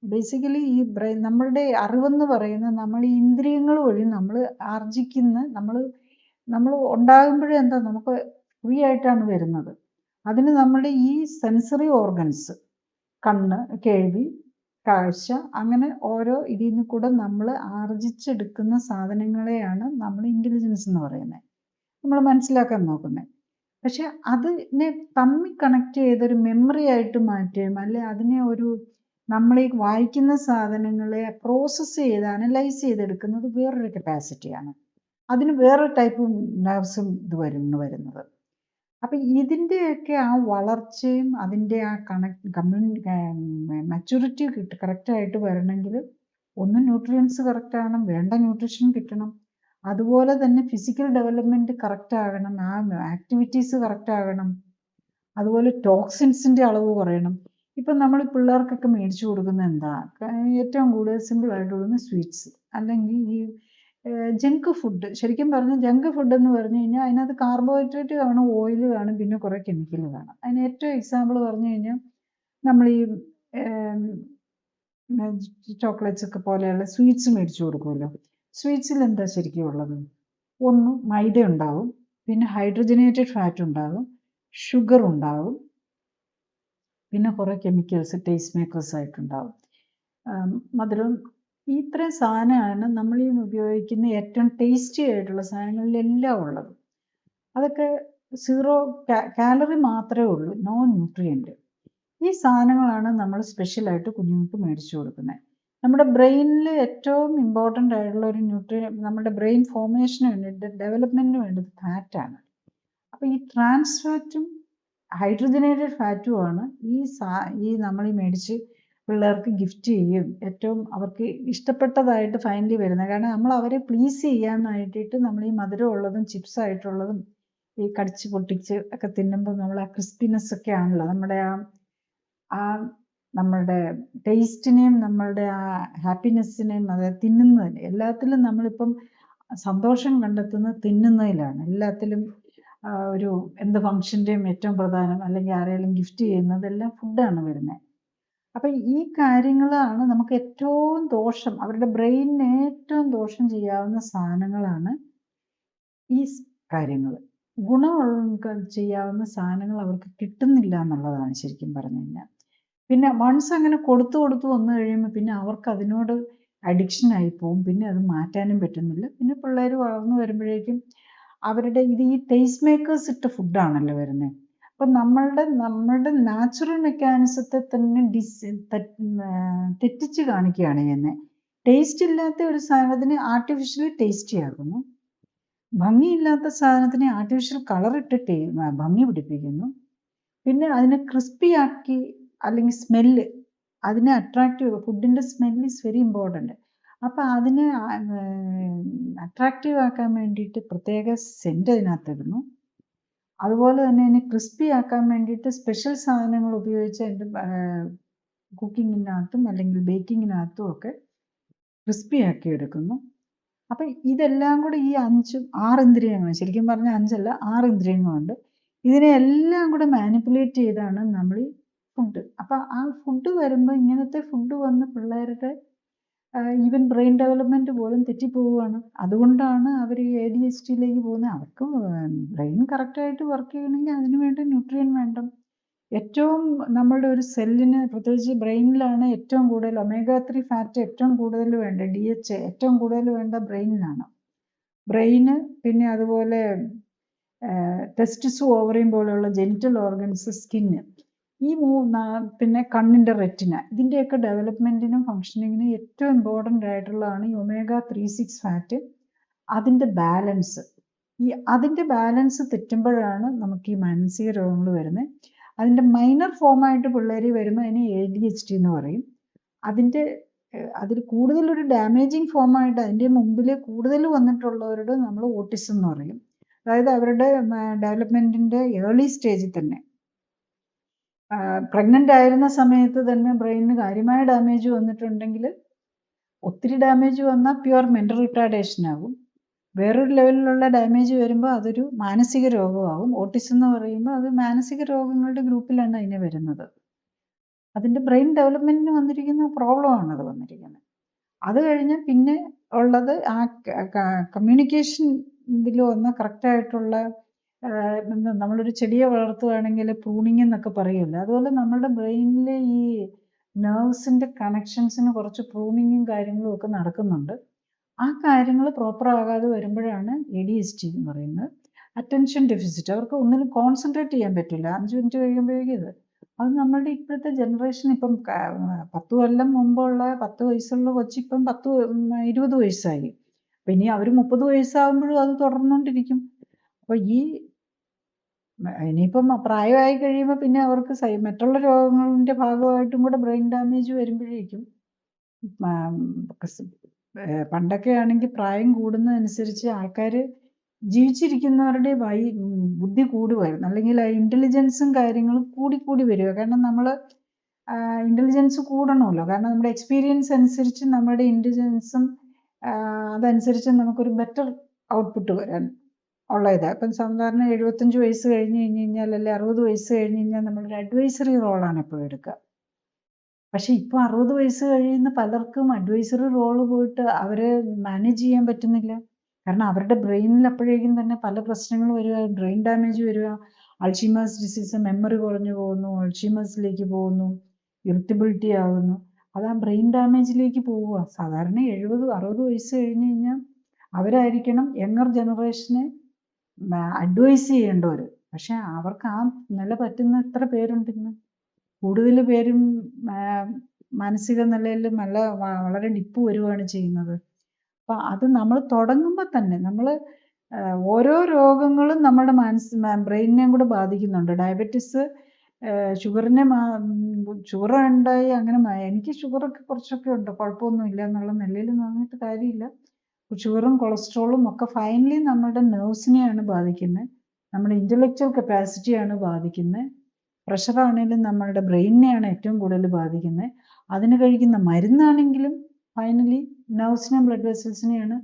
ബേസിക്കലി ഈ ബ്രെയിൻ, നമ്മളുടെ അറിവെന്ന് പറയുന്നത് നമ്മൾ ഈ ഇന്ദ്രിയങ്ങൾ വഴി നമ്മൾ ആർജിക്കുന്ന, നമ്മൾ ഉണ്ടാകുമ്പോഴേ എന്താ നമുക്ക് ഫ്രീ ആയിട്ടാണ് വരുന്നത്. അതിന് നമ്മുടെ ഈ സെൻസറി ഓർഗൻസ്, കണ്ണ്, കേൾവി, കാഴ്ച, അങ്ങനെ ഓരോ ഇതിൽ നിന്ന് കൂടെ നമ്മൾ ആർജിച്ചെടുക്കുന്ന സാധനങ്ങളെയാണ് നമ്മൾ ഇൻ്റലിജൻസ് എന്ന് പറയുന്നത്, നമ്മൾ മനസ്സിലാക്കാൻ നോക്കുന്നത്. പക്ഷെ അതിനെ തമ്മിൽ കണക്ട് ചെയ്തൊരു മെമ്മറി ആയിട്ട് മാറ്റുകയും അല്ലെ അതിനെ ഒരു നമ്മൾ ഈ വായിക്കുന്ന സാധനങ്ങളെ പ്രോസസ്സ് ചെയ്ത് അനലൈസ് ചെയ്തെടുക്കുന്നത് വേറൊരു കപ്പാസിറ്റിയാണ്. അതിന് വേറെ ടൈപ്പ് നെർവ്സും ഇത് വരുന്നത്. അപ്പം ഇതിൻ്റെയൊക്കെ ആ വളർച്ചയും അതിൻ്റെ ആ മെച്യൂരിറ്റി കറക്റ്റായിട്ട് വരണമെങ്കിൽ ഒന്ന് ന്യൂട്രിയൻസ് കറക്റ്റ് ആകണം, വേണ്ട ന്യൂട്രീഷൻ കിട്ടണം. അതുപോലെ തന്നെ ഫിസിക്കൽ ഡെവലപ്മെൻറ്റ് കറക്റ്റ് ആകണം, ആ ആക്ടിവിറ്റീസ് കറക്റ്റ് ആകണം. അതുപോലെ ടോക്സിൻസിൻ്റെ അളവ് കുറയണം. ഇപ്പം നമ്മൾ പിള്ളേർക്കൊക്കെ മേടിച്ചു കൊടുക്കുന്നത് എന്താ, ഏറ്റവും കൂടുതൽ സിമ്പിളായിട്ട് കൊടുക്കുന്ന സ്വീറ്റ്സ്, അല്ലെങ്കിൽ ഈ ജങ്ക് ഫുഡ്. ശരിക്കും പറഞ്ഞാൽ ജങ്ക് ഫുഡ് എന്ന് പറഞ്ഞു കഴിഞ്ഞാൽ അതിനകത്ത് കാർബോഹൈഡ്രേറ്റ് കാണും, ഓയിൽ കാണും, പിന്നെ കുറേ കെമിക്കൽ കാണും. അതിന് ഏറ്റവും എക്സാമ്പിൾ പറഞ്ഞു കഴിഞ്ഞാൽ നമ്മൾ ഈ ചോക്ലേറ്റ്സ് ഒക്കെ പോലെയുള്ള സ്വീറ്റ്സ് മേടിച്ചു കൊടുക്കുമല്ലോ. സ്വീറ്റ്സിൽ എന്താ ശരിക്കും ഉള്ളത്? ഒന്ന് മൈദ ഉണ്ടാവും, പിന്നെ ഹൈഡ്രജനേറ്റഡ് ഫാറ്റ് ഉണ്ടാകും, ഷുഗർ ഉണ്ടാകും, പിന്നെ കുറേ കെമിക്കൽസ് ടേസ്റ്റ് മേക്കേഴ്സ് ആയിട്ടുണ്ടാകും. മധുരം, ഇത്രയും സാധനമാണ് നമ്മൾ ഈ ഉപയോഗിക്കുന്ന ഏറ്റവും ടേസ്റ്റി ആയിട്ടുള്ള സാധനങ്ങളിലെല്ലാം ഉള്ളത്. അതൊക്കെ 0 കാലറി മാത്രമേ ഉള്ളൂ, നോ ന്യൂട്രിയൻറ്റ്. ഈ സാധനങ്ങളാണ് നമ്മൾ സ്പെഷ്യലായിട്ട് കുഞ്ഞുങ്ങൾക്ക് മേടിച്ചു കൊടുക്കുന്നത്. നമ്മുടെ ബ്രെയിനിൽ ഏറ്റവും ഇമ്പോർട്ടൻ്റ് ആയിട്ടുള്ള ഒരു നമ്മുടെ ബ്രെയിൻ ഫോർമേഷന് വേണ്ടിയിട്ട്, ഡെവലപ്മെൻറ്റിന് വേണ്ടത് ഫാറ്റാണ്. അപ്പോൾ ഈ ട്രാൻസ് ഫാറ്റും ഹൈഡ്രജനേറ്റഡ് ഫാറ്റുമാണ് ഈ നമ്മൾ ഈ മേടിച്ച് പിള്ളേർക്ക് ഗിഫ്റ്റ് ചെയ്യും ഏറ്റവും അവർക്ക് ഇഷ്ടപ്പെട്ടതായിട്ട് ഫൈനലി വരുന്നത്. കാരണം നമ്മൾ അവരെ പ്ലീസ് ചെയ്യാനായിട്ട് നമ്മൾ ഈ മധുരമുള്ളതും ചിപ്സ് ആയിട്ടുള്ളതും ഈ കടിച്ച് പൊട്ടിച്ച് ഒക്കെ തിന്നുമ്പോൾ നമ്മൾ ആ ക്രിസ്പിനെസ് ഒക്കെ ആണല്ലോ നമ്മുടെ നമ്മളുടെ ടേസ്റ്റിനെയും നമ്മളുടെ ആ ഹാപ്പിനെസ്സിനെയും, അതായത് തിന്നുന്നതിന്, എല്ലാത്തിലും നമ്മളിപ്പം സന്തോഷം കണ്ടെത്തുന്നത് തിന്നുന്നതിലാണ്. എല്ലാത്തിലും ഒരു എന്ത് ഫംഗ്ഷൻ്റെയും ഏറ്റവും പ്രധാനം, അല്ലെങ്കിൽ ആരെങ്കിലും ഗിഫ്റ്റ് ചെയ്യുന്നതെല്ലാം ഫുഡാണ് വരുന്നത്. അപ്പം ഈ കാര്യങ്ങളാണ് നമുക്ക് ഏറ്റവും ദോഷം, അവരുടെ ബ്രെയിനിന് ഏറ്റവും ദോഷം ചെയ്യാവുന്ന സാധനങ്ങളാണ് ഈ കാര്യങ്ങൾ. ഗുണം ചെയ്യാവുന്ന സാധനങ്ങൾ അവർക്ക് കിട്ടുന്നില്ല എന്നുള്ളതാണ് ശരിക്കും പറഞ്ഞു കഴിഞ്ഞാൽ. പിന്നെ വൺസ് അങ്ങനെ കൊടുത്തു വന്നു കഴിയുമ്പോൾ പിന്നെ അവർക്ക് അതിനോട് അഡിക്ഷൻ ആയി പോകും. പിന്നെ അത് മാറ്റാനും പറ്റുന്നില്ല. പിന്നെ പിള്ളേർ വളർന്നു വരുമ്പോഴേക്കും അവരുടെ ഇത് ഈ ടേസ്റ്റ് മേക്കേഴ്സ് ഇട്ട ഫുഡാണല്ലോ വരുന്നത്. അപ്പം നമ്മളുടെ നാച്ചുറൽ മെക്കാനിസത്തെ തന്നെ തെറ്റിച്ച് കാണിക്കുകയാണ് ചെയ്യുന്നത്. ടേസ്റ്റ് ഇല്ലാത്ത ഒരു സാധനത്തിന് ആർട്ടിഫിഷ്യലി ടേസ്റ്റി ആക്കുന്നു, ഭംഗിയില്ലാത്ത സാധനത്തിന് ആർട്ടിഫിഷ്യൽ കളറിട്ട് ഭംഗി പിടിപ്പിക്കുന്നു, പിന്നെ അതിനെ ക്രിസ്പി ആക്കി, അല്ലെങ്കിൽ സ്മെല്ല്, അതിനെ അട്രാക്റ്റീവ്, ഫുഡിൻ്റെ സ്മെല്ല് ഈസ് വെരി ഇമ്പോർട്ടൻറ്റ്. അപ്പം അതിനെ അട്രാക്റ്റീവ് ആക്കാൻ വേണ്ടിയിട്ട് പ്രത്യേക സെൻറ്റ് അതിനകത്ത് ഇടുന്നു. അതുപോലെ തന്നെ അതിനെ ക്രിസ്പി ആക്കാൻ വേണ്ടിയിട്ട് സ്പെഷ്യൽ സാധനങ്ങൾ ഉപയോഗിച്ച് അതിൻ്റെ കുക്കിങ്ങിനകത്തും അല്ലെങ്കിൽ ബേക്കിങ്ങിനകത്തും ഒക്കെ ക്രിസ്പി ആക്കി എടുക്കുന്നു. അപ്പം ഇതെല്ലാം കൂടി ഈ 6 ഇന്ദ്രിയങ്ങൾ, ശരിക്കും പറഞ്ഞാൽ 5 അല്ല 6 ഇന്ദ്രിയങ്ങളുണ്ട്. ഇതിനെ എല്ലാം കൂടെ മാനിപ്പുലേറ്റ് ചെയ്താണ് നമ്മൾ ഈ ഫുഡ്. അപ്പം ആ ഫുഡ് വരുമ്പോൾ ഇങ്ങനത്തെ ഫുഡ് വന്ന് പിള്ളേരുടെ ഈവൻ ബ്രെയിൻ ഡെവലപ്മെന്റ് പോലും തെറ്റിപ്പോവുകയാണ്. അതുകൊണ്ടാണ് അവർ ADHD പോകുന്നത്. അവർക്ക് ബ്രെയിൻ കറക്റ്റായിട്ട് വർക്ക് ചെയ്യണമെങ്കിൽ അതിന് വേണ്ട ന്യൂട്രിയൻ വേണം. ഏറ്റവും നമ്മളുടെ ഒരു സെല്ലിന്, പ്രത്യേകിച്ച് ബ്രെയിനിലാണ് ഏറ്റവും കൂടുതൽ omega-3 ഫാറ്റ് ഏറ്റവും കൂടുതൽ വേണ്ട, DHA ഏറ്റവും കൂടുതൽ വേണ്ട ബ്രെയിനിലാണ്. ബ്രെയിന്, പിന്നെ അതുപോലെ ടെസ്റ്റിസും ഓവറിയും പോലെയുള്ള ജെനിറ്റൽ ഓർഗൻസ്, സ്കിന്ന്, ഈ പിന്നെ കണ്ണിൻ്റെ റെറ്റിന, ഇതിൻ്റെയൊക്കെ ഡെവലപ്മെൻറ്റിനും ഫങ്ഷനിങ്ങിനും ഏറ്റവും ഇമ്പോർട്ടൻ്റ് ആയിട്ടുള്ളതാണ് ഈ omega-3-6 ഫാറ്റ്. അതിൻ്റെ ബാലൻസ്, അതിൻ്റെ ബാലൻസ് തെറ്റുമ്പോഴാണ് നമുക്ക് ഈ മാനസിക രോഗങ്ങൾ വരുന്നത്. അതിൻ്റെ മൈനർ ഫോമായിട്ട് പിള്ളേർ വരുമ്പോൾ അതിന് ADHD എന്ന് പറയും. അതിൽ കൂടുതലൊരു ഡാമേജിങ് ഫോമായിട്ട് അതിൻ്റെ മുമ്പിൽ കൂടുതൽ വന്നിട്ടുള്ളവരോട് നമ്മൾ ഓട്ടിസം എന്ന് പറയും. അതായത് അവരുടെ ഡെവലപ്മെൻറ്റിൻ്റെ ഏർലി സ്റ്റേജിൽ തന്നെ, പ്രഗ്നൻ്റ് ആയിരുന്ന സമയത്ത് തന്നെ ബ്രെയിനിന് കാര്യമായ ഡാമേജ് വന്നിട്ടുണ്ടെങ്കിൽ, ഒത്തിരി ഡാമേജ് വന്നാൽ പ്യുവർ മെൻ്റൽ റിട്ടാർഡേഷൻ ആകും. വേറൊരു ലെവലിലുള്ള ഡാമേജ് വരുമ്പോൾ അതൊരു മാനസിക രോഗമാകും. ഓട്ടിസം എന്ന് പറയുമ്പോൾ അത് മാനസിക രോഗങ്ങളുടെ ഗ്രൂപ്പിലാണ് അതിനെ വരുന്നത്. അതിൻ്റെ ബ്രെയിൻ ഡെവലപ്മെൻറ്റിന് വന്നിരിക്കുന്ന പ്രോബ്ലമാണ് അത് വന്നിരിക്കുന്നത്. അത് കഴിഞ്ഞ് പിന്നെ ഉള്ളത് ആ കമ്മ്യൂണിക്കേഷൻ ഇതിൽ വന്ന കറക്റ്റായിട്ടുള്ള, നമ്മളൊരു ചെടിയെ വളർത്തുകയാണെങ്കിൽ പ്രൂണിങ് എന്നൊക്കെ പറയുമല്ലോ, അതുപോലെ നമ്മളുടെ ബ്രെയിനിലെ ഈ നെർവ്സിൻ്റെ കണക്ഷൻസിന് കുറച്ച് പ്രൂണിങ്ങും കാര്യങ്ങളും ഒക്കെ നടക്കുന്നുണ്ട്. ആ കാര്യങ്ങൾ പ്രോപ്പർ ആകാതെ വരുമ്പോഴാണ് ADHD എന്ന് പറയുന്നത്. അറ്റൻഷൻ ഡെഫിസിറ്റ്, അവർക്ക് ഒന്നിനും കോൺസെൻട്രേറ്റ് ചെയ്യാൻ പറ്റില്ല 5 മിനിറ്റ് കഴിയുമ്പോഴേക്കും ഇത്. അത് നമ്മളുടെ ഇപ്പോഴത്തെ ജനറേഷൻ, ഇപ്പം 10 കൊല്ലം മുമ്പുള്ള 10 വയസ്സുള്ള കൊച്ചിപ്പം 20 വയസ്സായി. അപ്പം ഇനി അവർ 30 വയസ്സാകുമ്പോഴും അത് തുടർന്നുകൊണ്ടിരിക്കും. അപ്പോൾ ഇനിയിപ്പം പ്രായമായി കഴിയുമ്പോൾ പിന്നെ അവർക്ക് മറ്റുള്ള രോഗങ്ങളുടെ ഭാഗമായിട്ടും കൂടെ ബ്രെയിൻ ഡാമേജ് വരുമ്പോഴേക്കും, പണ്ടൊക്കെ ആണെങ്കിൽ പ്രായം കൂടുന്നതനുസരിച്ച് ആൾക്കാർ ജീവിച്ചിരിക്കുന്നവരുടെ ബുദ്ധി കൂടുമായിരുന്നു, അല്ലെങ്കിൽ ഇൻ്റലിജൻസും കാര്യങ്ങളും കൂടി വരിക. കാരണം നമ്മൾ ഇൻ്റലിജൻസ് കൂടണമല്ലോ, കാരണം നമ്മുടെ എക്സ്പീരിയൻസ് അനുസരിച്ച് നമ്മുടെ ഇൻ്റലിജൻസും അതനുസരിച്ച് നമുക്കൊരു ബെറ്റർ ഔട്ട്പുട്ട് വരാൻ ഉള്ള ഇതാണ്. ഇപ്പം സാധാരണ 75 വയസ്സ് കഴിഞ്ഞ് കഴിഞ്ഞാൽ, അല്ലെങ്കിൽ 60 വയസ്സ് കഴിഞ്ഞ് കഴിഞ്ഞാൽ നമ്മളൊരു അഡ്വൈസറി റോളാണ് എപ്പോഴും എടുക്കുക. പക്ഷെ ഇപ്പോൾ 60 വയസ്സ് കഴിയുന്ന പലർക്കും അഡ്വൈസറി റോള് പോയിട്ട് അവരെ മാനേജ് ചെയ്യാൻ പറ്റുന്നില്ല. കാരണം അവരുടെ ബ്രെയിനിൽ അപ്പോഴേക്കും തന്നെ പല പ്രശ്നങ്ങൾ വരിക, ബ്രെയിൻ ഡാമേജ് വരിക, അൾഷീമേഴ്സ് ഡിസീസ്, മെമ്മറി കുറഞ്ഞു പോകുന്നു, അൾഷീമേഴ്സിലേക്ക് പോകുന്നു, ഇറിറ്റബിലിറ്റി ആകുന്നു. അത് ആ ബ്രെയിൻ ഡാമേജിലേക്ക് പോവുക. സാധാരണ 70-60 വയസ്സ് കഴിഞ്ഞ് കഴിഞ്ഞാൽ അവരായിരിക്കണം യങ്ങർ ജനറേഷനെ അഡ്വൈസ് ചെയ്യേണ്ടവർ. പക്ഷെ അവർക്ക് ആ നില പറ്റുന്ന എത്ര പേരുണ്ടിന്ന്? കൂടുതൽ പേരും മാനസിക നിലയിൽ വളരെ ഡിപ്പ് വരുവാണ് ചെയ്യുന്നത്. അപ്പം അത് നമ്മൾ തുടങ്ങുമ്പോൾ തന്നെ നമ്മൾ ഓരോ രോഗങ്ങളും നമ്മുടെ ബ്രെയിനിനെയും കൂടെ ബാധിക്കുന്നുണ്ട്. ഡയബറ്റിസ്, ഷുഗർ ഉണ്ടായി അങ്ങനെ, എനിക്ക് ഷുഗറൊക്കെ കുറച്ചൊക്കെ ഉണ്ട്, കുഴപ്പമൊന്നുമില്ല എന്നുള്ള നിലയിൽ നിന്നിട്ട് കാര്യമില്ല. ഷുഗറും കൊളസ്ട്രോളും ഒക്കെ ഫൈനലി നമ്മുടെ നെർവ്സിനെയാണ് ബാധിക്കുന്നത്, നമ്മുടെ ഇൻ്റലക്ച്വൽ കപ്പാസിറ്റിയാണ് ബാധിക്കുന്നത്. പ്രഷറാണെങ്കിലും നമ്മളുടെ ബ്രെയിനിനെയാണ് ഏറ്റവും കൂടുതൽ ബാധിക്കുന്നത്. അതിന് കഴിക്കുന്ന മരുന്നാണെങ്കിലും ഫൈനലി നെർവ്സിനെയും ബ്ലഡ് വെസൽസിനെയാണ്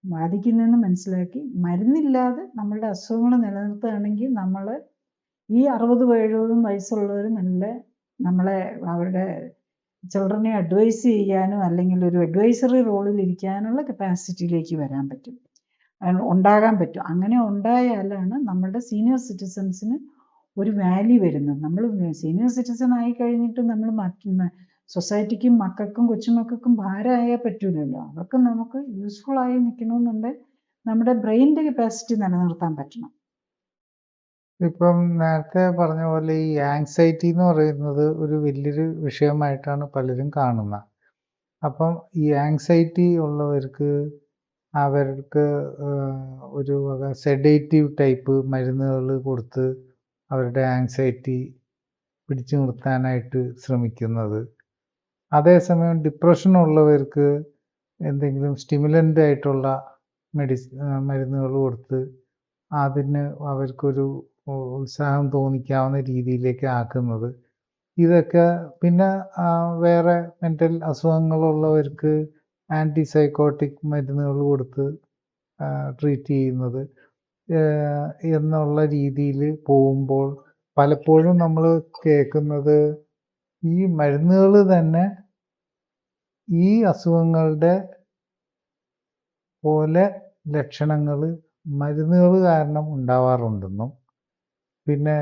ബാധിക്കുന്നതെന്ന് മനസ്സിലാക്കി മരുന്നില്ലാതെ നമ്മളുടെ അസുഖങ്ങൾ നിലനിർത്തുകയാണെങ്കിൽ നമ്മൾ ഈ 60-70 വയസ്സുള്ളവർ നമ്മളെ അവരുടെ ചിൽഡ്രനെ അഡ്വൈസ് ചെയ്യാനും അല്ലെങ്കിൽ ഒരു അഡ്വൈസറി റോളിൽ ഇരിക്കാനുള്ള കപ്പാസിറ്റിയിലേക്ക് വരാൻ പറ്റും, ഉണ്ടാകാൻ പറ്റും. അങ്ങനെ ഉണ്ടായാലാണ് നമ്മളുടെ സീനിയർ സിറ്റിസൺസിന് ഒരു വാല്യൂ വരുന്നത്. നമ്മൾ സീനിയർ സിറ്റിസൺ ആയി കഴിഞ്ഞിട്ട് നമ്മൾ സൊസൈറ്റിക്കും മക്കൾക്കും കൊച്ചുമക്കൾക്കും ഭാരമായാൽ പറ്റൂലല്ലോ. അവർക്ക് നമുക്ക് യൂസ്ഫുൾ ആയി നിൽക്കണമെന്നുണ്ടെങ്കിൽ നമ്മുടെ ബ്രെയിനിൻ്റെ കപ്പാസിറ്റി നിലനിർത്താൻ പറ്റണം. ഇപ്പം നേരത്തെ പറഞ്ഞ പോലെ ഈ ആങ്സൈറ്റി എന്ന് പറയുന്നത് ഒരു വലിയൊരു വിഷയമായിട്ടാണ് പലരും കാണുന്നത്. അപ്പം ഈ ആങ്സൈറ്റി ഉള്ളവർക്ക് അവർക്ക് ഒരു വക സെഡേറ്റീവ് ടൈപ്പ് മരുന്നുകൾ കൊടുത്ത് അവരുടെ ആങ്സൈറ്റി പിടിച്ചു നിർത്താനായിട്ട് ശ്രമിക്കുന്നത്. അതേസമയം ഡിപ്രഷൻ ഉള്ളവർക്ക് എന്തെങ്കിലും സ്റ്റിമുലൻ്റ് ആയിട്ടുള്ള മരുന്നുകൾ കൊടുത്ത് അതിന് അവർക്കൊരു ഉത്സാഹം തോന്നിക്കാവുന്ന രീതിയിലേക്ക് ആക്കുന്നത്. ഇതൊക്കെ പിന്നെ വേറെ മെൻ്റൽ അസുഖങ്ങളുള്ളവർക്ക് ആൻറ്റിസൈക്കോട്ടിക് മരുന്നുകൾ കൊടുത്ത് ട്രീറ്റ് ചെയ്യുന്നത് എന്നുള്ള രീതിയിൽ പോകുമ്പോൾ പലപ്പോഴും നമ്മൾ കേൾക്കുന്നത് ഈ മരുന്നുകൾ തന്നെ ഈ അസുഖങ്ങളുടെ പോലെ ലക്ഷണങ്ങൾ മരുന്നുകൾ കാരണം ഉണ്ടാവാറുണ്ടെന്നും പിന്നെ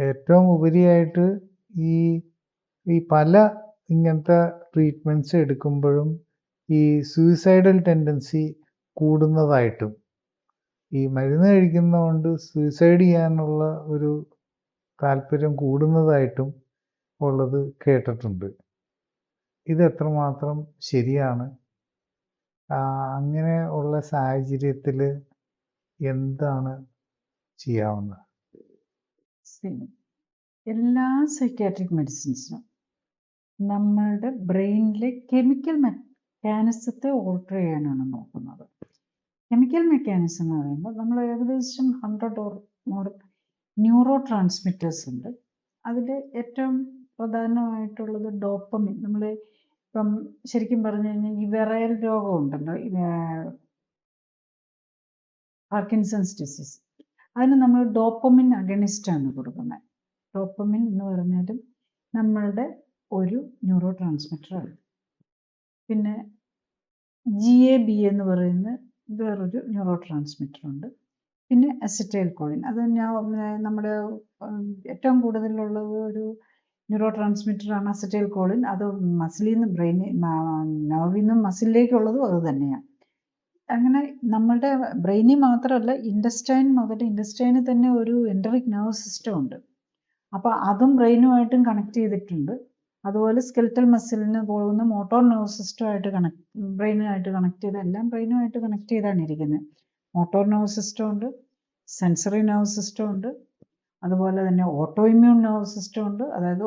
ഏറ്റവും ഉപരിയായിട്ട് ഈ ഈ പല ഇങ്ങനത്തെ ട്രീറ്റ്മെൻറ്റ്സ് എടുക്കുമ്പോഴും ഈ സൂയിസൈഡൽ ടെൻഡൻസി കൂടുന്നതായിട്ടും ഈ മരുന്ന് കഴിക്കുന്നതുകൊണ്ട് സൂയിസൈഡ് ചെയ്യാനുള്ള ഒരു താല്പര്യം കൂടുന്നതായിട്ടും ഉള്ളത് കേട്ടിട്ടുണ്ട്. ഇത് എത്രമാത്രം ശരിയാണ്? അങ്ങനെ ഉള്ള സാഹചര്യത്തിൽ എന്താണ് ചെയ്യാവുന്നത്? എല്ലാ സൈക്കാട്രിക് മെഡിസിൻസിനും നമ്മളുടെ ബ്രെയിനിലെ കെമിക്കൽ മെക്കാനിസത്തെ ഓൾട്ടർ ചെയ്യാനാണ് നോക്കുന്നത്. കെമിക്കൽ മെക്കാനിസം എന്ന് പറയുമ്പോൾ നമ്മൾ ഏകദേശം 100 or more ന്യൂറോ ട്രാൻസ്മിറ്റേഴ്സ് ഉണ്ട്. അതിൽ ഏറ്റവും പ്രധാനമായിട്ടുള്ളത് ഡോപ്പമിൻ. നമ്മൾ ഇപ്പം ശരിക്കും പറഞ്ഞു കഴിഞ്ഞാൽ ഈ വിറയൽ രോഗം ഉണ്ടല്ലോ, പാർക്കിൻസൺസ് ഡിസീസ്, അതിന് നമ്മൾ ഡോപ്പമിൻ അഗണിസ്റ്റാണ് കൊടുക്കുന്നത്. ഡോപ്പമിൻ എന്ന് പറഞ്ഞാലും നമ്മളുടെ ഒരു ന്യൂറോ ട്രാൻസ്മിറ്ററാണ്. പിന്നെ GABA എന്ന് പറയുന്ന വേറൊരു ന്യൂറോ ട്രാൻസ്മിറ്റർ ഉണ്ട്. പിന്നെ അസറ്റൈൽ കോളിൻ, അത് നമ്മുടെ ഏറ്റവും കൂടുതലുള്ളത് ഒരു ന്യൂറോ ട്രാൻസ്മിറ്ററാണ് അസറ്റൈൽ കോളിൻ. അത് മസിലിൽ നിന്ന് നെർവിൽ നിന്നും മസിലിലേക്കുള്ളതും അത് തന്നെയാണ്. അങ്ങനെ നമ്മളുടെ ബ്രെയിനിൽ മാത്രമല്ല, ഇൻഡസ്റ്റൈൻ മുതൽ ഇൻഡസ്റ്റൈനിൽ തന്നെ ഒരു എൻഡറിക് നെർവ് സിസ്റ്റം ഉണ്ട്. അപ്പോൾ അതും ബ്രെയിനുമായിട്ടും കണക്ട് ചെയ്തിട്ടുണ്ട്. അതുപോലെ സ്കെൽറ്റൽ മസിലിന് പോകുന്ന മോട്ടോർ നെർവ് സിസ്റ്റമായിട്ട് ബ്രെയിനുമായിട്ട് കണക്ട് ചെയ്ത്, എല്ലാം ബ്രെയിനുമായിട്ട് കണക്ട് ചെയ്താണ് ഇരിക്കുന്നത്. മോട്ടോർ നെർവ് സിസ്റ്റം ഉണ്ട്, സെൻസറി നെർവ് സിസ്റ്റം ഉണ്ട്, അതുപോലെ തന്നെ ഓട്ടോ ഇമ്മ്യൂൺ നെർവ് സിസ്റ്റം ഉണ്ട്, അതായത്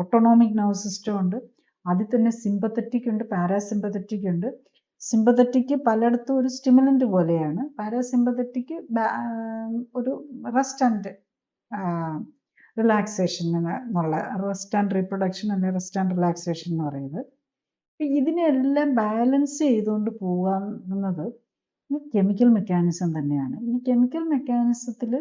ഓട്ടോണോമിക് നെർവ് സിസ്റ്റം ഉണ്ട്. അതിൽ തന്നെ സിമ്പത്തറ്റിക് ഉണ്ട്, പാരാസിമ്പത്തറ്റിക് ഉണ്ട്. സിമ്പത്തറ്റിക് പലയിടത്തും ഒരു സ്റ്റിമുലന്റ് പോലെയാണ്. പാരാസിമ്പത്തറ്റിക് ഒരു റെസ്റ്റ് ആൻഡ് റിലാക്സേഷൻ എന്നുള്ള, റെസ്റ്റ് ആൻഡ് റീപ്രൊഡക്ഷൻ അല്ലെങ്കിൽ റെസ്റ്റ് ആൻഡ് റിലാക്സേഷൻ എന്ന് പറയുന്നത്. ഇതിനെല്ലാം ബാലൻസ് ചെയ്തുകൊണ്ട് പോകാവുന്നത് ഈ കെമിക്കൽ മെക്കാനിസം തന്നെയാണ്. ഈ കെമിക്കൽ മെക്കാനിസത്തിൽ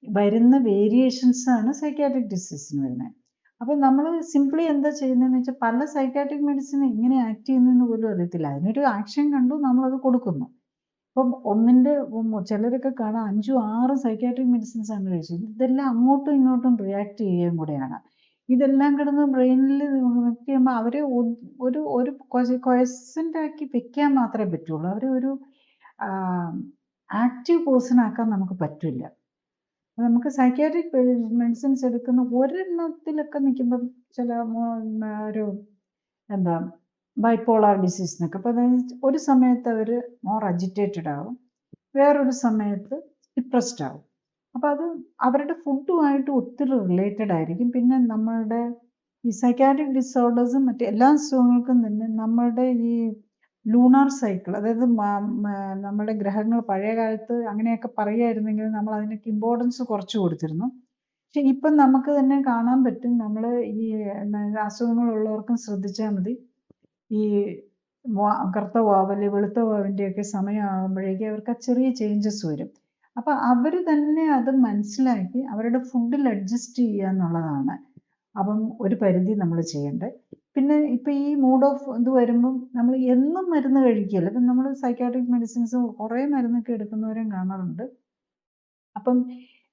വരുന്ന വേരിയേഷൻസ് ആണ് സൈക്കാട്രിക് ഡിസീസിന് വരുന്നത്. അപ്പം നമ്മൾ സിംപ്ലി എന്താ ചെയ്യുന്നതെന്ന് വെച്ചാൽ, പല സൈക്കാട്രിക് മെഡിസിൻ എങ്ങനെ ആക്ട് ചെയ്യുന്നതെന്ന് പോലും അറിയത്തില്ല. അതിനൊരു ആക്ഷൻ കണ്ടു, നമ്മളത് കൊടുക്കുന്നു. ഇപ്പം ചിലരൊക്കെ കാണാം 5-6 സൈക്കാട്രിക് മെഡിസിൻസ് ആണ് കഴിച്ചത്. ഇതെല്ലാം അങ്ങോട്ടും ഇങ്ങോട്ടും റിയാക്ട് ചെയ്യുകയും കൂടെയാണ്. ഇതെല്ലാം കിടന്ന് ബ്രെയിനിൽ ചെയ്യുമ്പോൾ അവരെ ഒരു ക്വയസൻ്റ് ആക്കി വെക്കാൻ മാത്രമേ പറ്റുള്ളൂ. അവരെ ഒരു ആക്റ്റീവ് പേഴ്സൺ ആക്കാൻ നമുക്ക് പറ്റില്ല. നമുക്ക് സൈക്കാട്രിക് മെഡിസിൻസ് എടുക്കുന്ന ഒരെണ്ണത്തിലൊക്കെ നിൽക്കുമ്പം ചില ഒരു ബൈപ്പോളാർ ഡിസീസ് എന്നൊക്കെ. അപ്പോൾ ഒരു സമയത്ത് അവർ മോർ അജിറ്റേറ്റഡ് ആവും, വേറൊരു സമയത്ത് ഡിപ്രസ്ഡ് ആവും. അപ്പോൾ അത് അവരുടെ ഫുഡുമായിട്ട് ഒത്തിരി റിലേറ്റഡ് ആയിരിക്കും. പിന്നെ നമ്മളുടെ ഈ സൈക്കാട്രിക് ഡിസോർഡേഴ്സും മറ്റ് എല്ലാ അസുഖങ്ങൾക്കും തന്നെ നമ്മളുടെ ഈ ലൂണാർ സൈക്കിൾ, അതായത് നമ്മുടെ ഗ്രഹങ്ങൾ പഴയ കാലത്ത് അങ്ങനെയൊക്കെ പറയുമായിരുന്നെങ്കിൽ നമ്മൾ അതിനൊക്കെ ഇമ്പോർട്ടൻസ് കുറച്ച് കൊടുത്തിരുന്നു. പക്ഷെ ഇപ്പം നമുക്ക് തന്നെ കാണാൻ പറ്റും, നമ്മൾ ഈ അസുഖങ്ങളുള്ളവർക്കും ശ്രദ്ധിച്ചാൽ മതി, ഈ കറുത്ത വാവല് വെളുത്ത വാവിൻ്റെയൊക്കെ സമയമാകുമ്പോഴേക്കും അവർക്ക് ആ ചെറിയ ചേഞ്ചസ് വരും. അപ്പം അവർ തന്നെ അത് മനസ്സിലാക്കി അവരുടെ ഫുഡിൽ അഡ്ജസ്റ്റ് ചെയ്യുക എന്നുള്ളതാണ് അപ്പം ഒരു പരിധി നമ്മൾ ചെയ്യേണ്ടത്. പിന്നെ ഇപ്പം ഈ മൂഡ് ഓഫ് ഇത് വരുമ്പം നമ്മൾ എന്നും മരുന്ന് കഴിക്കുകയല്ല. ഇപ്പം നമ്മൾ സൈക്കാട്രിക് മെഡിസിൻസ് കുറേ മരുന്നൊക്കെ എടുക്കുന്നവരും കാണാറുണ്ട്. അപ്പം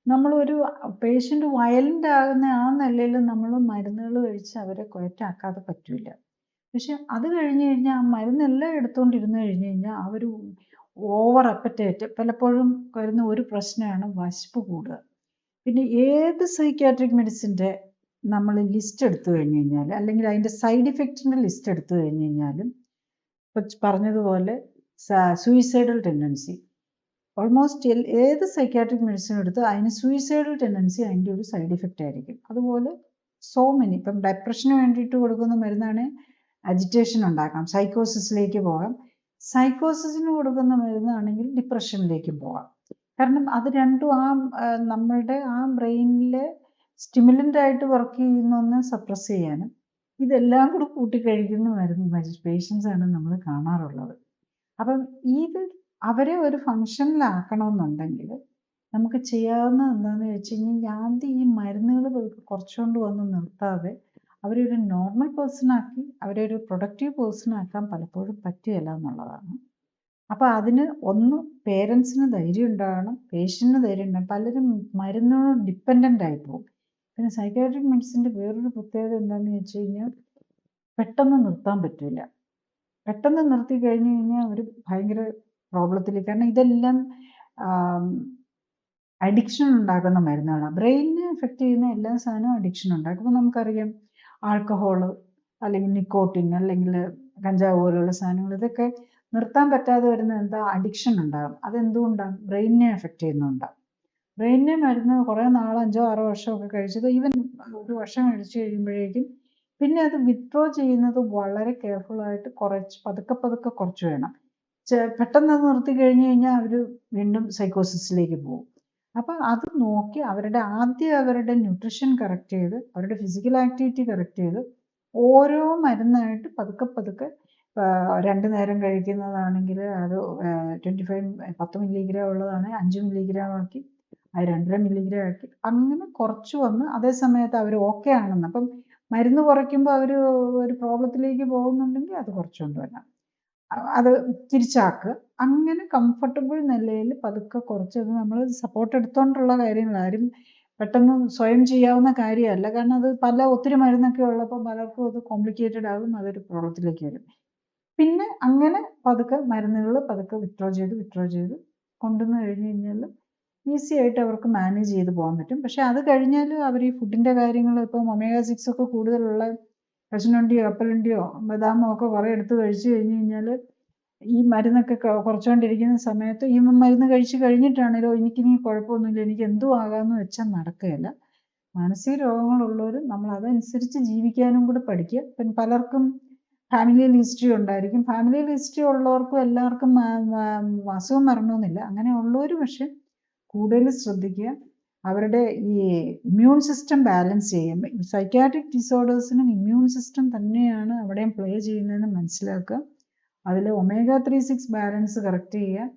നമ്മളൊരു പേഷ്യൻ്റ് വയലൻ്റ് ആകുന്ന ആ നിലയിൽ നമ്മൾ മരുന്നുകൾ കഴിച്ച് അവരെ ക്വയറ്റാക്കാതെ പറ്റില്ല. പക്ഷെ അത് കഴിഞ്ഞ് കഴിഞ്ഞാൽ ആ മരുന്നെല്ലാം എടുത്തുകൊണ്ടിരുന്ന് കഴിഞ്ഞ് കഴിഞ്ഞാൽ അവർ ഓവർ അപ്പറ്റൈറ്റ്, പലപ്പോഴും വരുന്ന ഒരു പ്രശ്നമാണ് വിശപ്പ് കൂടുക. പിന്നെ ഏത് സൈക്കാട്രിക് മെഡിസിൻ്റെ നമ്മൾ ലിസ്റ്റ് എടുത്തു കഴിഞ്ഞ് കഴിഞ്ഞാൽ, അല്ലെങ്കിൽ അതിൻ്റെ സൈഡ് ഇഫക്റ്റിൻ്റെ ലിസ്റ്റ് എടുത്തു കഴിഞ്ഞ് കഴിഞ്ഞാലും ഇപ്പം പറഞ്ഞതുപോലെ സൂയിസൈഡൽ ടെൻഡൻസി, ഓൾമോസ്റ്റ് ഏത് സൈക്കാട്രിക് മെഡിസിൻ എടുത്ത് അതിന് സൂയിസൈഡൽ ടെൻഡൻസി അതിൻ്റെ ഒരു സൈഡ് ഇഫക്റ്റ് ആയിരിക്കും. അതുപോലെ മെനി ഇപ്പം ഡിപ്രഷന് വേണ്ടിയിട്ട് കൊടുക്കുന്ന മരുന്നാണ് അജിറ്റേഷൻ ഉണ്ടാക്കാം, സൈക്കോസിസിലേക്ക് പോകാം. സൈക്കോസിസിന് കൊടുക്കുന്ന മരുന്നാണെങ്കിൽ ഡിപ്രഷനിലേക്കും പോകാം. കാരണം അത് രണ്ടും നമ്മളുടെ ആ ബ്രെയിനിലെ സ്റ്റിമുലൻ്റ് ആയിട്ട് വർക്ക് ചെയ്യുന്ന ഒന്ന് സപ്രസ് ചെയ്യാനും ഇതെല്ലാം കൂടെ കൂട്ടിക്കഴിക്കുന്ന മരുന്ന് പേഷ്യൻസ് ആണ് നമ്മൾ കാണാറുള്ളത്. അപ്പം ഇത് അവരെ ഒരു ഫങ്ഷനിലാക്കണമെന്നുണ്ടെങ്കിൽ നമുക്ക് ചെയ്യാവുന്നത് എന്താണെന്ന് വെച്ച് കഴിഞ്ഞാൽ, ആദ്യം ഈ മരുന്നുകൾ കുറച്ചുകൊണ്ട് വന്ന് നിർത്താതെ അവരെ ഒരു നോർമൽ പേഴ്സണാക്കി അവരെ ഒരു പ്രൊഡക്റ്റീവ് പേഴ്സണാക്കാൻ പലപ്പോഴും പറ്റുകയില്ല എന്നുള്ളതാണ്. അപ്പോൾ അതിന് ഒന്ന് പേരൻസിന് ധൈര്യം ഉണ്ടാകണം, പേഷ്യൻറ്റിന് ധൈര്യം ഉണ്ടാകണം. പലരും മരുന്നിനോട് ഡിപ്പെൻഡൻ്റ് ആയി പോകും. പിന്നെ സൈക്കാട്രിക് മെഡിസിൻ്റെ വേറൊരു പ്രത്യേകത എന്താണെന്ന് വെച്ച് കഴിഞ്ഞാൽ പെട്ടെന്ന് നിർത്താൻ പറ്റില്ല. പെട്ടെന്ന് നിർത്തി കഴിഞ്ഞ് കഴിഞ്ഞാൽ അവർ ഭയങ്കര പ്രോബ്ലത്തിലേക്ക്, കാരണം ഇതെല്ലാം അഡിക്ഷൻ ഉണ്ടാക്കുന്ന മരുന്നുകളാണ്. ബ്രെയിനിനെ എഫക്റ്റ് ചെയ്യുന്ന എല്ലാ സാധനവും അഡിക്ഷൻ ഉണ്ടാക്കും. അപ്പോൾ നമുക്കറിയാം ആൽക്കഹോള് അല്ലെങ്കിൽ നിക്കോട്ടിൻ അല്ലെങ്കിൽ കഞ്ചാവ് പോലുള്ള സാധനങ്ങൾ, ഇതൊക്കെ നിർത്താൻ പറ്റാതെ വരുന്ന എന്താ അഡിക്ഷൻ ഉണ്ടാകും. അതെന്തുകൊണ്ടാണ്? ബ്രെയിനിനെ എഫക്റ്റ് ചെയ്യുന്നുണ്ടാകും. ബ്രെയിനിനെ മരുന്ന് കുറേ നാൾ 5-6 വർഷമൊക്കെ കഴിച്ചത് ഈവൻ 1 വർഷം കഴിച്ച് കഴിയുമ്പോഴേക്കും പിന്നെ അത് വിത്ഡ്രോ ചെയ്യുന്നത് വളരെ കെയർഫുള്ളായിട്ട് പതുക്കെ കുറച്ച് വേണം. പെട്ടെന്ന് അത് നിർത്തി കഴിഞ്ഞ് കഴിഞ്ഞാൽ അവർ വീണ്ടും സൈക്കോസിസിലേക്ക് പോകും. അപ്പം അത് നോക്കി ആദ്യം അവരുടെ ന്യൂട്രിഷൻ കറക്റ്റ് ചെയ്ത് അവരുടെ ഫിസിക്കൽ ആക്ടിവിറ്റി കറക്റ്റ് ചെയ്ത് ഓരോ മരുന്നായിട്ട് പതുക്കെ 2 നേരം കഴിക്കുന്നതാണെങ്കിൽ അത് 10 മില്ലിഗ്രാം ഉള്ളതാണെങ്കിൽ 5 മില്ലിഗ്രാം ആക്കി, അത് 2.5 മില്ലിഗ്രാം ആക്കി, അങ്ങനെ കുറച്ച് വന്ന് അതേ സമയത്ത് അവർ ഓക്കെ ആണെന്ന്. അപ്പം മരുന്ന് കുറയ്ക്കുമ്പോൾ അവർ ഒരു പ്രോബ്ലത്തിലേക്ക് പോകുന്നുണ്ടെങ്കിൽ അത് കുറച്ചുകൊണ്ട് വരാം, അത് തിരിച്ചാക്കുക. അങ്ങനെ കംഫർട്ടബിൾ നിലയിൽ പതുക്കെ കുറച്ച്, അത് നമ്മൾ സപ്പോർട്ട് എടുത്തോണ്ടുള്ള കാര്യങ്ങൾ, ആരും പെട്ടെന്ന് സ്വയം ചെയ്യാവുന്ന കാര്യമല്ല. കാരണം അത് ഒത്തിരി മരുന്നൊക്കെ ഉള്ളപ്പോൾ പലർക്കും അത് കോംപ്ലിക്കേറ്റഡ് ആകും, അതൊരു പ്രോബ്ലത്തിലേക്ക് വരും. പിന്നെ അങ്ങനെ പതുക്കെ മരുന്നുകൾ പതുക്കെ വിത്ഡ്രോ ചെയ്ത് കൊണ്ടുവന്ന് കഴിഞ്ഞ് കഴിഞ്ഞാൽ ഈസി ആയിട്ട് അവർക്ക് മാനേജ് ചെയ്ത് പോകാൻ പറ്റും. പക്ഷെ അത് കഴിഞ്ഞാൽ അവർ ഈ ഫുഡിൻ്റെ കാര്യങ്ങൾ, ഇപ്പം omega-6 ഒക്കെ കൂടുതലുള്ള കശുവണ്ടിയോ കപ്പലണ്ടിയോ ബദാമോ ഒക്കെ കുറേ എടുത്ത് കഴിച്ച് കഴിഞ്ഞ് കഴിഞ്ഞാൽ ഈ മരുന്നൊക്കെ കുറച്ചുകൊണ്ടിരിക്കുന്ന സമയത്ത് ഈ മരുന്ന് കഴിച്ച് കഴിഞ്ഞിട്ടാണല്ലോ എനിക്കിനി കുഴപ്പമൊന്നുമില്ല, എനിക്ക് എന്തും ആകാമെന്ന് വെച്ചാൽ നടക്കുകയില്ല. മാനസിക രോഗങ്ങളുള്ളവർ നമ്മൾ അതനുസരിച്ച് ജീവിക്കാനും കൂടെ പഠിക്കുക. പിന്നെ പലർക്കും ഫാമിലിയിൽ ഹിസ്റ്ററി ഉണ്ടായിരിക്കും. ഫാമിലിയിൽ ഹിസ്റ്ററി ഉള്ളവർക്കും എല്ലാവർക്കും അസുഖം വരണമെന്നില്ല. അങ്ങനെ ഉള്ളവർ പക്ഷെ കൂടുതൽ ശ്രദ്ധിക്കുക, അവരുടെ ഈ ഇമ്മ്യൂൺ സിസ്റ്റം ബാലൻസ് ചെയ്യും. സൈക്കാട്രിക് ഡിസോർഡേഴ്സിനും ഇമ്മ്യൂൺ സിസ്റ്റം തന്നെയാണ് അവിടെയും പ്ലേ ചെയ്യുന്നതെന്ന് മനസ്സിലാക്കുക. അതിൽ omega-3-6 ബാലൻസ് കറക്റ്റ് ചെയ്യുക,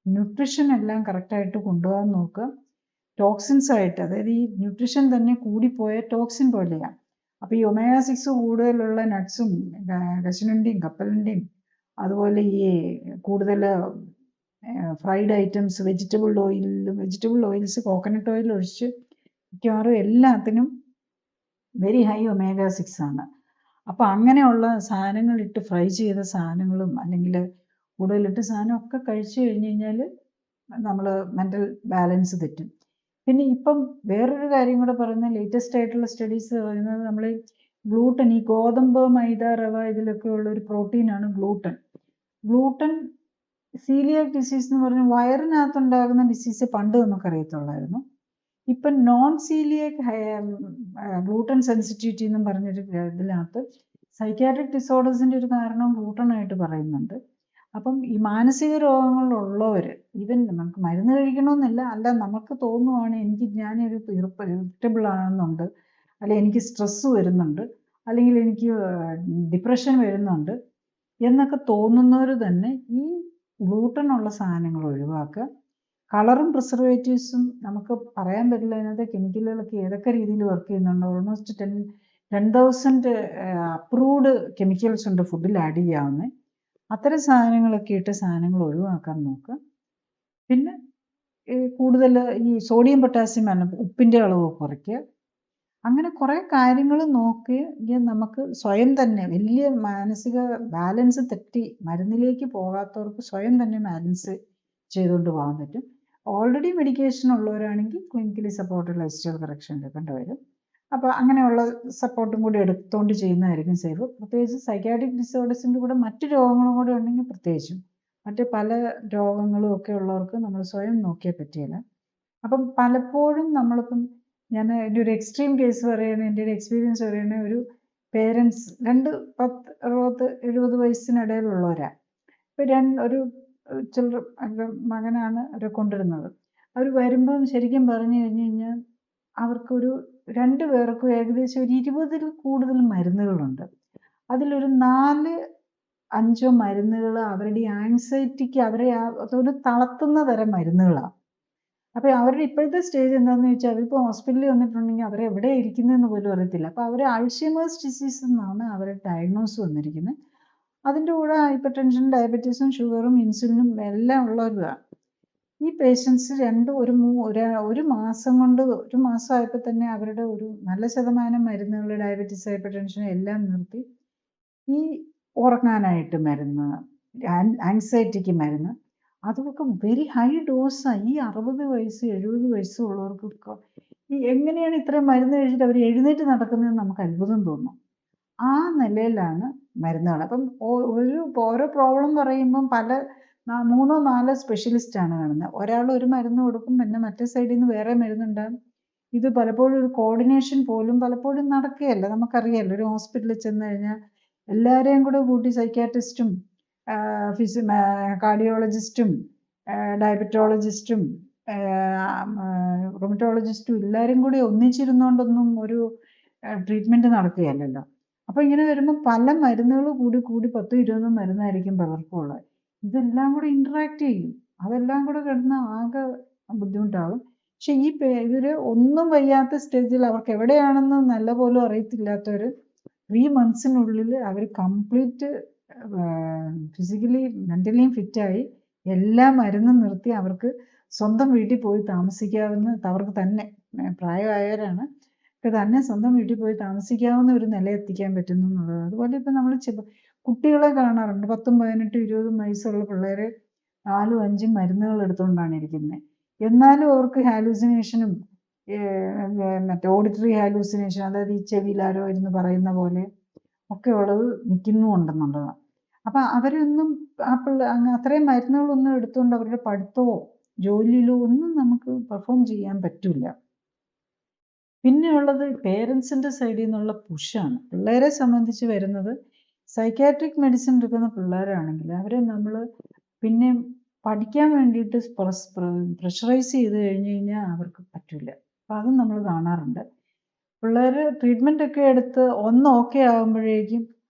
ന്യൂട്രിഷൻ എല്ലാം കറക്റ്റായിട്ട് കൊണ്ടുപോകാൻ നോക്കുക. ടോക്സിൻസ് ആയിട്ട്, അതായത് ഈ ന്യൂട്രിഷൻ തന്നെ കൂടിപ്പോയ ടോക്സിൻ പോലെയാണ്. അപ്പോൾ ഈ omega-6 കൂടുതലുള്ള നട്ട്സും കശുവണ്ടിയും കപ്പലണ്ടിയും അതുപോലെ ഈ കൂടുതൽ fried items, vegetable oils, coconut oil ഒഴിച്ച് മിക്കവാറും എല്ലാത്തിനും വെരി ഹൈ omega-6 ആണ്. അപ്പോൾ അങ്ങനെയുള്ള സാധനങ്ങളിട്ട് ഫ്രൈ ചെയ്ത സാധനങ്ങളും അല്ലെങ്കിൽ കൂടുതലിട്ട് സാധനമൊക്കെ കഴിച്ചു കഴിഞ്ഞ് കഴിഞ്ഞാൽ നമ്മൾ മെൻ്റൽ ബാലൻസ് തെറ്റും. പിന്നെ ഇപ്പം വേറൊരു കാര്യം കൂടെ പറയുന്നത്, ലേറ്റസ്റ്റ് ആയിട്ടുള്ള സ്റ്റഡീസ് പറയുന്നത്, നമ്മൾ ഗ്ലൂട്ടൻ, ഈ ഗോതമ്പ്, മൈദ, റവ ഇതിലൊക്കെ ഉള്ള ഒരു പ്രോട്ടീനാണ് ഗ്ലൂട്ടൻ സീലിയാക് ഡിസീസ് എന്ന് പറഞ്ഞ് വയറിനകത്തുണ്ടാകുന്ന ഡിസീസ് പണ്ട് നമുക്കറിയത്തുള്ളായിരുന്നു. ഇപ്പം നോൺ സീലിയാക് ഗ്ലൂട്ടൻ സെൻസിറ്റിവിറ്റി എന്നും പറഞ്ഞൊരു ഇതിനകത്ത് സൈക്കാട്രിക് ഡിസോർഡേഴ്സിൻ്റെ ഒരു കാരണം ഗ്ലൂട്ടനായിട്ട് പറയുന്നുണ്ട്. അപ്പം ഈ മാനസിക രോഗങ്ങളുള്ളവർ, ഈവൻ നമുക്ക് മരുന്ന് കഴിക്കണമെന്നില്ല, അല്ല നമുക്ക് തോന്നുവാണ് ഞാനൊരു ഇറിറ്റബിൾ ആണെന്നുണ്ട്, അല്ലെങ്കിൽ എനിക്ക് സ്ട്രെസ്സ് വരുന്നുണ്ട്, അല്ലെങ്കിൽ എനിക്ക് ഡിപ്രഷൻ വരുന്നുണ്ട് എന്നൊക്കെ തോന്നുന്നവർ തന്നെ ഈ ഗ്ലൂട്ടൻ ഉള്ള സാധനങ്ങൾ ഒഴിവാക്കുക. കളറും പ്രിസർവേറ്റീവ്സും നമുക്ക് പറയാൻ പറ്റില്ല, അതിനകത്ത് കെമിക്കലുകളൊക്കെ ഏതൊക്കെ രീതിയിൽ വർക്ക് ചെയ്യുന്നുണ്ട്. ഓൾമോസ്റ്റ് 10,000 അപ്രൂവ്ഡ് കെമിക്കൽസ് ഉണ്ട് ഫുഡിൽ ആഡ് ചെയ്യാവുന്നത്. അത്തരം സാധനങ്ങളൊക്കെ ഇട്ട് സാധനങ്ങൾ ഒഴിവാക്കാൻ നോക്കുക. പിന്നെ കൂടുതൽ ഈ സോഡിയം പൊട്ടാസ്യം ഉപ്പിൻ്റെ അളവ് കുറയ്ക്കുക. അങ്ങനെ കുറേ കാര്യങ്ങൾ നോക്കി നമുക്ക് സ്വയം തന്നെ വലിയ മാനസിക ബാലൻസ് തെറ്റി മരുന്നിലേക്ക് പോകാത്തവർക്ക് സ്വയം തന്നെ ബാലൻസ് ചെയ്തുകൊണ്ട് പോകാൻ പറ്റും. ഓൾറെഡി മെഡിക്കേഷൻ ഉള്ളവരാണെങ്കിൽ clinically supported lifestyle correction എടുക്കേണ്ടി വരും. അപ്പോൾ അങ്ങനെയുള്ള സപ്പോർട്ടും കൂടി എടുത്തുകൊണ്ട് ചെയ്യുന്നതായിരിക്കും സേഫ്. പ്രത്യേകിച്ച് സൈക്കാട്രിക് ഡിസോർഡേഴ്സിൻ്റെ കൂടെ മറ്റു രോഗങ്ങളും കൂടെ ഉണ്ടെങ്കിൽ പ്രത്യേകിച്ചും, മറ്റ് പല രോഗങ്ങളും ഒക്കെ ഉള്ളവർക്ക് നമ്മൾ സ്വയം നോക്കിയാൽ പറ്റില്ല. അപ്പം പലപ്പോഴും നമ്മളിപ്പം, ഞാൻ എൻ്റെ ഒരു എക്സ്ട്രീം കേസ് പറയുകയാണെങ്കിൽ, എൻ്റെ ഒരു എക്സ്പീരിയൻസ് പറയുകയാണെങ്കിൽ, ഒരു പേരൻസ് 10, 60, 70 വയസ്സിനിടയിലുള്ളവരാണ്. ഇപ്പം ഒരു മകനാണ് അവരെ കൊണ്ടുവരുന്നത്. അവർ വരുമ്പം ശരിക്കും പറഞ്ഞു കഴിഞ്ഞ് കഴിഞ്ഞാൽ അവർക്കൊരു 2 പേർക്കും ഏകദേശം ഒരു 20-ൽ കൂടുതൽ മരുന്നുകളുണ്ട്. അതിലൊരു 4-5 മരുന്നുകൾ അവരുടെ ആങ്സൈറ്റിക്ക്, അവരെ അതൊരു തളർത്തുന്ന തരം മരുന്നുകളാണ്. അപ്പോൾ അവരുടെ ഇപ്പോഴത്തെ സ്റ്റേജ് എന്താണെന്ന് ചോദിച്ചാൽ അവരിപ്പോൾ ഹോസ്പിറ്റലിൽ വന്നിട്ടുണ്ടെങ്കിൽ അവരെ എവിടെ ഇരിക്കുന്നതെന്ന് പോലും അറിയത്തില്ല. അപ്പോൾ അവർ അൾഷീമേഴ്സ് ഡിസീസ് എന്നാണ് അവരുടെ ഡയഗ്നോസ് വന്നിരിക്കുന്നത്. അതിൻ്റെ കൂടെ ഹൈപ്പർ ടെൻഷൻ, ഡയബറ്റീസും, ഷുഗറും, ഇൻസുലിനും എല്ലാം ഉള്ളവരാണ്. ഈ പേഷ്യൻസ് ഒരു മാസം കൊണ്ട്, ഒരു മാസമായപ്പോൾ തന്നെ അവരുടെ ഒരു നല്ല ശതമാനം മരുന്നുകൾ, ഡയബറ്റീസ്, ഹൈപ്പർ ടെൻഷൻ എല്ലാം നിർത്തി. ഈ ഉറങ്ങാനായിട്ട് മരുന്ന്, ആങ്സൈറ്റിക്ക് മരുന്ന്, അതൊക്കെ വെരി ഹൈ ഡോസാണ്. ഈ 60 വയസ്സ് 70 വയസ്സുള്ളവർക്ക് ഈ എങ്ങനെയാണ് ഇത്രയും മരുന്ന് കഴിച്ചിട്ട് അവർ എഴുന്നേറ്റ് നടക്കുന്നതെന്ന് നമുക്ക് അത്ഭുതം തോന്നും. ആ നിലയിലാണ് മരുന്നുകൾ. അപ്പം ഓരോ പ്രോബ്ലം പറയുമ്പം മൂന്നോ നാലോ സ്പെഷ്യലിസ്റ്റാണ് കാണുന്നത്. ഒരാൾ ഒരു മരുന്ന് കൊടുക്കും, പിന്നെ മറ്റേ സൈഡിൽ നിന്ന് വേറെ മരുന്നുണ്ടാകും. ഇത് പലപ്പോഴും ഒരു കോർഡിനേഷൻ പോലും പലപ്പോഴും നടക്കുകയല്ല. നമുക്കറിയാമല്ലോ, ഒരു ഹോസ്പിറ്റലിൽ ചെന്ന് കഴിഞ്ഞാൽ എല്ലാവരെയും കൂടെ കൂട്ടി സൈക്യാട്രിസ്റ്റും കാർഡിയോളജിസ്റ്റും ഡയബറ്റോളജിസ്റ്റും റൊമറ്റോളജിസ്റ്റും എല്ലാവരും കൂടി ഒന്നിച്ചിരുന്നുകൊണ്ടൊന്നും ഒരു ട്രീറ്റ്മെൻറ്റ് നടക്കുകയല്ലല്ലോ. അപ്പോൾ ഇങ്ങനെ വരുമ്പോൾ പല മരുന്നുകൾ കൂടി 10 20 മരുന്നായിരിക്കും പലർക്കും ഉള്ളത്. ഇതെല്ലാം കൂടെ ഇൻട്രാക്ട് ചെയ്യും. അതെല്ലാം കൂടെ കിടന്ന് ആകെ ബുദ്ധിമുട്ടാകും. പക്ഷെ ഇവർ ഒന്നും വയ്യാത്ത സ്റ്റേജിൽ അവർക്ക് എവിടെയാണെന്ന് നല്ല പോലും അറിയത്തില്ലാത്തവർ 3 മന്ത്സിനുള്ളിൽ അവർ കംപ്ലീറ്റ് ഫിസിക്കലി മെൻ്റലിയും ഫിറ്റായി എല്ലാ മരുന്നും നിർത്തി അവർക്ക് സ്വന്തം വീട്ടിൽ പോയി താമസിക്കാവുന്ന, അവർക്ക് തന്നെ പ്രായമായവരാണ്, തന്നെ സ്വന്തം വീട്ടിൽ പോയി താമസിക്കാവുന്ന ഒരു നിലയെത്തിക്കാൻ പറ്റുന്നു എന്നുള്ളത്. അതുപോലെ ഇപ്പം നമ്മൾ കുട്ടികളെ കാണാറുണ്ട്. 10, 18, 20 വയസ്സുള്ള പിള്ളേരെ 4, 5 മരുന്നുകൾ എടുത്തുകൊണ്ടാണ് ഇരിക്കുന്നത്. എന്നാലും അവർക്ക് ഹാലൂസിനേഷനും മറ്റേ ഓഡിറ്ററി ഹാലൂസിനേഷൻ, അതായത് ഈ ചെവിയിലാരോ ഇരുന്ന് പറയുന്ന പോലെ ഒക്കെ ഉള്ളത് നിൽക്കുന്നുണ്ടെന്നുള്ളതാണ്. അപ്പം അവരൊന്നും അത്രയും മരുന്നുകളൊന്നും എടുത്തുകൊണ്ട് അവരുടെ പഠിത്തമോ ജോലിയിലോ ഒന്നും നമുക്ക് പെർഫോം ചെയ്യാൻ പറ്റില്ല. പിന്നെ ഉള്ളത് പേരൻസിൻ്റെ സൈഡിൽ നിന്നുള്ള പുഷാണ്. പിള്ളേരെ സംബന്ധിച്ച് വരുന്നത് സൈക്യാട്രിക് മെഡിസിൻ എടുക്കുന്ന പിള്ളേരാണെങ്കിൽ അവരെ നമ്മൾ പിന്നെ പഠിക്കാൻ വേണ്ടിയിട്ട് പ്രഷറൈസ് ചെയ്ത് കഴിഞ്ഞ് കഴിഞ്ഞാൽ അവർക്ക് പറ്റില്ല. അപ്പം അതും നമ്മൾ കാണാറുണ്ട്. പിള്ളേർ ട്രീറ്റ്മെൻ്റ് ഒക്കെ എടുത്ത് ഒന്ന് ഓക്കെ ആകുമ്പോഴേക്കും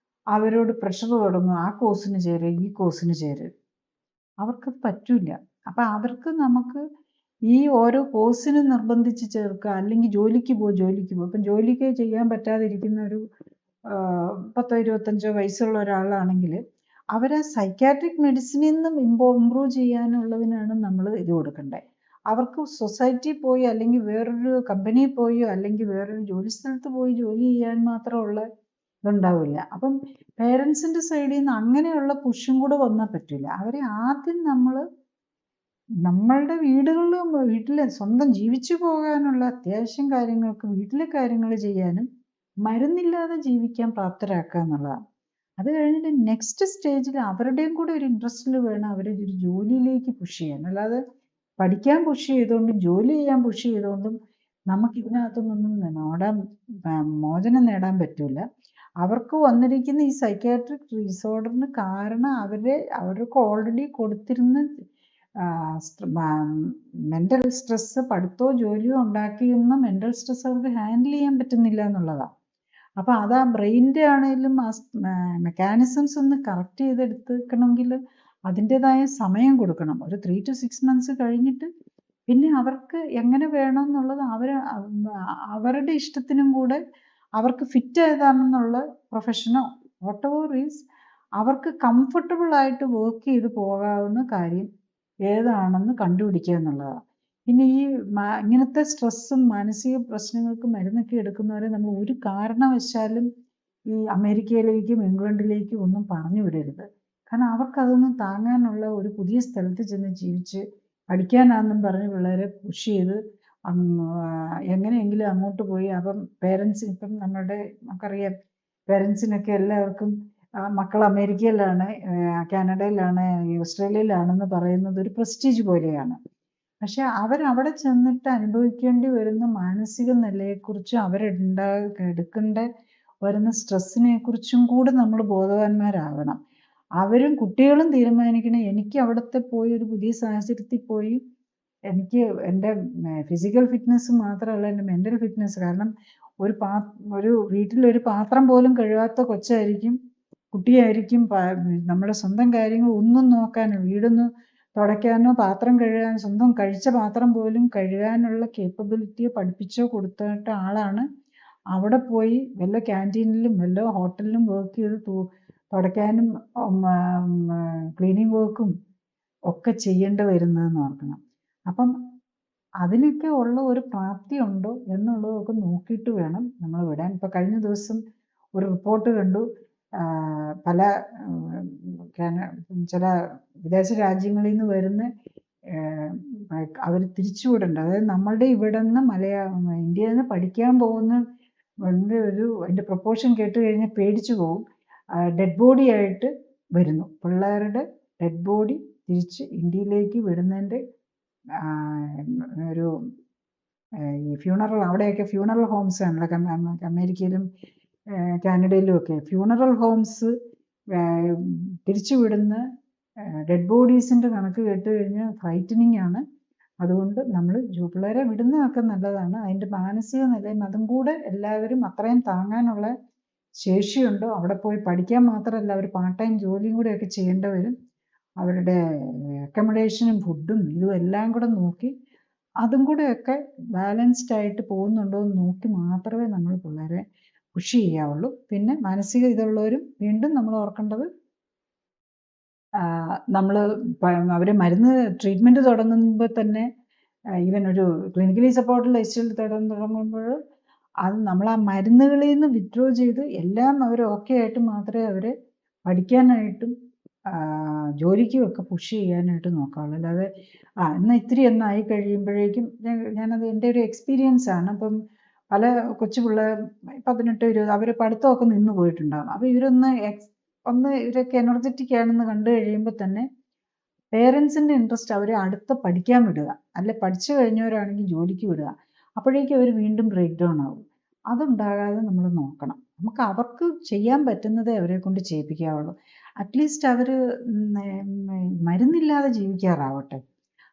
അവരോട് പ്രഷർ തുടങ്ങും, ആ കോഴ്സിന് ചേരുക, ഈ കോഴ്സിന് ചേരുക. അവർക്കത് പറ്റില്ല. അപ്പം അവർക്ക് നമുക്ക് ഈ ഓരോ കോഴ്സിനും നിർബന്ധിച്ച് ചേർക്കുക, അല്ലെങ്കിൽ ജോലിക്ക് പോകും. ഇപ്പം ജോലിക്ക് ചെയ്യാൻ പറ്റാതിരിക്കുന്ന ഒരു 10 25 വയസ്സുള്ള ഒരാളാണെങ്കിൽ അവരെ സൈക്യാട്രിക് മെഡിസിനിൽ നിന്നും ഇമ്പ്രൂവ് ചെയ്യാനുള്ളതിനാണ് നമ്മൾ ഇത് കൊടുക്കേണ്ടത്. അവർക്ക് സൊസൈറ്റി പോയി അല്ലെങ്കിൽ വേറൊരു കമ്പനിയിൽ പോയോ അല്ലെങ്കിൽ വേറൊരു ജോലി സ്ഥലത്ത് പോയി ജോലി ചെയ്യാൻ മാത്രമുള്ള ഇതുണ്ടാവില്ല. അപ്പം പേരൻസിൻ്റെ സൈഡിൽ നിന്ന് അങ്ങനെയുള്ള പുഷും കൂടെ വന്നാൽ പറ്റില്ല. അവരെ ആദ്യം നമ്മളുടെ വീട്ടിൽ സ്വന്തം ജീവിച്ചു പോകാനുള്ള അത്യാവശ്യം കാര്യങ്ങൾക്ക്, വീട്ടിലെ കാര്യങ്ങൾ ചെയ്യാനും മരുന്നില്ലാതെ ജീവിക്കാൻ പ്രാപ്തരാക്കുക എന്നുള്ളതാണ്. അത് കഴിഞ്ഞിട്ട് നെക്സ്റ്റ് സ്റ്റേജിൽ അവരുടെയും കൂടെ ഒരു ഇൻട്രസ്റ്റിൽ വേണം അവരെ ഒരു ജോലിയിലേക്ക് പുഷ് ചെയ്യാൻ. അല്ലാതെ പഠിക്കാൻ പുഷ് ചെയ്തുകൊണ്ടും ജോലി ചെയ്യാൻ പുഷ് ചെയ്തുകൊണ്ടും നമുക്ക് ഇതിനകത്തൊന്നും മോചനം നേടാൻ പറ്റില്ല. അവർക്ക് വന്നിരിക്കുന്ന ഈ സൈക്യാട്രിക് ഡിസോർഡറിന് കാരണം അവർക്ക് ഓൾറെഡി കൊടുത്തിരുന്ന മെൻ്റൽ സ്ട്രെസ്സ്, പഠിത്തമോ ജോലിയോ ഉണ്ടാക്കിയിരുന്ന മെൻ്റൽ സ്ട്രെസ് അവർക്ക് ഹാൻഡിൽ ചെയ്യാൻ പറ്റുന്നില്ല എന്നുള്ളതാണ്. അപ്പോൾ അത് ആ ബ്രെയിനിൻ്റെ ആണെങ്കിലും ആ മെക്കാനിസംസ് ഒന്ന് കറക്റ്റ് ചെയ്തെടുക്കണമെങ്കിൽ അതിൻ്റെതായ സമയം കൊടുക്കണം. ഒരു 3 to 6 months കഴിഞ്ഞിട്ട് പിന്നെ അവർക്ക് എങ്ങനെ വേണം എന്നുള്ളത് അവരുടെ ഇഷ്ടത്തിനും കൂടെ അവർക്ക് ഫിറ്റ് ഏതാണെന്നുള്ള പ്രൊഫഷനോ വാട്ടെവർ ഈസ് അവർക്ക് കംഫർട്ടബിൾ ആയിട്ട് വർക്ക് ചെയ്ത് പോകാവുന്ന കാര്യം ഏതാണെന്ന് കണ്ടുപിടിക്കുക എന്നുള്ളതാണ്. പിന്നെ ഈ ഇങ്ങനത്തെ സ്ട്രെസ്സും മാനസിക പ്രശ്നങ്ങൾക്കും മരുന്നൊക്കെ എടുക്കുന്നവരെ നമ്മൾ ഒരു കാരണവശാലും ഈ അമേരിക്കയിലേക്കും ഇംഗ്ലണ്ടിലേക്കും ഒന്നും പറഞ്ഞു വിടരുത്. കാരണം അവർക്കതൊന്നും താങ്ങാനുള്ള, ഒരു പുതിയ സ്ഥലത്ത് ചെന്ന് ജീവിച്ച് പഠിക്കാനാണെന്നും പറഞ്ഞ് പിള്ളേരെ പുഷ് ചെയ്ത് എങ്ങനെയെങ്കിലും അങ്ങോട്ട് പോയി. അപ്പം പേരൻസിന്, ഇപ്പം നമുക്കറിയാം പേരൻസിനൊക്കെ എല്ലാവർക്കും മക്കൾ അമേരിക്കയിലാണ്, കാനഡയിലാണ്, ഓസ്ട്രേലിയയിലാണെന്ന് പറയുന്നത് ഒരു പ്രസ്റ്റീജ് പോലെയാണ്. പക്ഷെ അവരവിടെ ചെന്നിട്ട് അനുഭവിക്കേണ്ടി വരുന്ന മാനസിക നിലയെക്കുറിച്ചും എടുക്കേണ്ട വരുന്ന സ്ട്രെസ്സിനെ കുറിച്ചും കൂടെ നമ്മൾ ബോധവാന്മാരാകണം. അവരും കുട്ടികളും തീരുമാനിക്കണം, എനിക്ക് അവിടുത്തെ പോയി ഒരു പുതിയ സാഹചര്യത്തിൽ പോയി എനിക്ക് എൻ്റെ ഫിസിക്കൽ ഫിറ്റ്നസ് മാത്രമല്ല എൻ്റെ മെൻ്റൽ ഫിറ്റ്നസ്. കാരണം ഒരു വീട്ടിലൊരു പാത്രം പോലും കഴുകാത്ത കുട്ടിയായിരിക്കും നമ്മുടെ സ്വന്തം കാര്യങ്ങൾ ഒന്നും നോക്കാൻ, വീടൊന്ന് തുടയ്ക്കാനോ പാത്രം കഴുകാൻ സ്വന്തം കഴിച്ച പാത്രം പോലും കഴുകാനുള്ള കേപ്പബിലിറ്റി പഠിപ്പിച്ചോ കൊടുത്തിട്ട ആളാണ് അവിടെ പോയി വല്ല ക്യാൻറ്റീനിലും വല്ല ഹോട്ടലിലും വർക്ക് ചെയ്ത് തുടയ്ക്കാനും ക്ലീനിങ് വർക്കും ഒക്കെ ചെയ്യേണ്ടി വരുന്നതെന്ന് ഓർക്കണം. അപ്പം അതിനൊക്കെ ഉള്ള ഒരു പ്രാപ്തി ഉണ്ടോ എന്നുള്ളതൊക്കെ നോക്കിയിട്ട് വേണം നമ്മൾ വിടാൻ. ഇപ്പം കഴിഞ്ഞ ദിവസം ഒരു റിപ്പോർട്ട് കണ്ടു, പല ചില വിദേശ രാജ്യങ്ങളിൽ നിന്ന് വരുന്ന അവർ തിരിച്ചുവിടേണ്ട, അതായത് നമ്മളുടെ ഇവിടെ നിന്ന് ഇന്ത്യയിൽ നിന്ന് പഠിക്കാൻ പോകുന്ന അതിൻ്റെ പ്രൊപ്പോർഷൻ കേട്ട് കഴിഞ്ഞാൽ പേടിച്ചു പോകും. ഡെഡ് ബോഡി ആയിട്ട് വരുന്നു, പിള്ളേരുടെ ഡെഡ് ബോഡി തിരിച്ച് ഇന്ത്യയിലേക്ക് വിടുന്നതിൻ്റെ ഒരു ഈ ഫ്യൂണറൽ, അവിടെയൊക്കെ ഫ്യൂണറൽ ഹോംസ് ആണല്ലോ അമേരിക്കയിലും കാനഡയിലും ഒക്കെ. ഫ്യൂണറൽ ഹോംസ് തിരിച്ചുവിടുന്ന ഡെഡ് ബോഡീസിൻ്റെ കണക്ക് കേട്ട് കഴിഞ്ഞാൽ ഫ്രൈറ്റനിങ് ആണ്. അതുകൊണ്ട് നമ്മൾ പിള്ളേരെ വിടുന്നതൊക്കെ നല്ലതാണ്. അതിൻ്റെ മാനസിക നിലയും അതും കൂടെ എല്ലാവരും അത്രയും താങ്ങാനുള്ള ശേഷിയുണ്ടോ, അവിടെ പോയി പഠിക്കാൻ മാത്രമല്ല അവർ പാർട്ട് ടൈം ജോലിയും കൂടെയൊക്കെ ചെയ്യേണ്ടി വരും. അവരുടെ അക്കോമഡേഷനും ഫുഡും ഇതും എല്ലാം കൂടെ നോക്കി അതും കൂടെയൊക്കെ ബാലൻസ്ഡ് ആയിട്ട് പോകുന്നുണ്ടോ എന്ന് നോക്കി മാത്രമേ നമ്മൾ പിള്ളേരെ പുഷ് ചെയ്യാവുള്ളൂ. പിന്നെ മാനസിക ഇതുള്ളവരും വീണ്ടും നമ്മൾ ഓർക്കേണ്ടത്, നമ്മൾ അവർ മരുന്ന് ട്രീറ്റ്മെൻറ്റ് തുടങ്ങുമ്പോൾ തന്നെ ഈവൻ ഒരു ക്ലിനിക്കലി സപ്പോർട്ടഡ് ലൈഫ് സ്റ്റൈൽ തുടങ്ങുമ്പോൾ അത് നമ്മൾ ആ മരുന്നുകളിൽ നിന്ന് വിത്ഡ്രോ ചെയ്ത് എല്ലാം അവർ ഓക്കെ ആയിട്ട് മാത്രമേ അവരെ പഠിക്കാനായിട്ടും ജോലിക്കും ഒക്കെ പുഷ് ചെയ്യാനായിട്ട് നോക്കാവുള്ളൂ. അല്ലാതെ എന്നാൽ ഇത്തിരി ഒന്നായി കഴിയുമ്പോഴേക്കും ഞാനത് എൻ്റെ ഒരു എക്സ്പീരിയൻസ് ആണ്. അപ്പം പല കൊച്ചു പിള്ളേർ 18, 20 അവർ പഠിത്തമൊക്കെ നിന്ന് പോയിട്ടുണ്ടാകും. അപ്പോൾ ഇവരൊക്കെ എനർജറ്റിക് ആണെന്ന് കണ്ടു കഴിയുമ്പോൾ തന്നെ പേരൻസിൻ്റെ ഇൻട്രസ്റ്റ് അവരെ അടുത്ത് പഠിക്കാൻ വിടുക, അല്ലെ പഠിച്ചു കഴിഞ്ഞവരാണെങ്കിൽ ജോലിക്ക് വിടുക. അപ്പോഴേക്കും അവർ വീണ്ടും ബ്രേക്ക് ഡൗൺ ആവും. അതുണ്ടാകാതെ നമ്മൾ നോക്കണം. നമുക്ക് അവർക്ക് ചെയ്യാൻ പറ്റുന്നതേ അവരെ കൊണ്ട് ചെയ്യിപ്പിക്കാവുള്ളൂ. അറ്റ്ലീസ്റ്റ് അവർ മരുന്നില്ലാതെ ജീവിക്കാറാവട്ടെ,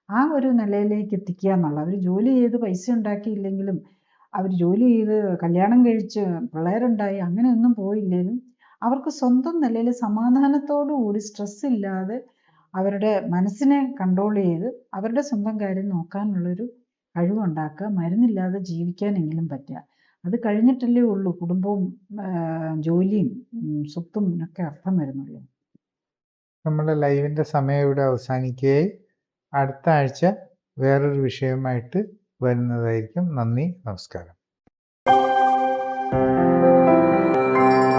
ആ ഒരു നിലയിലേക്ക് എത്തിക്കുക എന്നുള്ള. അവർ ജോലി ചെയ്ത് പൈസ ഉണ്ടാക്കിയില്ലെങ്കിലും, അവർ ജോലി ചെയ്ത് കല്യാണം കഴിച്ച് പിള്ളേരുണ്ടായി അങ്ങനെയൊന്നും പോയില്ലെങ്കിലും അവർക്ക് സ്വന്തം നിലയിൽ സമാധാനത്തോടു കൂടി സ്ട്രെസ് ഇല്ലാതെ അവരുടെ മനസ്സിനെ കൺട്രോൾ ചെയ്ത് അവരുടെ സ്വന്തം കാര്യം നോക്കാനുള്ളൊരു കഴിവുണ്ടാക്കുക. മരുന്നില്ലാതെ ജീവിക്കാനെങ്കിലും പറ്റുക. അത് കഴിഞ്ഞിട്ടല്ലേ ഉള്ളൂ കുടുംബവും ജോലിയും സ്വത്തും ഒക്കെ അർത്ഥം വരുന്നുള്ളൂ. നമ്മുടെ ലൈവിൻ്റെ സമയം ഇവിടെ അവസാനിക്കുകയായി. അടുത്ത ആഴ്ച വേറൊരു വിഷയവുമായിട്ട് വരുന്നതായിരിക്കും. നന്ദി, നമസ്കാരം.